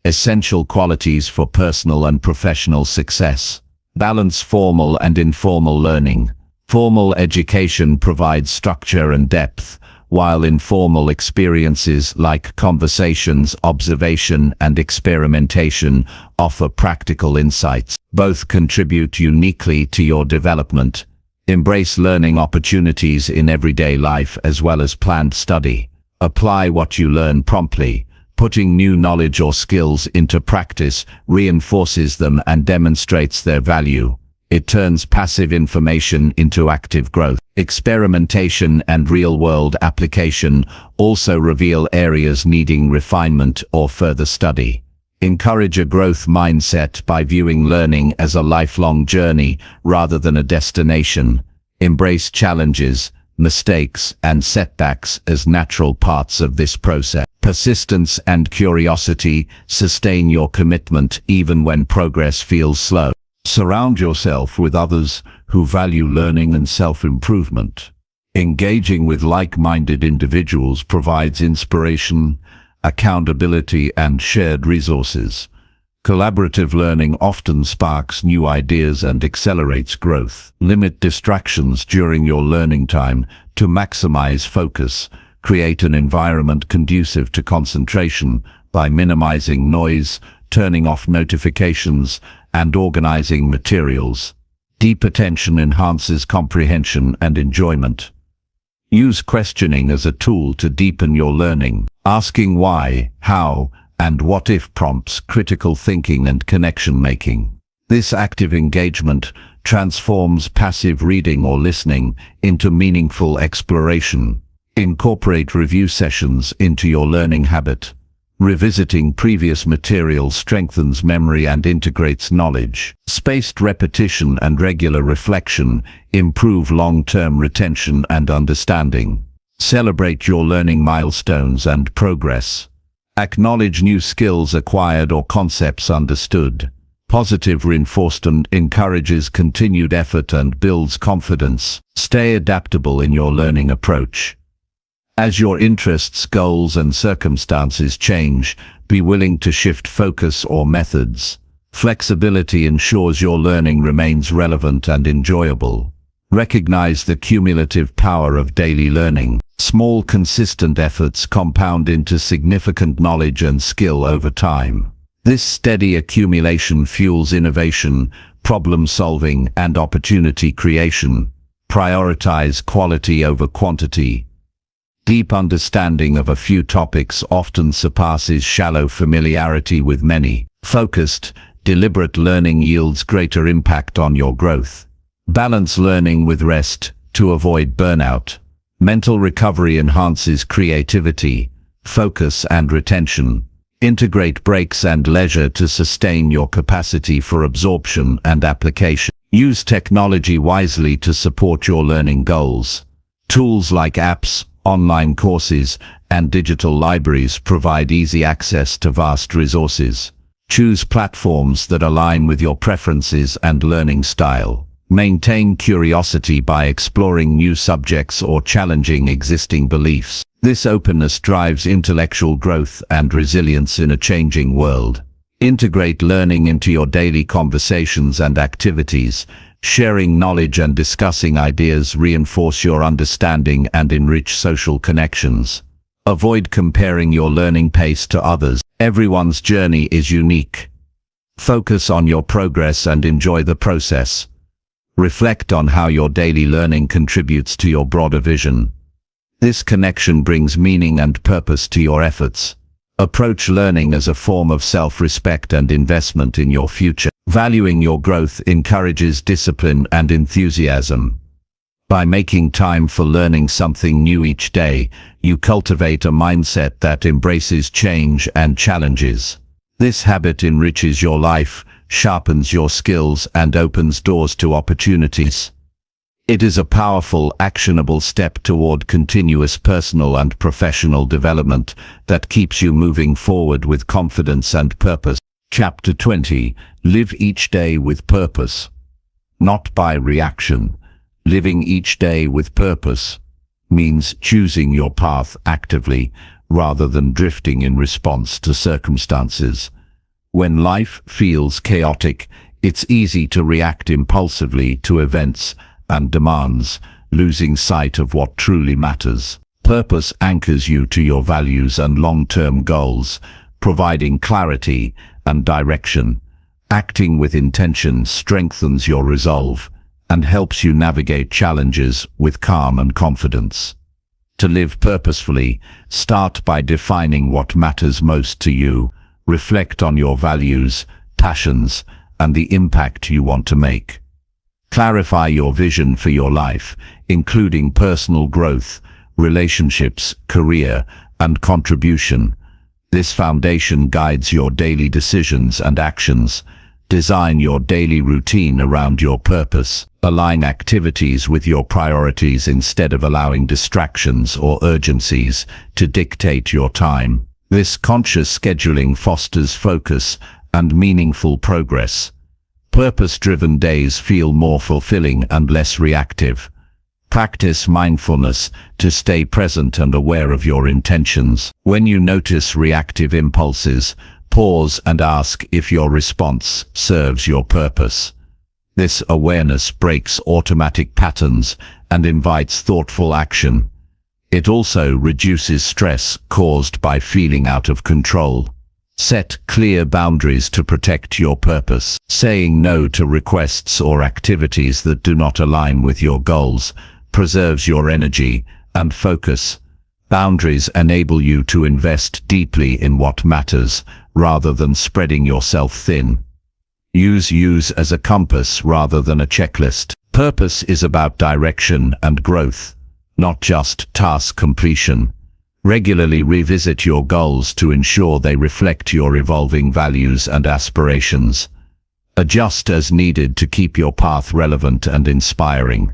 essential qualities for personal and professional success. Balance formal and informal learning. Formal education provides structure and depth, while informal experiences like conversations, observation, and experimentation offer practical insights. Both contribute uniquely to your development. Embrace learning opportunities in everyday life as well as planned study. Apply what you learn promptly. Putting new knowledge or skills into practice reinforces them and demonstrates their value. It turns passive information into active growth. Experimentation and real-world application also reveal areas needing refinement or further study. Encourage a growth mindset by viewing learning as a lifelong journey rather than a destination. Embrace challenges, mistakes, and setbacks as natural parts of this process. Persistence and curiosity sustain your commitment even when progress feels slow. Surround yourself with others who value learning and self-improvement. Engaging with like-minded individuals provides inspiration, accountability, and shared resources. Collaborative learning often sparks new ideas and accelerates growth. Limit distractions during your learning time to maximize focus. Create an environment conducive to concentration by minimizing noise, turning off notifications, and organizing materials. Deep attention enhances comprehension and enjoyment. Use questioning as a tool to deepen your learning. Asking why, how, and what if prompts critical thinking and connection making. This active engagement transforms passive reading or listening into meaningful exploration. Incorporate review sessions into your learning habit. Revisiting previous material strengthens memory and integrates knowledge. Spaced repetition and regular reflection improve long-term retention and understanding. Celebrate your learning milestones and progress. Acknowledge new skills acquired or concepts understood. Positive reinforcement encourages continued effort and builds confidence. Stay adaptable in your learning approach. As your interests, goals, and circumstances change, be willing to shift focus or methods. Flexibility ensures your learning remains relevant and enjoyable. Recognize the cumulative power of daily learning. Small, consistent efforts compound into significant knowledge and skill over time. This steady accumulation fuels innovation, problem-solving, and opportunity creation. Prioritize quality over quantity. Deep understanding of a few topics often surpasses shallow familiarity with many. Focused, deliberate learning yields greater impact on your growth. Balance learning with rest to avoid burnout. Mental recovery enhances creativity, focus, and retention. Integrate breaks and leisure to sustain your capacity for absorption and application. Use technology wisely to support your learning goals. Tools like apps, online courses, and digital libraries provide easy access to vast resources. Choose platforms that align with your preferences and learning style. Maintain curiosity by exploring new subjects or challenging existing beliefs. This openness drives intellectual growth and resilience in a changing world. Integrate learning into your daily conversations and activities. Sharing knowledge and discussing ideas reinforce your understanding and enrich social connections. Avoid comparing your learning pace to others. Everyone's journey is unique. Focus on your progress and enjoy the process. Reflect on how your daily learning contributes to your broader vision. This connection brings meaning and purpose to your efforts. Approach learning as a form of self-respect and investment in your future. Valuing your growth encourages discipline and enthusiasm. By making time for learning something new each day, you cultivate a mindset that embraces change and challenges. This habit enriches your life, sharpens your skills, and opens doors to opportunities. It is a powerful, actionable step toward continuous personal and professional development that keeps you moving forward with confidence and purpose. Chapter 20. Live each day with purpose. Not by reaction. Living each day with purpose means choosing your path actively rather than drifting in response to circumstances. When life feels chaotic, it's easy to react impulsively to events and demands, losing sight of what truly matters. Purpose anchors you to your values and long-term goals, providing clarity and direction. Acting with intention strengthens your resolve and helps you navigate challenges with calm and confidence. To live purposefully, start by defining what matters most to you. Reflect on your values, passions, and the impact you want to make. Clarify your vision for your life, including personal growth, relationships, career, and contribution. This foundation guides your daily decisions and actions. Design your daily routine around your purpose. Align activities with your priorities instead of allowing distractions or urgencies to dictate your time. This conscious scheduling fosters focus and meaningful progress. Purpose-driven days feel more fulfilling and less reactive. Practice mindfulness to stay present and aware of your intentions. When you notice reactive impulses, pause and ask if your response serves your purpose. This awareness breaks automatic patterns and invites thoughtful action. It also reduces stress caused by feeling out of control. Set clear boundaries to protect your purpose. Saying no to requests or activities that do not align with your goals preserves your energy and focus. Boundaries enable you to invest deeply in what matters, rather than spreading yourself thin. Use as a compass rather than a checklist. Purpose is about direction and growth, not just task completion. Regularly revisit your goals to ensure they reflect your evolving values and aspirations. Adjust as needed to keep your path relevant and inspiring.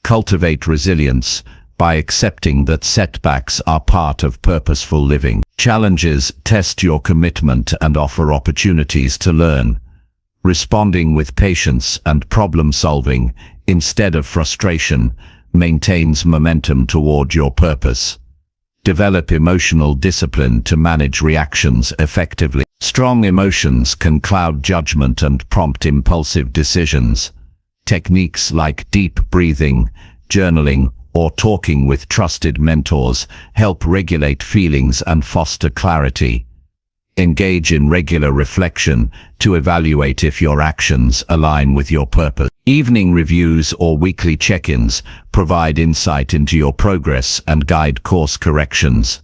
Cultivate resilience by accepting that setbacks are part of purposeful living. Challenges test your commitment and offer opportunities to learn. Responding with patience and problem-solving instead of frustration maintains momentum toward your purpose. Develop emotional discipline to manage reactions effectively. Strong emotions can cloud judgment and prompt impulsive decisions. Techniques like deep breathing, journaling, or talking with trusted mentors help regulate feelings and foster clarity. Engage in regular reflection to evaluate if your actions align with your purpose. Evening reviews or weekly check-ins provide insight into your progress and guide course corrections.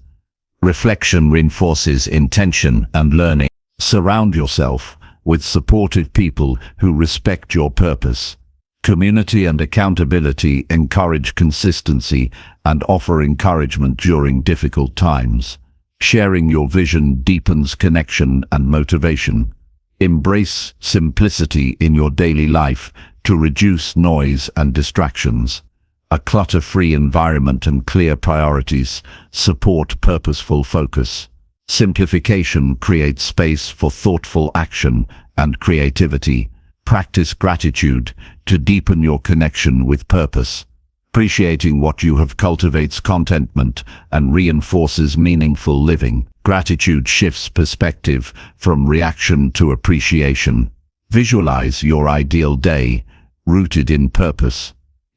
Reflection reinforces intention and learning. Surround yourself with supportive people who respect your purpose. Community and accountability encourage consistency and offer encouragement during difficult times. Sharing your vision deepens connection and motivation. Embrace simplicity in your daily life to reduce noise and distractions. A clutter-free environment and clear priorities support purposeful focus. Simplification creates space for thoughtful action and creativity. Practice gratitude to deepen your connection with purpose. Appreciating what you have cultivates contentment and reinforces meaningful living. Gratitude shifts perspective from reaction to appreciation. Visualize your ideal day, rooted in purpose.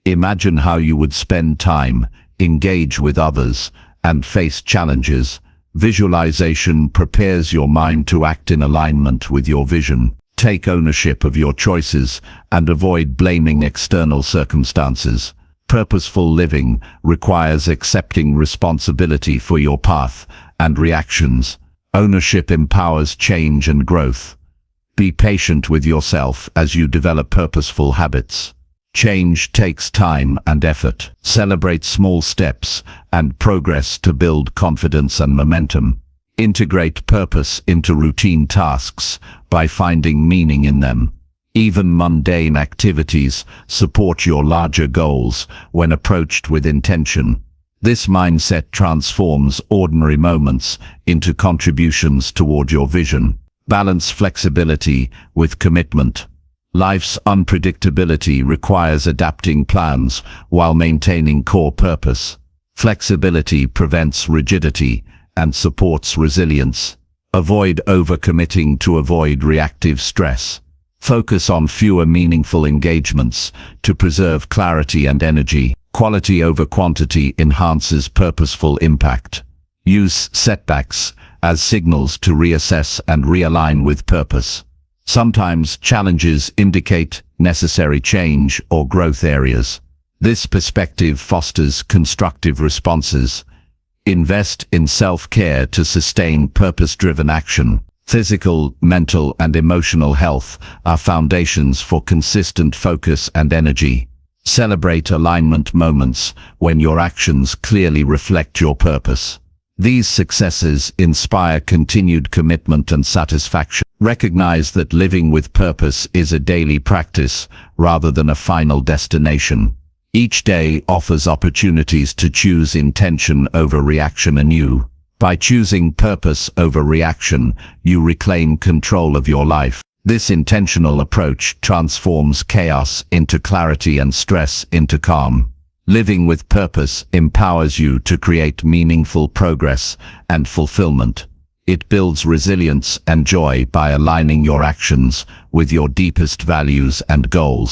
Imagine how you would spend time, engage with others, and face challenges. Visualization prepares your mind to act in alignment with your vision. Take ownership of your choices and avoid blaming external circumstances. Purposeful living requires accepting responsibility for your path and reactions. Ownership empowers change and growth. Be patient with yourself as you develop purposeful habits. Change takes time and effort. Celebrate small steps and progress to build confidence and momentum. Integrate purpose into routine tasks by finding meaning in them. Even mundane activities support your larger goals when approached with intention. This mindset transforms ordinary moments into contributions toward your vision. Balance flexibility with commitment. Life's unpredictability requires adapting plans while maintaining core purpose. Flexibility prevents rigidity and supports resilience. Avoid overcommitting to avoid reactive stress. Focus on fewer meaningful engagements to preserve clarity and energy. Quality over quantity enhances purposeful impact. Use setbacks as signals to reassess and realign with purpose. Sometimes challenges indicate necessary change or growth areas. This perspective fosters constructive responses. Invest in self-care to sustain purpose-driven action. Physical, mental, and emotional health are foundations for consistent focus and energy. Celebrate alignment moments when your actions clearly reflect your purpose. These successes inspire continued commitment and satisfaction. Recognize that living with purpose is a daily practice rather than a final destination. Each day offers opportunities to choose intention over reaction anew. By choosing purpose over reaction, you reclaim control of your life. This intentional approach transforms chaos into clarity and stress into calm. Living with purpose empowers you to create meaningful progress and fulfillment. It builds resilience and joy by aligning your actions with your deepest values and goals.